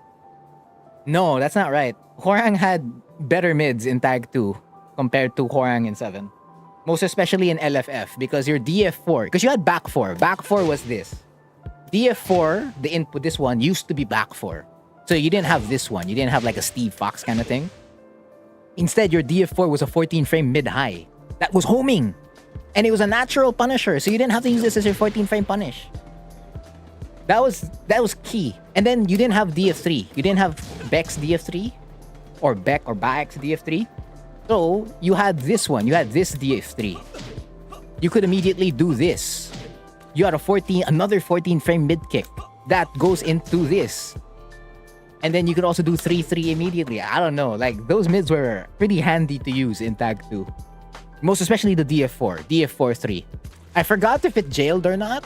No, that's not right. Hwoarang had better mids in Tag 2 compared to Hwoarang in 7. Most especially in LFF because your DF4, because you had back 4. Back 4 was this. DF4, the input, this one, used to be back 4. So you didn't have this one. You didn't have like a Steve Fox kind of thing. Instead, your DF4 was a 14-frame mid-high. That was homing. And it was a natural punisher, so you didn't have to use this as your 14-frame punish. That was key. And then you didn't have DF3. You didn't have Beck's DF3. Or Beck or Baek's DF3. So, you had this one. You had this DF3. You could immediately do this. You had another 14-frame mid-kick. That goes into this. And then you could also do 3-3 immediately. I don't know. Like, those mids were pretty handy to use in Tag 2. Most especially the DF4. DF4-3. I forgot if it jailed or not.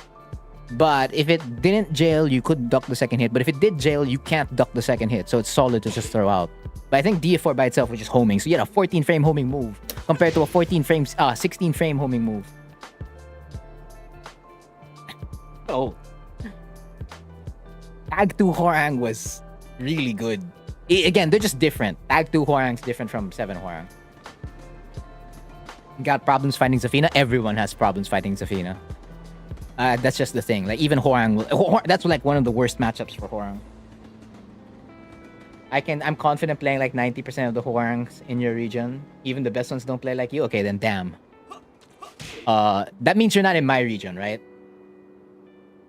But if it didn't jail, you could duck the second hit. But if it did jail, you can't duck the second hit. So it's solid to just throw out. But I think DF4 by itself was just homing. So you had a 14-frame homing move. Compared to a 16-frame homing move. Oh. Tag 2 Hwoarang was really good. Again, they're just different. Tag 2 Hwoarang's different from 7 Hwoarang. Got problems fighting Zafina? Everyone has problems fighting Zafina. That's just the thing. Like, even Hwoarang, that's like one of the worst matchups for Hwoarang. I'm confident playing like 90% of the Hwoarangs in your region. Even the best ones don't play like you. Okay, then damn. That means you're not in my region, right?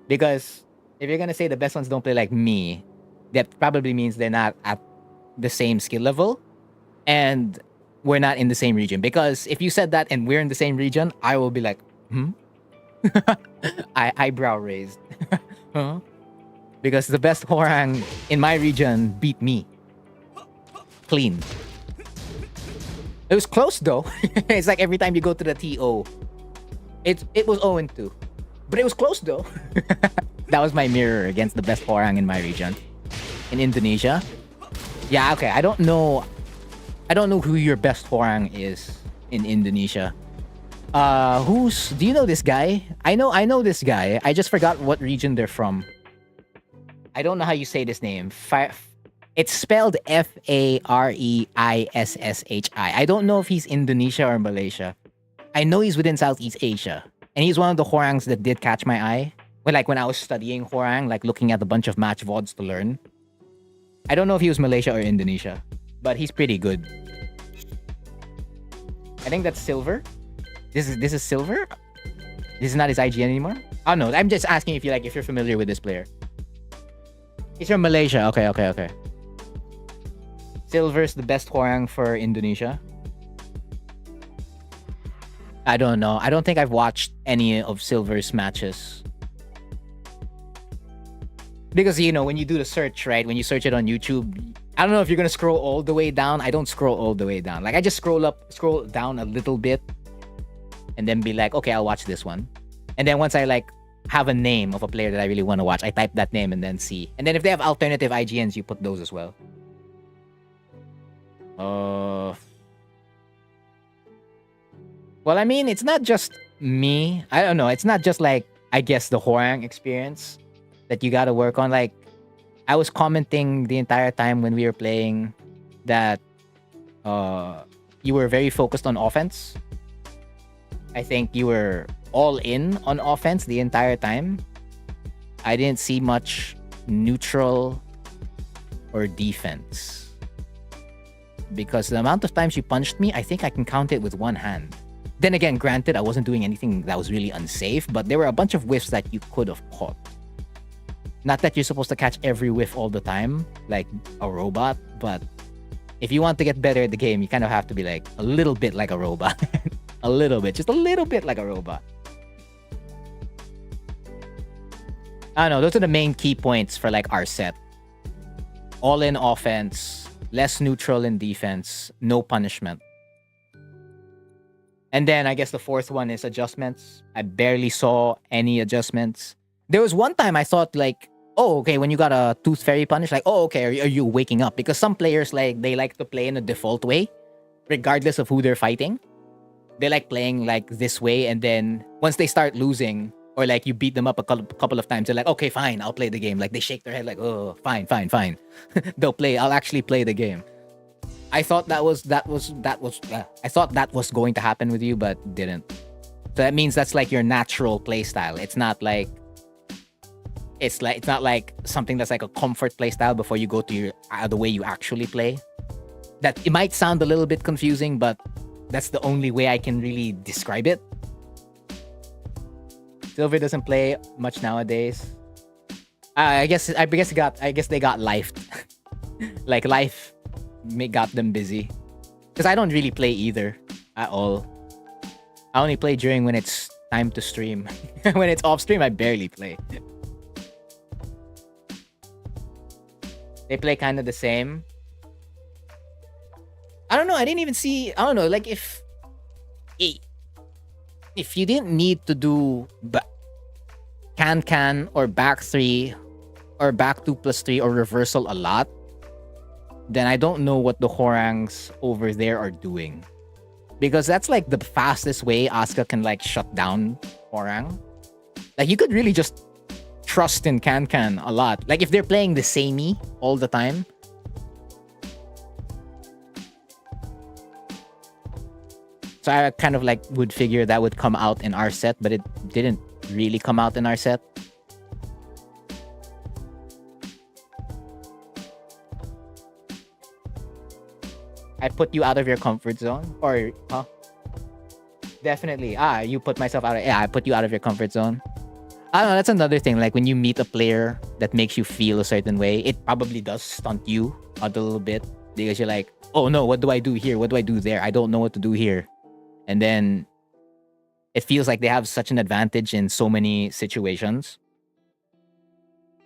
Because if you're gonna say the best ones don't play like me, that probably means they're not at the same skill level. And we're not in the same region. Because if you said that and we're in the same region, I will be like, eyebrow raised. Huh? Because the best Hwoarang in my region beat me. Clean. It was close though. It's like every time you go to the TO, it was 0-2. But it was close though. That was my mirror against the best Hwoarang in my region. In Indonesia. Yeah, okay. I don't know who your best Hwoarang is in Indonesia. Do you know this guy? I know this guy. I just forgot what region they're from. I don't know how you say this name. It's spelled Fareisshi. I don't know if he's Indonesia or Malaysia. I know he's within Southeast Asia. And he's one of the Hwoarangs that did catch my eye. When I was studying Hwoarang, like looking at a bunch of match VODs to learn. I don't know if he was Malaysia or Indonesia. But he's pretty good. I think that's silver. This is silver? This is not his IGN anymore? Oh no, I'm just asking if you're familiar with this player. He's from Malaysia. Okay. Silver's the best Hwoarang for Indonesia. I don't know. I don't think I've watched any of Silver's matches. Because, when you do the search, right? When you search it on YouTube, I don't know if you're going to scroll all the way down. I don't scroll all the way down. Like, I just scroll down a little bit. And then be like, okay, I'll watch this one. And then once I, have a name of a player that I really want to watch, I type that name and then see. And then if they have alternative IGNs, you put those as well. Well, I mean, it's not just me. I don't know. It's not just the Hwoarang experience that you gotta work on. Like, I was commenting the entire time when we were playing that you were very focused on offense. I think you were all in on offense the entire time. I didn't see much neutral or defense. because the amount of times you punched me, I think I can count it with one hand. Then again, granted, I wasn't doing anything that was really unsafe, but there were a bunch of whiffs that you could have caught. Not that you're supposed to catch every whiff all the time, like a robot, but if you want to get better at the game, you kind of have to be like a little bit like a robot. A little bit, just a little bit like a robot. I don't know, those are the main key points for like our set. All in offense, less neutral in defense, no punishment. And then I guess the fourth one is adjustments. I barely saw any adjustments. There was one time I thought like, oh, okay, when you got a Tooth Fairy punish, like, oh, okay, are you waking up? Because some players, like, they like to play in a default way, regardless of who they're fighting. They like playing like this way, and then once they start losing, or like you beat them up a couple of times, they're like, okay, fine, I'll play the game. Like they shake their head like, oh, fine. I'll actually play the game. I thought that was I thought that was going to happen with you, but didn't. So that means that's like your natural play style. It's not like something that's like a comfort play style before you go to your the way you actually play. That it might sound a little bit confusing, but that's the only way I can really describe it. Silver doesn't play much nowadays. I guess they got lifed. Like life got them busy. Because I don't really play either at all. I only play during when it's time to stream. When it's off stream, I barely play. They play kind of the same. I don't know. I didn't even see. I don't know. Like if you didn't need to do can or back 3 or back 2+3 or reversal a lot, then I don't know what the Hwoarangs over there are doing. Because that's like the fastest way Asuka can like shut down Hwoarang. Like you could really just trust in can a lot. Like if they're playing the samey all the time. So I kind of like would figure that would come out in our set, but it didn't really come out in our set. I put you out of your comfort zone? Or, huh? Definitely. You put myself out of... Yeah, I put you out of your comfort zone. I don't know, that's another thing. Like, when you meet a player that makes you feel a certain way, it probably does stunt you a little bit. Because you're like, oh no, what do I do here? What do I do there? I don't know what to do here. And then it feels like they have such an advantage in so many situations.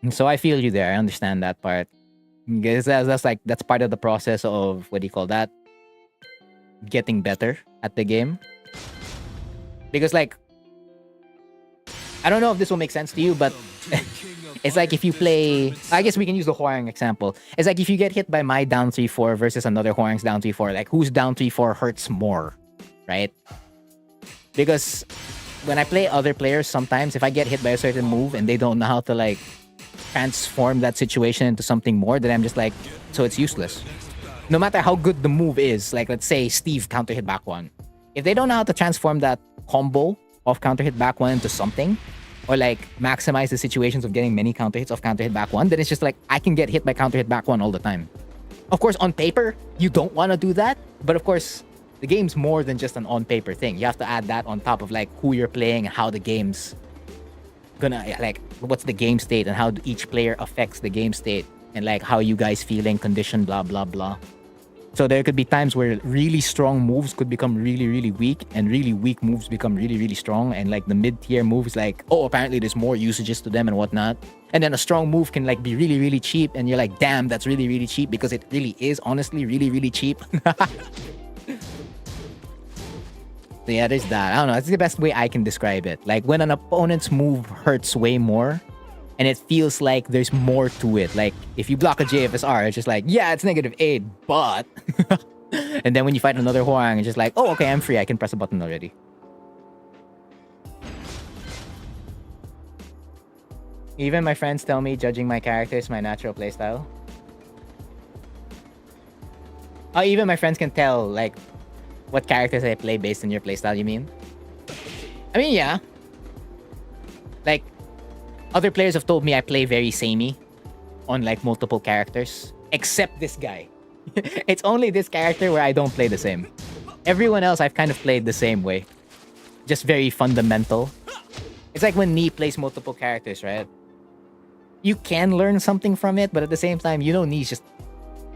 And so I feel you there. I understand that part. Because that's part of the process of, what do you call that? Getting better at the game. Because like, I don't know if this will make sense to you, but it's like if you play, I guess we can use the Hwoarang example. It's like if you get hit by my down 3-4 versus another Hwoarang's down 3-4, like whose down 3-4 hurts more, right? Because when I play other players, sometimes if I get hit by a certain move and they don't know how to like transform that situation into something more, then I'm just like, so it's useless. No matter how good the move is, like let's say Steve counter hit back 1. If they don't know how to transform that combo of counter hit back 1 into something, or like maximize the situations of getting many counter hits of counter hit back 1, then it's just like I can get hit by counter hit back 1 all the time. Of course, on paper, you don't want to do that, but of course, the game's more than just an on paper thing. You have to add that on top of like who you're playing and how the game's gonna, like, what's the game state and how each player affects the game state and like how you guys feeling, condition, blah, blah, blah. So there could be times where really strong moves could become really, really weak, and really weak moves become really, really strong. And like the mid-tier moves, like, oh, apparently there's more usages to them and whatnot. And then a strong move can like be really, really cheap, and you're like, damn, that's really, really cheap, because it really is honestly really, really cheap. So yeah, there's that. I don't know. It's the best way I can describe it. Like when an opponent's move hurts way more, and it feels like there's more to it. Like, if you block a JFSR, it's just like, yeah, it's -8, but... And then when you fight another Hwoarang, it's just like, oh, okay, I'm free. I can press a button already. Even my friends tell me judging my character is my natural playstyle. Even my friends can tell, like, what characters I play based on your playstyle, you mean? I mean, yeah. Like, other players have told me I play very samey on like multiple characters, except this guy. It's only this character where I don't play the same. Everyone else I've kind of played the same way. Just very fundamental. It's like when Nee plays multiple characters, right? You can learn something from it, but at the same time, you know Nee's just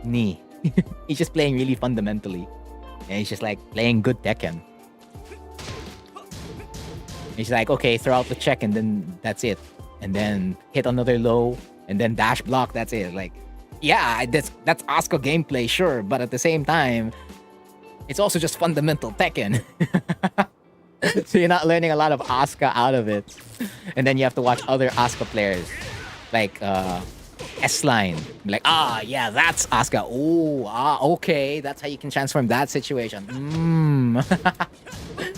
Nee. He's just playing really fundamentally. And he's just like playing good Tekken. He's like, okay, throw out the check and then that's it. And then hit another low and then dash block, that's it. Like, yeah, that's Asuka gameplay, sure, but at the same time, it's also just fundamental Tekken. So you're not learning a lot of Asuka out of it. And then you have to watch other Asuka players. Like S-Line. Like, yeah, that's Asuka. Oh, okay. That's how you can transform that situation.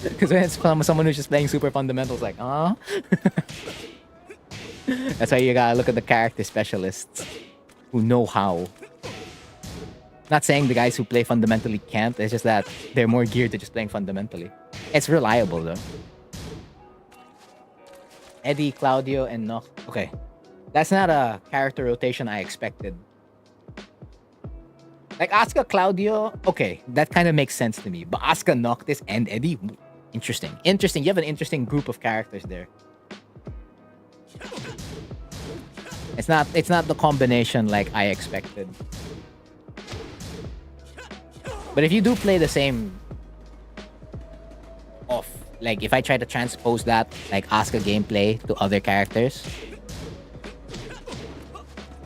Because when it's from someone who's just playing super fundamentals, like, That's why you gotta look at the character specialists who know how. Not saying the guys who play fundamentally can't, it's just that they're more geared to just playing fundamentally. It's reliable though. Eddie, Claudio, and Nock. Okay. That's not a character rotation I expected. Like Asuka, Claudio, okay, that kind of makes sense to me. But Asuka, Noctis, and Eddie, interesting. Interesting. You have an interesting group of characters there. It's not the combination like I expected. But if you do play the same off, like if I try to transpose that like Asuka gameplay to other characters,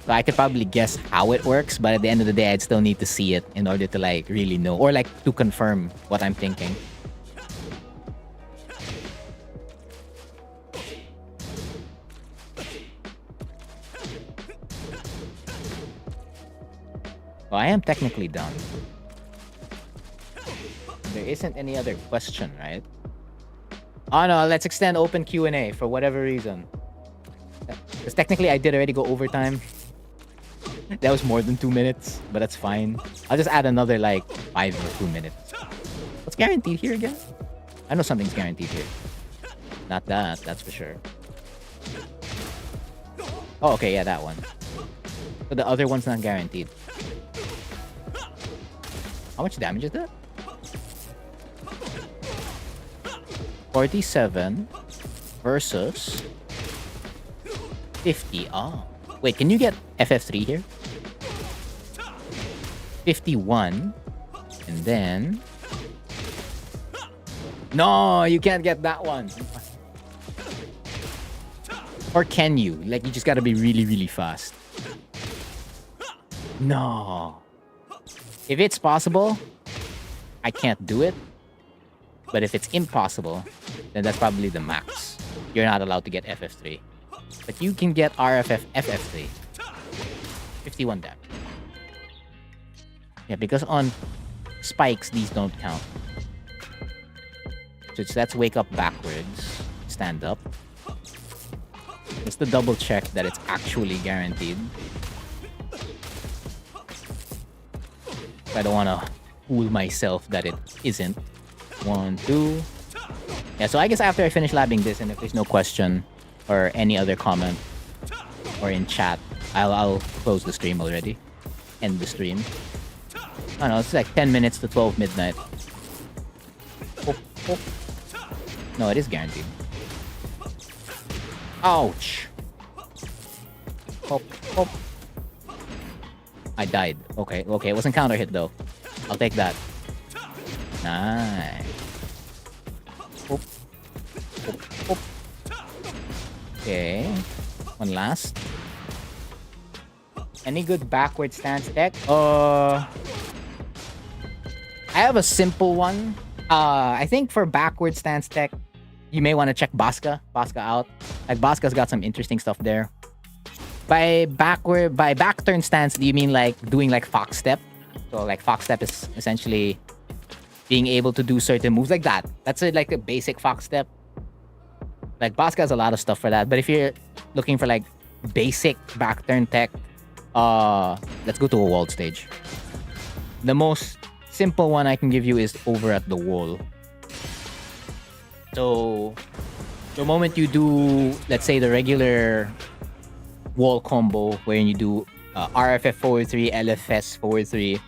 so I could probably guess how it works, but at the end of the day, I'd still need to see it in order to like really know or like to confirm what I'm thinking. Well, I am technically done. There isn't any other question, right? Oh no, let's extend open Q&A for whatever reason. Because technically I did already go overtime. That was more than 2 minutes, but that's fine. I'll just add another like 5 or 2 minutes. What's guaranteed here again? I know something's guaranteed here. Not that, that's for sure. Oh, okay, yeah, that one. But the other one's not guaranteed. How much damage is that? 47 versus 50. Oh. Wait, can you get FF3 here? 51. And then... No, you can't get that one. Or can you? Like, you just gotta be really, really fast. No. If it's possible, I can't do it. But if it's impossible, then that's probably the max. You're not allowed to get FF3. But you can get RFF FF3. 51 damage. Yeah, because on spikes, these don't count. So let's wake up backwards. Stand up. Just to double check that it's actually guaranteed. I don't want to fool myself that it isn't. 1, 2. Yeah, so I guess after I finish labbing this, and if there's no question or any other comment or in chat, I'll close the stream already. End the stream. I don't know, it's like 10 minutes to 12 midnight. Oh, oh. No, it is guaranteed. Ouch! Oh, oh. I died. Okay, okay, it wasn't counter hit though. I'll take that. Nice. Oh. Oh, oh. Okay. One last. Any good backward stance deck? I have a simple one. I think for backward stance deck, you may want to check Baska out. Like Baska's got some interesting stuff there. By back turn stance, do you mean like doing like fox step? So like fox step is essentially being able to do certain moves like that. That's like a basic fox step. Like Baska has a lot of stuff for that. But if you're looking for like basic back turn tech, let's go to a walled stage. The most simple one I can give you is over at the wall. So the moment you do, let's say, the regular wall combo wherein you do RFF forward 3, LFS forward 3,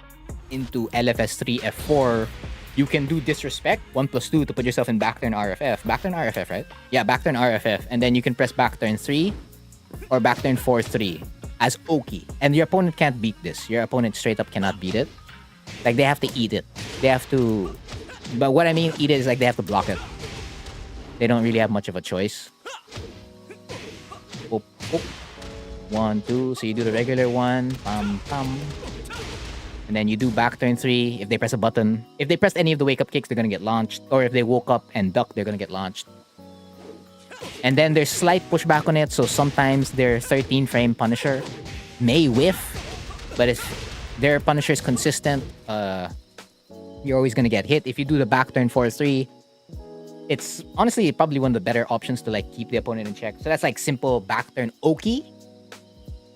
into LFS3 F4, you can do disrespect 1+2 to put yourself in back turn RFF. Back turn RFF, right? Yeah, back turn RFF, and then you can press back turn 3 or back turn 4-3 as Oki, and your opponent can't beat this. Your opponent straight up cannot beat it. Like, they have to eat it. They have to. But what I mean eat it is like they have to block it. They don't really have much of a choice. Oop, oop. 1, 2. So you do the regular one. Pam, pam. And then you do back turn 3 if they press a button. If they press any of the wake up kicks, they're gonna get launched. Or if they woke up and duck, they're gonna get launched. And then there's slight pushback on it, so sometimes their 13 frame Punisher may whiff, but if their Punisher is consistent, you're always gonna get hit. If you do the back turn 4-3, it's honestly probably one of the better options to like keep the opponent in check. So that's like simple back turn Oki.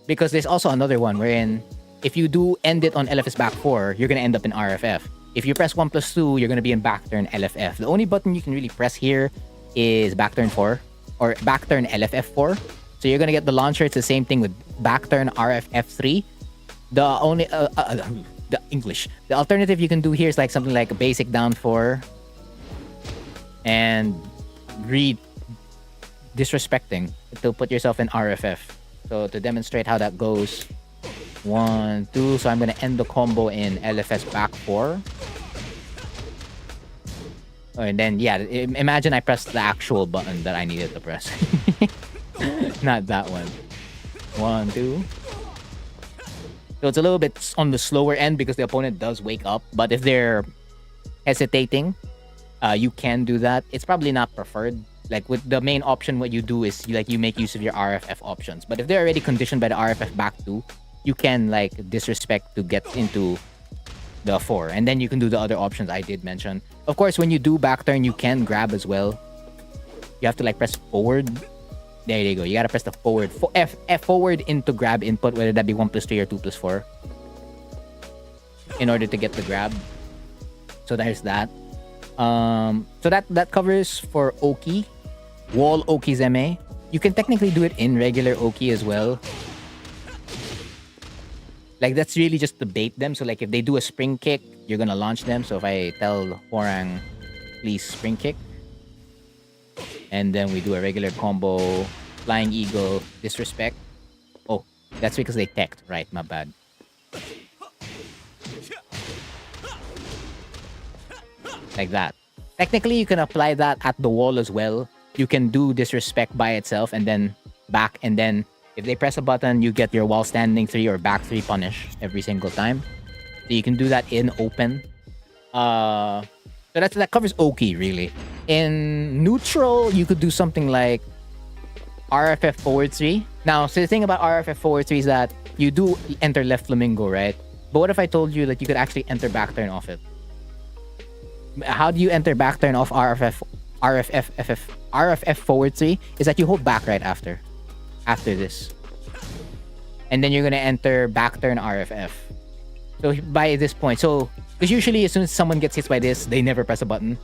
Because there's also another one wherein if you do end it on LFS back 4, you're gonna end up in RFF. If you press 1+2, you're gonna be in back turn LFF. The only button you can really press here is back turn 4 or back turn LFF4. So you're gonna get the launcher. It's the same thing with back turn RFF3. The only the alternative you can do here is like something like a basic down 4 and disrespecting to put yourself in RFF. So to demonstrate how that goes, 1, 2. So I'm gonna end the combo in LFS back 4. And then yeah, imagine I pressed the actual button that I needed to press. Not that one. 1, 2. So it's a little bit on the slower end because the opponent does wake up. But if they're hesitating, you can do that. It's probably not preferred. Like with the main option, what you do is you make use of your RFF options. But if they're already conditioned by the RFF back 2, you can like disrespect to get into the 4. And then you can do the other options I did mention. Of course, when you do back turn, you can grab as well. You have to like press forward. There you go. You gotta press the forward. F forward into grab input, whether that be 1+3 or 2+4. In order to get the grab. So there's that. So that covers for Oki. Wall Oki Zeme. You can technically do it in regular Oki as well. Like, that's really just to bait them. So, like, if they do a spring kick, you're gonna launch them. So if I tell Hwoarang, please spring kick. And then we do a regular combo. Flying Eagle, disrespect. Oh, that's because they teched. Right, my bad. Like that. Technically, you can apply that at the wall as well. You can do disrespect by itself and then back, and then if they press a button, you get your wall standing 3 or back 3 punish every single time. So you can do that in open. So that covers Oki, really. In neutral, you could do something like RFF forward 3. Now, so the thing about RFF forward 3 is that you do enter left flamingo, right? But what if I told you that you could actually enter back turn off it? How do you enter back turn off RFF forward 3? Is that you hold back right after this. And then you're gonna enter back turn RFF. So by this point, because usually as soon as someone gets hit by this, they never press a button.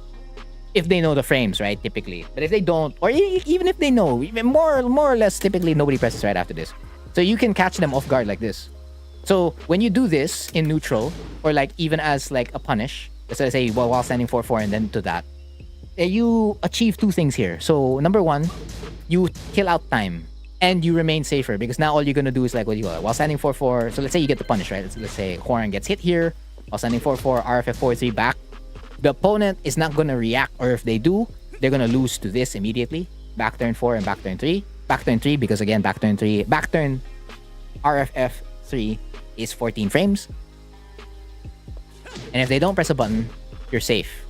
If they know the frames, right? Typically. But if they don't, or even if they know, even more or less, typically nobody presses right after this. So you can catch them off guard like this. So when you do this in neutral, or like even as like a punish, let's say while standing 4-4 and then to that, you achieve 2 things here. So number 1, you kill out time and you remain safer because now all you're gonna do is like what you call it, while standing 4-4. So let's say you get the punish, right? Let's say Hwoarang gets hit here while standing 4-4, RFF 4-3 back. The opponent is not gonna react, or if they do, they're gonna lose to this immediately. Back turn 4 and back turn 3. Back turn 3 because again, back turn RFF 3 is 14 frames. And if they don't press a button, you're safe.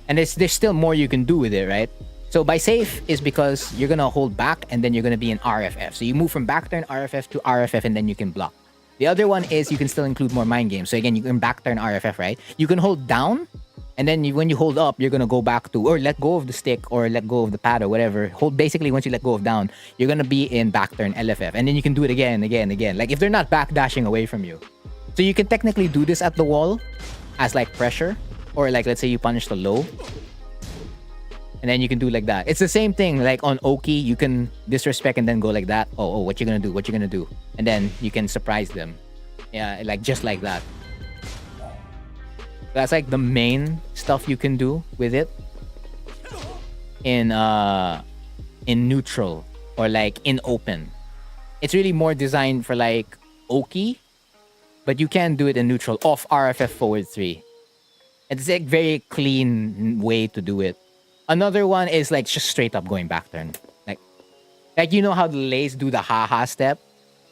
And there's still more you can do with it, right? So by safe is because you're gonna hold back and then you're gonna be in RFF. So you move from back turn RFF to RFF and then you can block. The other one is you can still include more mind games. So again, you can back turn RFF, right? You can hold down, and then when you hold up, you're gonna go back to, or let go of the stick or let go of the pad or whatever. Basically, once you let go of down, you're gonna be in back turn LFF, and then you can do it again. Like if they're not back dashing away from you, so you can technically do this at the wall as like pressure, or like let's say you punish the low, and then you can do like that. It's the same thing. Like on Oki, you can disrespect and then go like that. Oh, what you gonna do? What you gonna do? And then you can surprise them. Yeah, like just like that. That's like the main stuff you can do with it in neutral or like in open. It's really more designed for like Oki, but you can do it in neutral off RFF forward 3. It's a very clean way to do it. Another one is like just straight up going back turn. Like you know how the Lays do the haha step,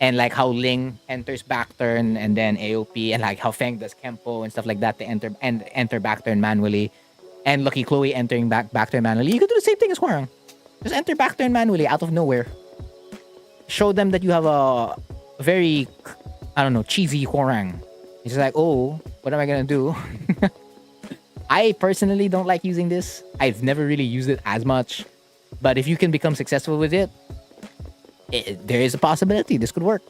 and like how Ling enters back turn and then AOP, and like how Feng does Kempo and stuff like that to enter back turn manually, and Lucky Chloe entering back turn manually. You can do the same thing as Hwoarang. Just enter back turn manually out of nowhere. Show them that you have a very, I don't know, cheesy Hwoarang. It's just like, oh, what am I gonna do? I personally don't like using this. I've never really used it as much. But if you can become successful with it, there is a possibility this could work.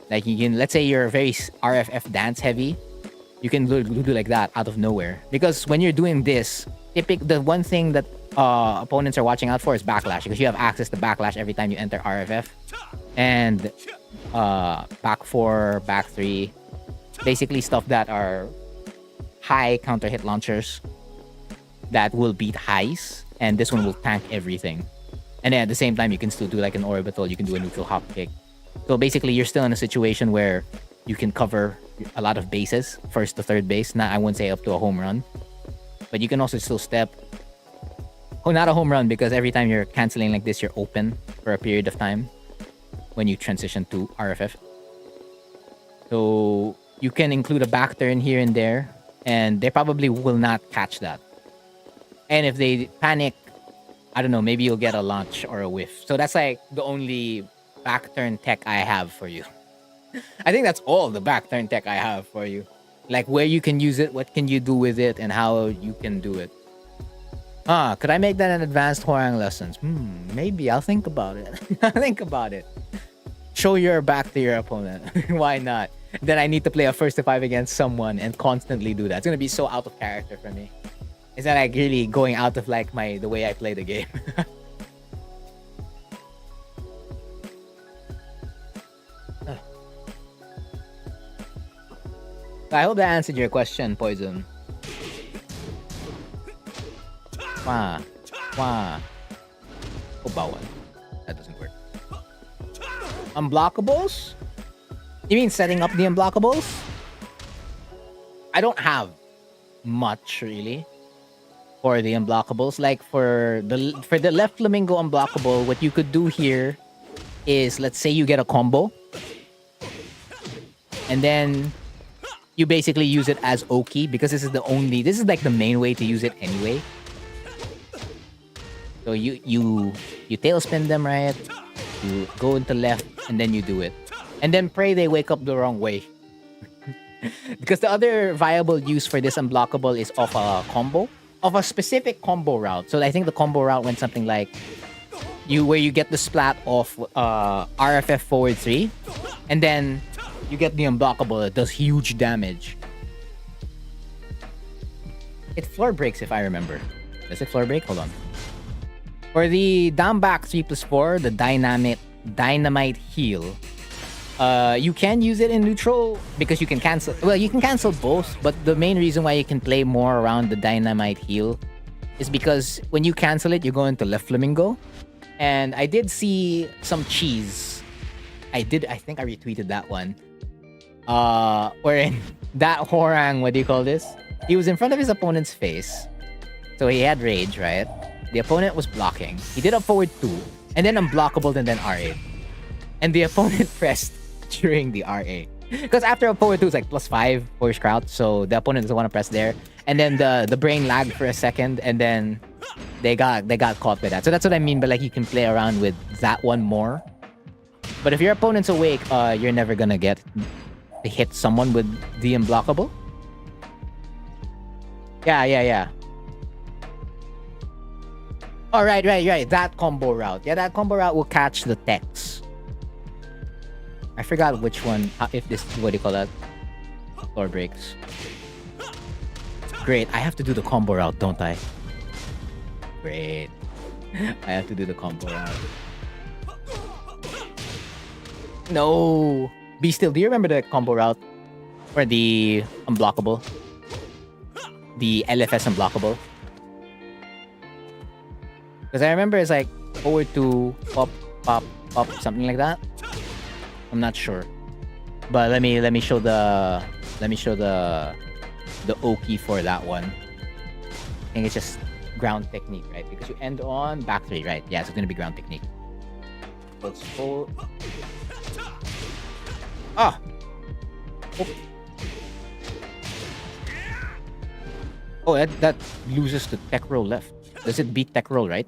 Like you can, let's say you're very RFF dance heavy, you can do like that out of nowhere. Because when you're doing this, the one thing that opponents are watching out for is backlash, because you have access to backlash every time you enter RFF. And back 4, back 3, basically stuff that are high counter hit launchers that will beat highs, and this one will tank everything. And then at the same time, you can still do like an orbital, you can do a neutral hop kick. So basically, you're still in a situation where you can cover a lot of bases, first to third base. Not, I wouldn't say up to a home run, but you can also still step. Oh, not a home run, because every time you're canceling like this, you're open for a period of time when you transition to RFF. So you can include a back turn here and there, and they probably will not catch that. And if they panic, I don't know, maybe you'll get a launch or a whiff. So that's like the only back turn tech I have for you. I think that's all the back turn tech I have for you. Like where you can use it, what can you do with it, and how you can do it. Could I make that an advanced Hwoarang lessons? Maybe. I'll think about it. Think about it. Show your back to your opponent. Why not? Then I need to play a first to 5 against someone and constantly do that. It's gonna be so out of character for me. It's not like really going out of like the way I play the game. I hope that answered your question, Poison. Wah. Oh, bawal. That doesn't work. Unblockables? You mean setting up the unblockables? I don't have much really for the unblockables. Like for the left flamingo unblockable, what you could do here is, let's say you get a combo, and then you basically use it as Oki, because this is like the main way to use it anyway. So you tailspin them, right? You go into left and then you do it. And then pray they wake up the wrong way. Because the other viable use for this unblockable is of a combo, of a specific combo route. So I think the combo route went something like where you get the splat of RFF forward 3, and then you get the unblockable that does huge damage. It floor breaks if I remember. Does it floor break? Hold on. For the down back 3+4, the dynamite heal, you can use it in neutral because you can cancel. Well, you can cancel both, but the main reason why you can play more around the dynamite heal is because when you cancel it, you go into left flamingo. And I did see some cheese. I think I retweeted that one. Wherein that Hwoarang, what do you call this? He was in front of his opponent's face. So he had rage, right? The opponent was blocking. He did a forward 2, and then unblockable, and then RA. And the opponent pressed during the RA. Because after a forward 2, it's like +5 force crouch, so the opponent doesn't want to press there. And then the brain lagged for a second, and then they got caught by that. So that's what I mean by like you can play around with that one more. But if your opponent's awake, you're never gonna get to hit someone with the unblockable. Yeah. Oh, right. That combo route. Yeah, that combo route will catch the techs. I forgot which one. If this, what do you call that? Floor breaks. Great. I have to do the combo route, don't I? Great. I have to do the combo route. No. Be still. Do you remember the combo route? Or the unblockable? the LFS unblockable. Because I remember it's like forward 2, up, up, up, something like that. I'm not sure. But let me show the O key for that one. I think it's just ground technique, right? Because you end on back 3, right? Yeah, so it's gonna be ground technique. Let's full. Ah. Oh. Oh, that loses to tech roll left. Does it beat tech roll, right?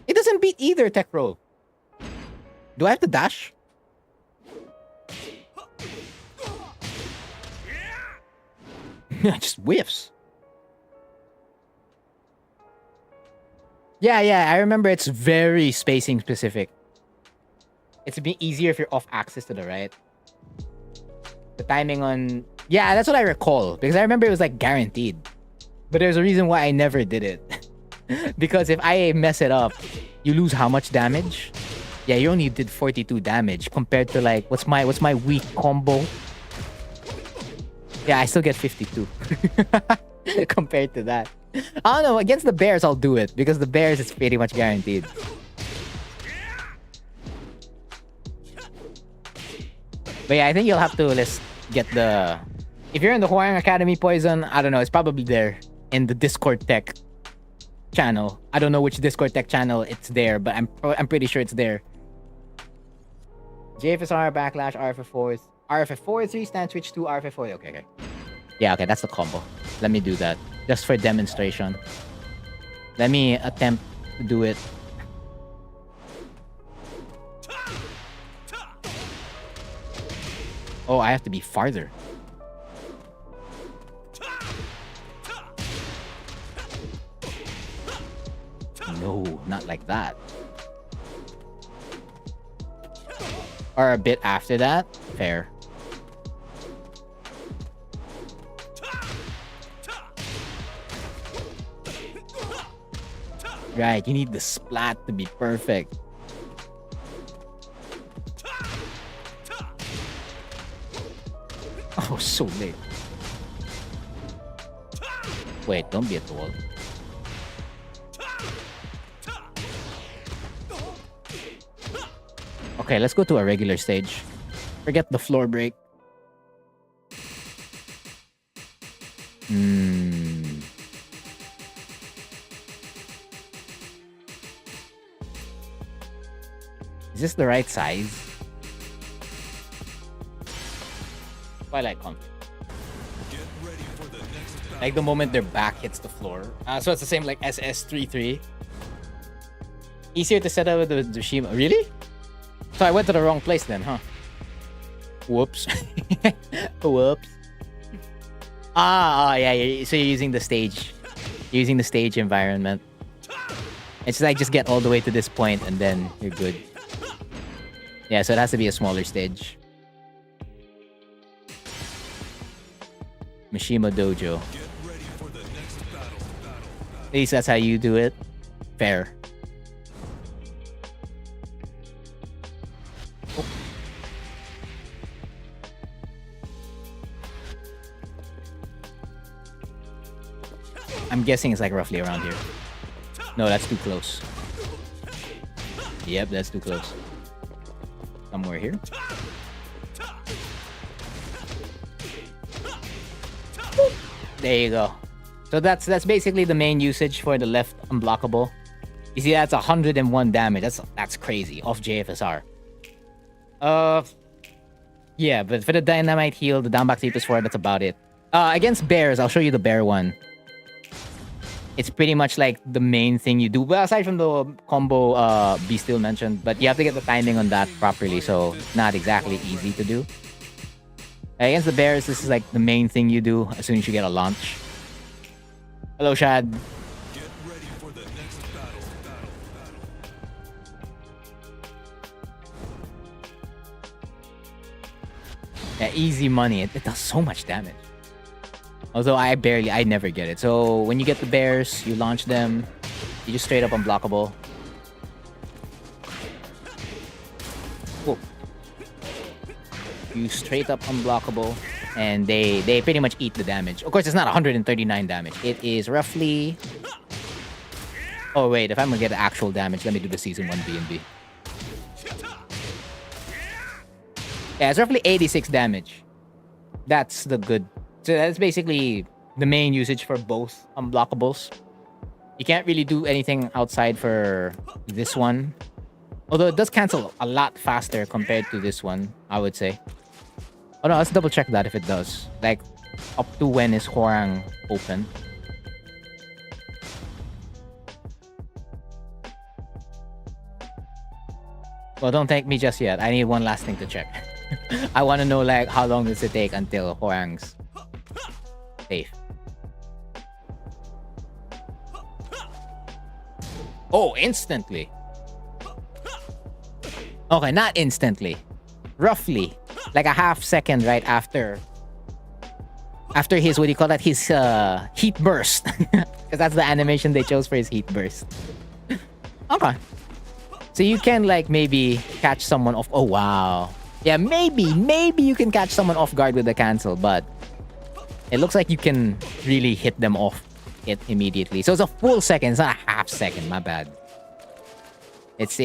It doesn't beat either tech roll. Do I have to dash? It just whiffs. Yeah, I remember it's very spacing specific. It's a bit easier if you're off axis to the right. The timing on... Yeah, that's what I recall. Because I remember it was like guaranteed. But there's a reason why I never did it. Because if I mess it up, you lose how much damage? Yeah, you only did 42 damage compared to like... What's my weak combo? Yeah, I still get 52. Compared to that. I don't know, against the Bears, I'll do it. Because the Bears, it's pretty much guaranteed. But yeah, I think you'll have to let's get the... If you're in the Hwoarang Academy Poison, I don't know, it's probably there in the Discord Tech channel. I don't know which Discord Tech channel it's there, but I'm pretty sure it's there. JFSR, Backlash, RFF4, RFF4, 3, Stand Switch 2, RFF4. Okay. Yeah, okay, that's the combo. Let me do that. Just for demonstration. Let me attempt to do it. Oh, I have to be farther. No, not like that. Or a bit after that. Fair. Right, you need the splat to be perfect. Oh, so late. Wait, don't be at the wall. Okay, let's go to a regular stage. Forget the floor break. Is this the right size? Twilight Conflict. Like the moment their back hits the floor. So it's the same like SS33. Easier to set up with the Dushima. Really? So I went to the wrong place then, huh? Whoops. Whoops. Yeah. So you're using the stage. You're using the stage environment. It's like just get all the way to this point and then you're good. Yeah, so it has to be a smaller stage. Mishima Dojo. At least that's how you do it. Fair. Oh. I'm guessing it's like roughly around here. No, that's too close. Yep, that's too close. Somewhere here. There you go. So that's basically the main usage for the left unblockable. You see, that's 101 damage. That's crazy off JFSR. Yeah, but for the dynamite heal, the down back 3+4, that's about it. Against bears, I'll show you the bear one. It's pretty much like the main thing you do. Well, aside from the combo B still mentioned, but you have to get the timing on that properly, so not exactly easy to do. Against the bears, this is like the main thing you do as soon as you get a launch. Hello, Shad. Get ready for the next battle. Yeah, easy money. It does so much damage. Although I never get it. So when you get the bears, you launch them. You just straight up unblockable. Oh. You straight up unblockable, and they pretty much eat the damage. Of course, it's not 139 damage. It is roughly... Oh wait, if I'm gonna get the actual damage, let me do the Season 1 B&B. Yeah, it's roughly 86 damage. That's the good... So that's basically the main usage for both unblockables. You can't really do anything outside for this one. Although it does cancel a lot faster compared to this one, I would say. Oh no, let's double check that if it does. Like, up to when is Hwoarang open? Well, don't thank me just yet. I need one last thing to check. I want to know, like, how long does it take until Hwoarang's safe? Oh, instantly. Okay, not instantly. Roughly. Like a half second right after his, what do you call that? His heat burst. Because that's the animation they chose for his heat burst. Okay. So you can like maybe catch someone off. Oh, wow. Yeah, maybe you can catch someone off guard with the cancel, but it looks like you can really hit them off it immediately. So it's a full second. It's not a half second. My bad. It's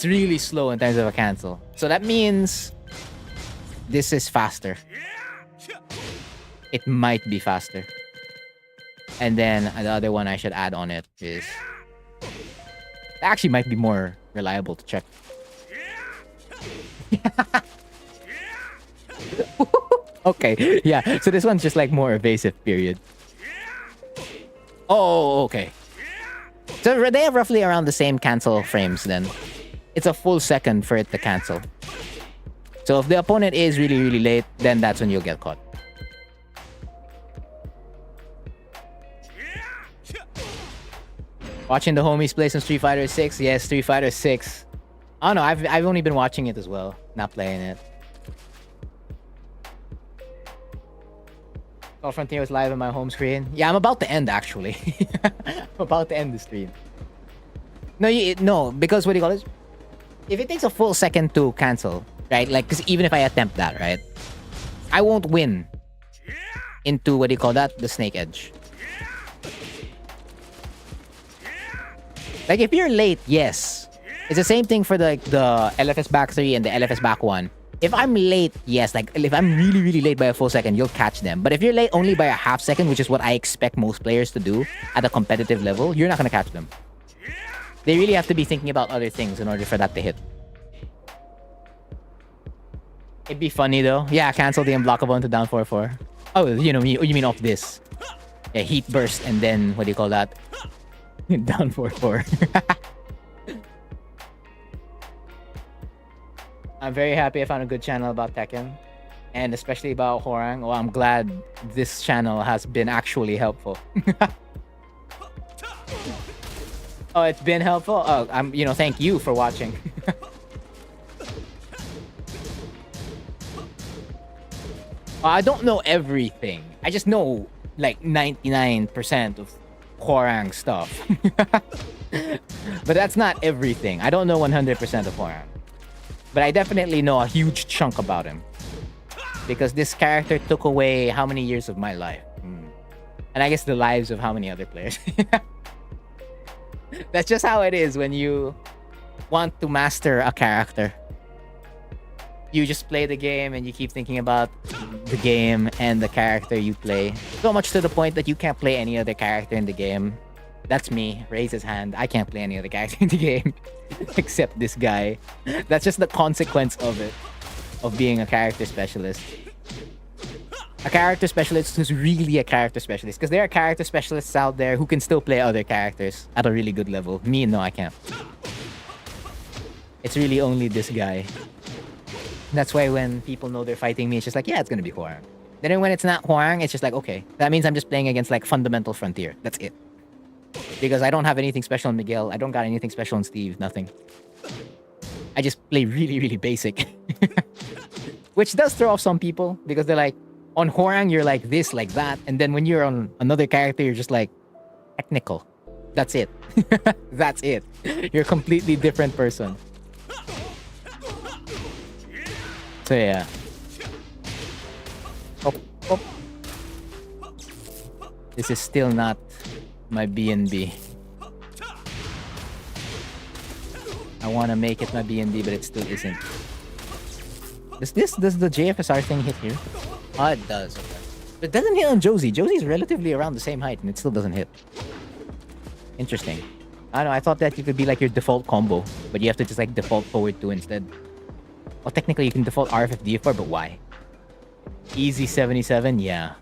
really slow in terms of a cancel. So that means this is faster. It might be faster. And then the other one I should add on it is... It actually might be more reliable to check. Okay, yeah. So this one's just like more evasive, period. Oh, okay. So they have roughly around the same cancel frames then. It's a full second for it to cancel. So if the opponent is really, really late, then that's when you'll get caught. Watching the homies play some Street Fighter 6? Yes, Street Fighter 6. Oh no, I've only been watching it as well, not playing it. Call Frontier was live on my home screen. Yeah, I'm about to end actually. I'm about to end the stream. No, no, because what do you call it? If it takes a full second to cancel, right? Like, because even if I attempt that, right? I won't win into, what do you call that? The snake edge. Like, if you're late, yes. It's the same thing for the LFS back 3 and the LFS back 1. If I'm late, yes. Like, if I'm really, really late by a full second, you'll catch them. But if you're late only by a half second, which is what I expect most players to do at a competitive level, you're not going to catch them. They really have to be thinking about other things in order for that to hit. It'd be funny, though. Yeah, cancel the unblockable into down 4-4. Oh, you mean off this. Yeah, heat burst and then, what do you call that? Down 4-4. I'm very happy I found a good channel about Tekken. And especially about Hwoarang. Well, I'm glad this channel has been actually helpful. Oh, it's been helpful? Oh, thank you for watching. I don't know everything. I just know, like, 99% of Hwoarang stuff. But that's not everything. I don't know 100% of Hwoarang. But I definitely know a huge chunk about him. Because this character took away how many years of my life? And I guess the lives of how many other players? That's just how it is when you want to master a character. You just play the game and you keep thinking about the game and the character you play. So much to the point that you can't play any other character in the game. That's me. Raise his hand. I can't play any other character in the game. Except this guy. That's just the consequence of it. Of being a character specialist. A character specialist who's really a character specialist. Because there are character specialists out there who can still play other characters at a really good level. Me, no, I can't. It's really only this guy. That's why when people know they're fighting me, it's just like, yeah, it's gonna be Hwoarang. Then when it's not Hwoarang, it's just like, okay, that means I'm just playing against like fundamental Frontier. That's it. Because I don't have anything special on Miguel. I don't got anything special on Steve. Nothing. I just play really, really basic. Which does throw off some people because they're like, on Hwoarang, you're like this, like that. And then when you're on another character, you're just like technical. That's it. That's it. You're a completely different person. So yeah. Oh, oh. This is still not my BNB. I want to make it my BNB, but it still isn't. Does the JFSR thing hit here? Oh, it does. Okay. But it doesn't hit on Josie. Josie's relatively around the same height, and it still doesn't hit. Interesting. I don't know. I thought that you could be like your default combo, but you have to just like default forward 2 instead. Well, technically you can default RFF DF4, but why? Easy 77, yeah.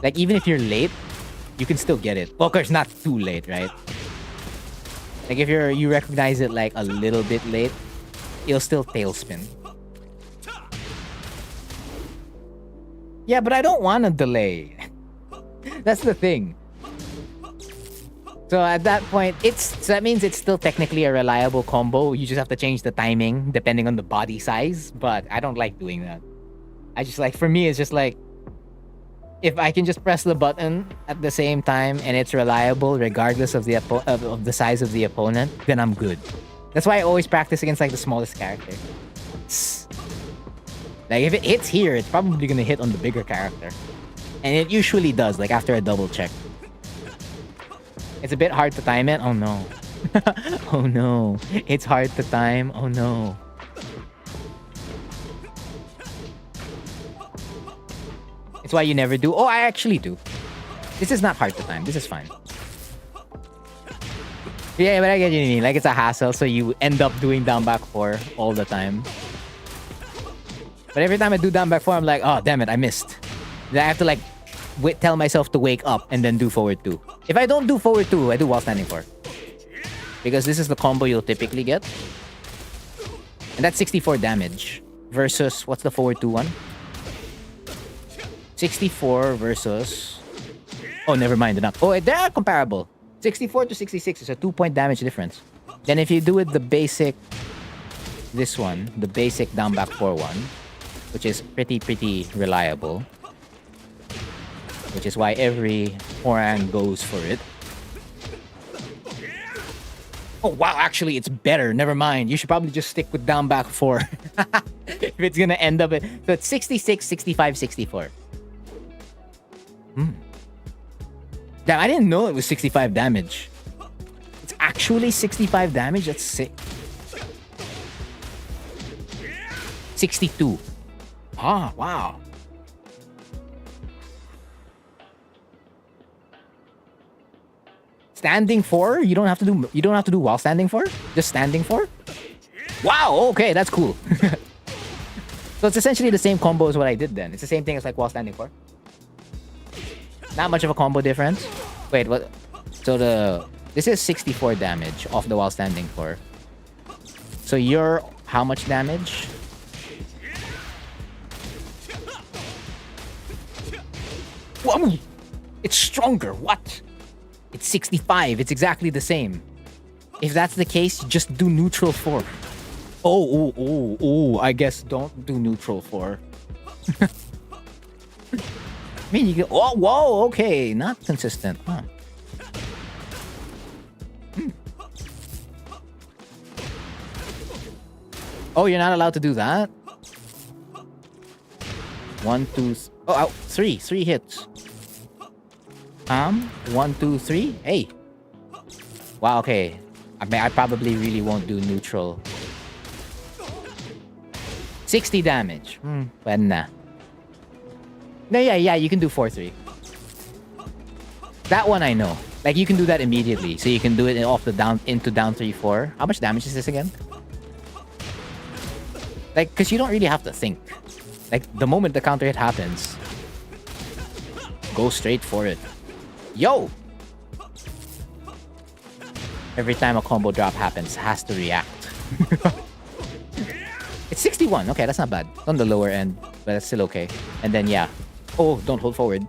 Like even if you're late, you can still get it. Well, of course, not too late, right? Like if you recognize it like a little bit late, it'll still tailspin. Yeah, but I don't want to delay. That's the thing. So at that point, that means it's still technically a reliable combo. You just have to change the timing depending on the body size. But I don't like doing that. I just like, for me, it's just like, if I can just press the button at the same time and it's reliable regardless of the size of the opponent, then I'm good. That's why I always practice against like the smallest character. Like if it hits here, it's probably gonna hit on the bigger character. And it usually does, like after a double check. It's a bit hard to time it. Oh no. Oh no. It's hard to time. Oh no. It's why you never do. Oh, I actually do. This is not hard to time. This is fine. Yeah, but I get what you mean. Like it's a hassle, so you end up doing down back 4 all the time. But every time I do down back 4, I'm like, oh damn it, I missed. Then I have to like tell myself to wake up and then do forward 2. If I don't do forward 2, I do while standing 4. Because this is the combo you'll typically get. And that's 64 damage. Versus, what's the forward 2 one? 64 versus... Oh, never mind. Enough. Oh, they're comparable. 64 to 66 is a 2-point damage difference. Then if you do it the basic... This one, the basic down back 4 one, which is pretty reliable. Which is why every Hwoarang goes for it. Oh wow, actually it's better. Never mind. You should probably just stick with down back 4. If it's gonna end up at... So it's 66, 65, 64. Damn, I didn't know it was 65 damage. It's actually 65 damage? That's sick. 62. Ah, wow. Standing 4? You don't have to do while standing 4? Just standing 4? Wow, okay, that's cool. So it's essentially the same combo as what I did then. It's the same thing as like while standing 4. Not much of a combo difference. Wait, what? So this is 64 damage off the while standing 4. So you're how much damage? Whoa! It's stronger. What? It's 65. It's exactly the same. If that's the case, just do neutral 4. Oh, I guess don't do neutral 4. I mean, you can... Oh, whoa, okay. Not consistent. Huh. Oh, you're not allowed to do that? 1, 2... Oh, 3. 3 hits. 1, 2, 3. Hey. Wow, okay. I probably really won't do neutral. 60 damage. But nah. No, yeah, you can do 4-3. That one I know. Like, you can do that immediately. So you can do it off the down into down 3-4. How much damage is this again? Like, because you don't really have to think. Like, the moment the counter hit happens, go straight for it. Yo! Every time a combo drop happens, has to react. It's 61. Okay, that's not bad. It's on the lower end, but that's still okay. And then, yeah. Oh, don't hold forward.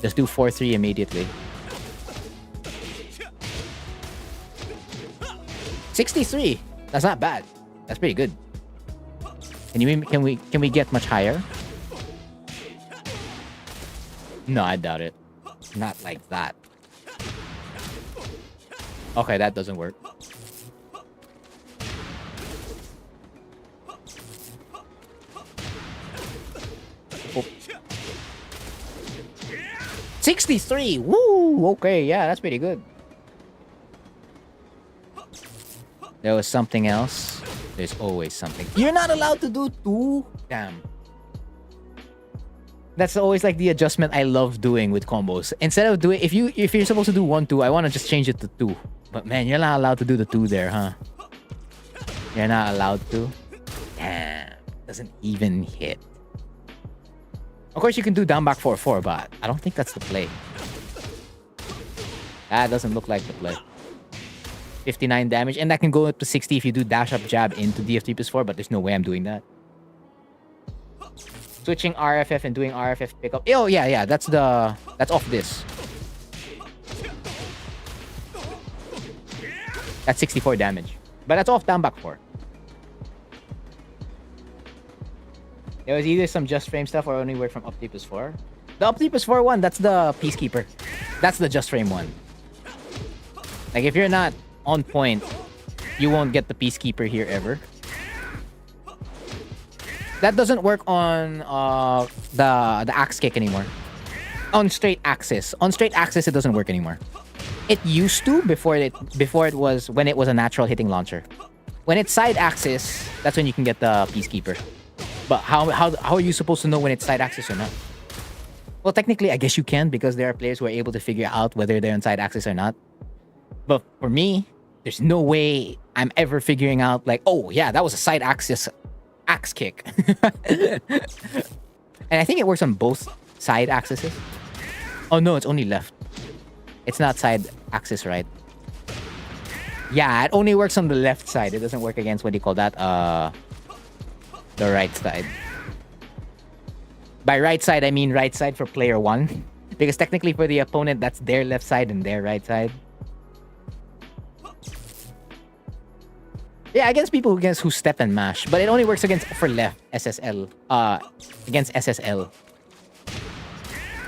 Just do 4-3 immediately. 63. That's not bad. That's pretty good. Can we get much higher? No, I doubt it. Not like that. Okay, that doesn't work. Oh. 63! Woo! Okay, yeah, that's pretty good. There was something else. There's always something. You're not allowed to do 2? Damn. That's always like the adjustment I love doing with combos. Instead of doing... If you're supposed to do 1-2, I want to just change it to 2. But man, you're not allowed to do the 2 there, huh? You're not allowed to? Damn. Doesn't even hit. Of course, you can do down back 4-4, but I don't think that's the play. That doesn't look like the play. 59 damage, and that can go up to 60 if you do dash up jab into DFT plus 4, but there's no way I'm doing that. Switching RFF and doing RFF pickup. Oh, yeah, that's off this. That's 64 damage. But that's off down back 4. It was either some just frame stuff or only work from up D plus 4. The up D plus 4 one, that's the Peacekeeper. That's the just frame one. Like, if you're not on point, you won't get the Peacekeeper here ever. That doesn't work on the axe kick anymore. On straight axis. On straight axis, it doesn't work anymore. It used to before it was when it was a natural hitting launcher. When it's side axis, that's when you can get the Peacekeeper. But how are you supposed to know when it's side axis or not? Well, technically, I guess you can because there are players who are able to figure out whether they're on side axis or not. But for me, there's no way I'm ever figuring out like, oh yeah, that was a side axis axe kick. And I think it works on both side axes. Oh no, it's only left. It's not side axis, right? Yeah, it only works on the left side. It doesn't work against, what do you call that? The right side. By right side, I mean right side for player 1. Because technically for the opponent, that's their left side and their right side. Yeah, against people who step and mash. But it only works for left SSL. Against SSL.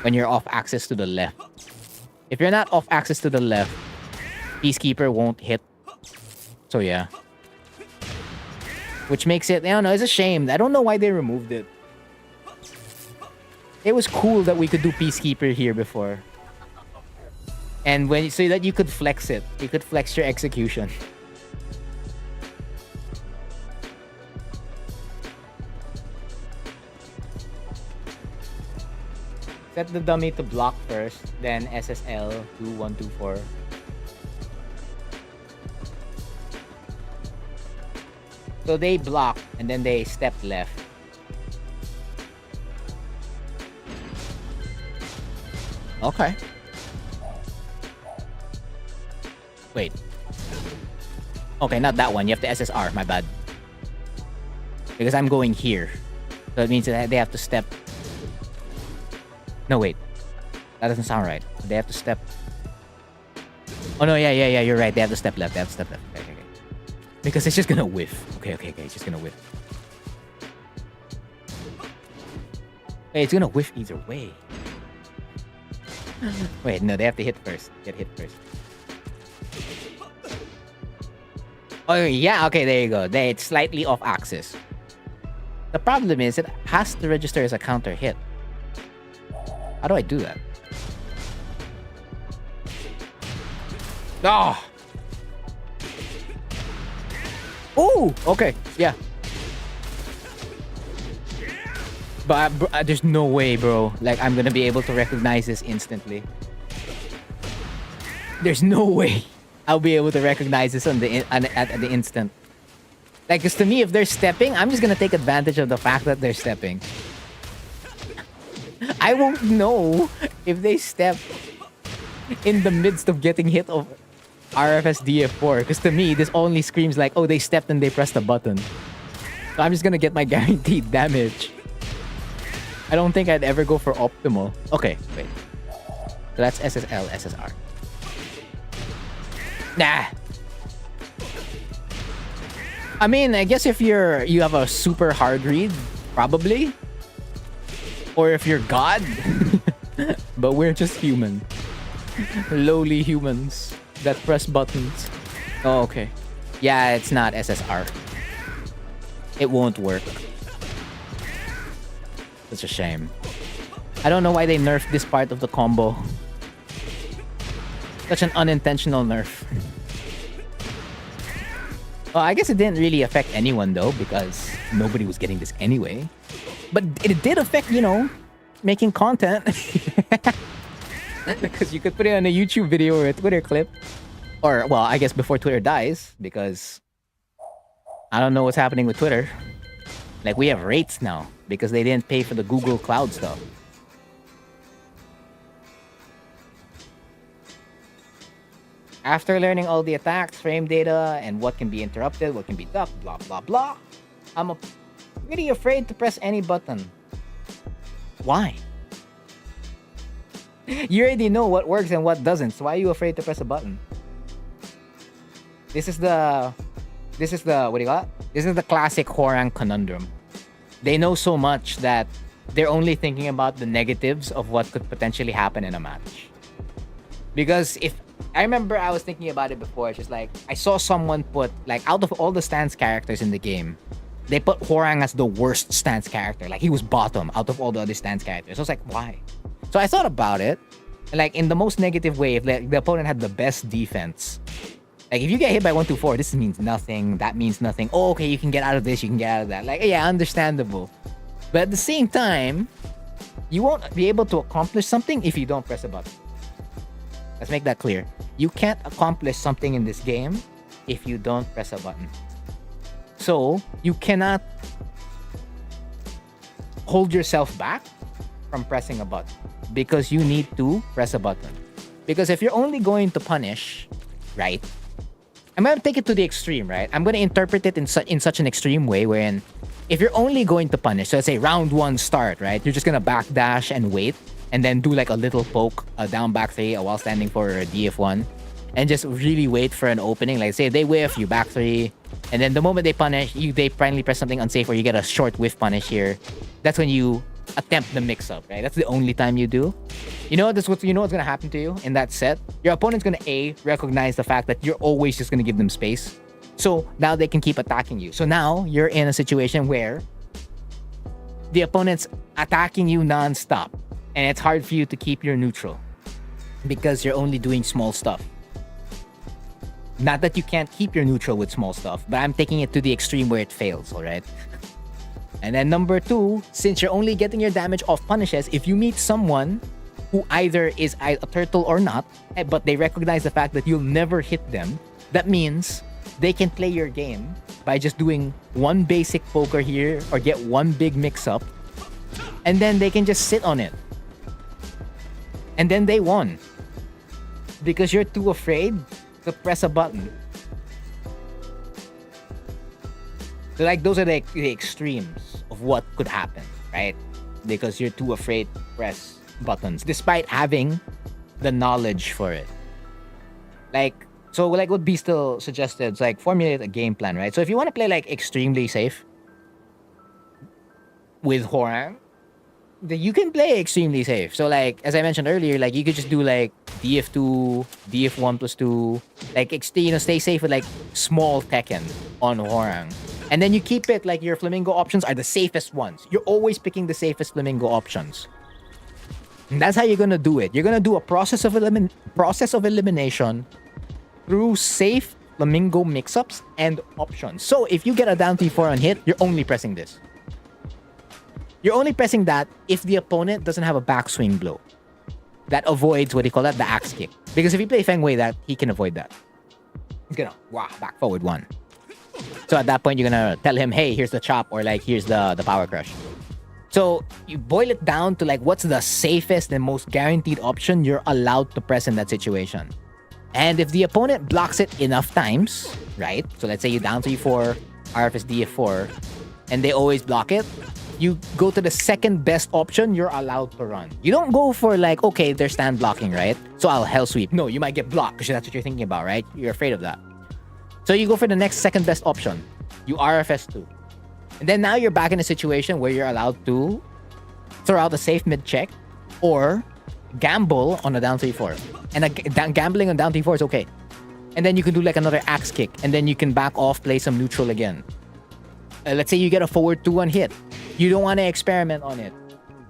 When you're off axis to the left. If you're not off axis to the left, Peacekeeper won't hit. So yeah. Which makes it, I don't know, it's a shame. I don't know why they removed it. It was cool that we could do Peacekeeper here before. And so that you could flex it. You could flex your execution. Set the dummy to block first, then SSL, do 1, 2, 4. So they block, and then they step left. Okay. Wait. Okay, not that one. You have to SSR, my bad. Because I'm going here. So it means that they have to step... No, wait. That doesn't sound right. They have to step... Oh, no, yeah, you're right. They have to step left. Okay. Because it's just gonna whiff. Okay, it's just gonna whiff. Hey, it's gonna whiff either way. Wait, no, they have to hit first. Get hit first. Oh, yeah, okay, there you go. It's slightly off axis. The problem is it has to register as a counter hit. How do I do that? Oh! Oh! Okay, yeah. But there's no way, bro. Like, I'm gonna be able to recognize this instantly. There's no way I'll be able to recognize this at the instant. Like, because to me, if they're stepping, I'm just gonna take advantage of the fact that they're stepping. I won't know if they step in the midst of getting hit of RFS DF4. Because to me, this only screams like, oh, they stepped and they pressed a button. So I'm just gonna get my guaranteed damage. I don't think I'd ever go for optimal. Okay, wait. So that's SSL, SSR. Nah. I mean, I guess if you have a super hard read, probably. Or if you're God. But we're just human. Lowly humans that press buttons. Oh, okay. Yeah, it's not SSR. It won't work. Such a shame. I don't know why they nerfed this part of the combo. Such an unintentional nerf. Well, I guess it didn't really affect anyone though, because nobody was getting this anyway. But it did affect, you know, making content. Because you could put it on a YouTube video or a Twitter clip. Or, well, I guess before Twitter dies, because I don't know what's happening with Twitter. Like, we have rates now, because they didn't pay for the Google Cloud stuff. After learning all the attacks, frame data, and what can be interrupted, what can be ducked, blah, blah, blah, I'm pretty afraid to press any button. Why? You already know what works and what doesn't, so why are you afraid to press a button? This is the, what do you got? This is the classic Hwoarang conundrum. They know so much that they're only thinking about the negatives of what could potentially happen in a match. Because if, I remember I was thinking about it before, it's just like, I saw someone put, like, out of all the stance characters in the game, they put Hwoarang as the worst stance character. Like, he was bottom out of all the other stance characters. I was like, why? So I thought about it, and like, in the most negative way, if like, the opponent had the best defense, like, if you get hit by 1-2-4, this means nothing, that means nothing. Oh, okay, you can get out of this, you can get out of that. Like, yeah, understandable. But at the same time, you won't be able to accomplish something if you don't press a button. Let's make that clear. You can't accomplish something in this game if you don't press a button. So, you cannot hold yourself back from pressing a button because you need to press a button. Because if you're only going to punish, right? I'm going to take it to the extreme, right? I'm going to interpret it in such an extreme way wherein if you're only going to punish, so let's say round 1 start, right? You're just going to backdash and wait and then do like a little poke, a down back 3, a while standing for a DF1 and just really wait for an opening. Like say they whiff, you back 3 and then the moment they punish, they finally press something unsafe or you get a short whiff punish here. That's when you attempt the mix-up, right? That's the only time you do. You know what's gonna happen to you in that set? Your opponent's gonna recognize the fact that you're always just gonna give them space. So now they can keep attacking you. So now you're in a situation where the opponent's attacking you non-stop. And it's hard for you to keep your neutral. Because you're only doing small stuff. Not that you can't keep your neutral with small stuff, but I'm taking it to the extreme where it fails, alright? And then number 2, since you're only getting your damage off punishes, if you meet someone who either is a turtle or not, but they recognize the fact that you'll never hit them, that means they can play your game by just doing one basic poker here or get one big mix-up, and then they can just sit on it. And then they won. Because you're too afraid to press a button. So like those are the extremes of what could happen, right? Because you're too afraid to press buttons despite having the knowledge for it. Like, so like what B still suggested is like formulate a game plan, right? So if you want to play like extremely safe with Hwoarang, you can play extremely safe. So like, as I mentioned earlier, like you could just do like DF2, DF1+2, like stay safe with like small Tekken on Hwoarang. And then you keep it like your flamingo options are the safest ones. You're always picking the safest flamingo options. And that's how you're gonna do it. You're gonna do a process of elimination through safe flamingo mix-ups and options. So if you get a down T4 on hit, you're only pressing this. You're only pressing that if the opponent doesn't have a backswing blow. That avoids, what do you call that? The axe kick. Because if you play Feng Wei, that he can avoid that. He's gonna back forward 1. So at that point, you're gonna tell him, hey, here's the chop, or like, here's the power crush. So you boil it down to like, what's the safest and most guaranteed option you're allowed to press in that situation. And if the opponent blocks it enough times, right? So let's say you down 3-4, RFS DF4, and they always block it, you go to the second best option you're allowed to run. You don't go for like, okay, they're stand blocking, right? So I'll hell sweep. No, you might get blocked because that's what you're thinking about, right? You're afraid of that. So you go for the next second best option. You RFS 2. And then now you're back in a situation where you're allowed to throw out a safe mid check or gamble on a down 3-4. And gambling on down 3-4 is okay. And then you can do like another axe kick. And then you can back off, play some neutral again. Let's say you get a forward 2 on hit. You don't want to experiment on it.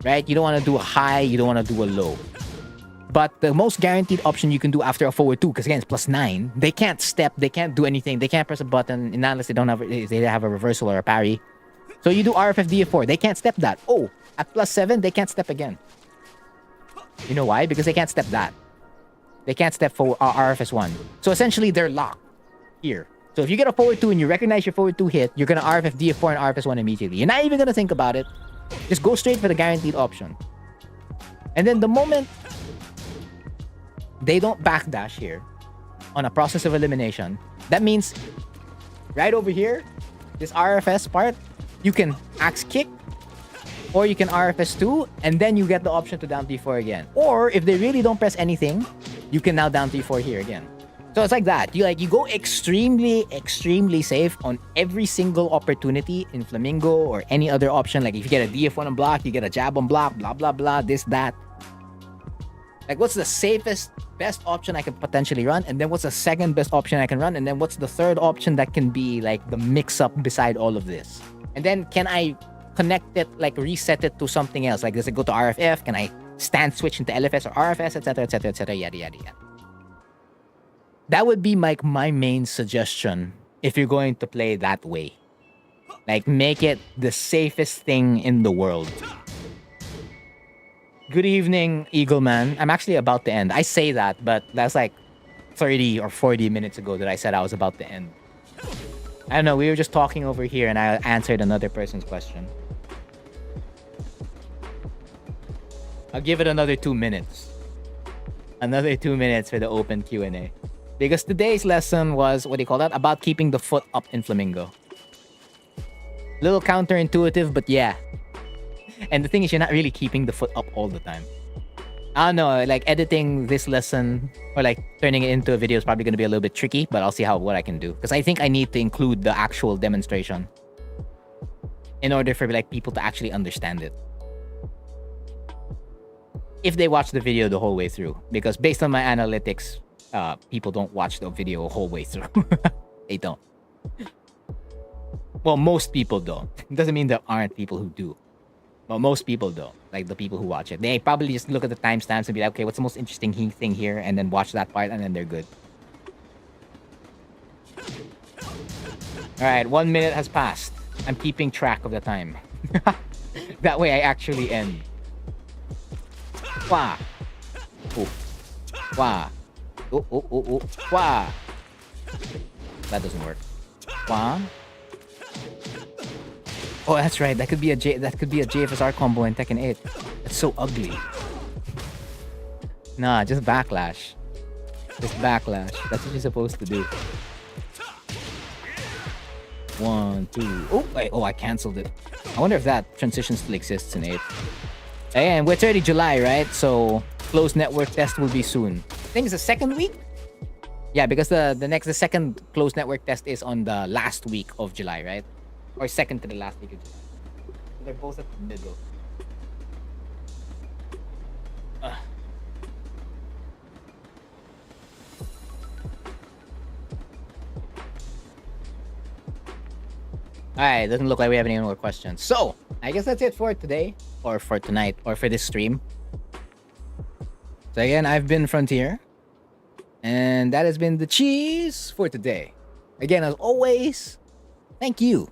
right? You don't want to do a high, you don't want to do a low. But the most guaranteed option you can do after a forward 2, because again, it's +9. They can't step, they can't do anything, they can't press a button, unless they have a reversal or a parry. So you do RFF DF4, they can't step that. Oh, at +7, they can't step again. You know why? Because they can't step that. They can't step for RFS1. So essentially, they're locked here. So if you get a forward 2 and you recognize your forward 2 hit, you're going to RFF DF4 and RFS1 immediately. You're not even going to think about it. Just go straight for the guaranteed option. And then the moment they don't backdash here on a process of elimination, that means right over here, this RFS part, you can axe kick, or you can RFS2, and then you get the option to down D4 again. Or if they really don't press anything, you can now down D4 here again. So it's like that. You go extremely, extremely safe on every single opportunity in Flamingo or any other option. Like if you get a DF1 on block, you get a jab on block, blah, blah, blah, this, that. Like what's the safest, best option I can potentially run? And then what's the second best option I can run? And then what's the third option that can be like the mix-up beside all of this? And then can I connect it, like reset it to something else? Like does it go to RFF? Can I stand switch into LFS or RFS, etc., etc., etc., yada, yada, yada. That would be like my main suggestion if you're going to play that way. Like, make it the safest thing in the world. Good evening, Eagle Man. I'm actually about to end. I say that, but that's like 30 or 40 minutes ago that I said I was about to end. I don't know, we were just talking over here and I answered another person's question. I'll give it another 2 minutes. Another 2 minutes for the open Q&A. Because today's lesson was, what do you call that? About keeping the foot up in Flamingo. Little counterintuitive, but yeah. And the thing is, you're not really keeping the foot up all the time. I don't know, like editing this lesson or like turning it into a video is probably going to be a little bit tricky, but I'll see what I can do. Because I think I need to include the actual demonstration in order for like people to actually understand it. If they watch the video the whole way through. Because based on my analytics, people don't watch the video the whole way through. They don't. Well, most people don't. It doesn't mean there aren't people who do. But most people don't. Like the people who watch it. They probably just look at the timestamps and be like, okay, what's the most interesting thing here? And then watch that part and then they're good. Alright, 1 minute has passed. I'm keeping track of the time. That way I actually end. Wah. Oh. Wah. Oh, oh, oh, oh. Wah. That doesn't work. Wah. Oh, that's right. That could be a JFSR combo in Tekken 8. That's so ugly. Nah, just backlash. Just backlash. That's what you're supposed to do. 1, 2. Oh, wait. Oh, I canceled it. I wonder if that transition still exists in 8. And it's already July, right? So closed network test will be soon. I think it's the second week. Yeah, because the second closed network test is on the last week of July, right? Or second to the last week of July. So they're both at the middle. Alright, doesn't look like we have any more questions. So, I guess that's it for today. Or for tonight. Or for this stream. So again, I've been Frontier. And that has been the cheese for today. Again, as always, thank you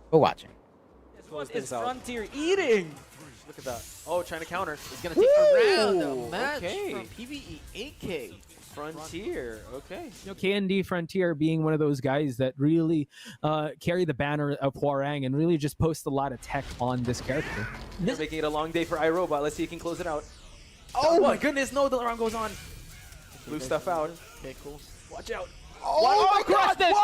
for watching. What is Frontier eating? Look at that. Oh, trying to counter. He's gonna take a round of match Okay. from PvE 8K. Frontier. Okay. You know, KND Frontier being one of those guys that really carry the banner of Hwoarang and really just post a lot of tech on this character. They're making it a long day for iRobot. Let's see if he can close it out. Oh my goodness, no, the round goes on. Blue stuff out. Okay, cool. Watch out. Oh my god! Crushed it!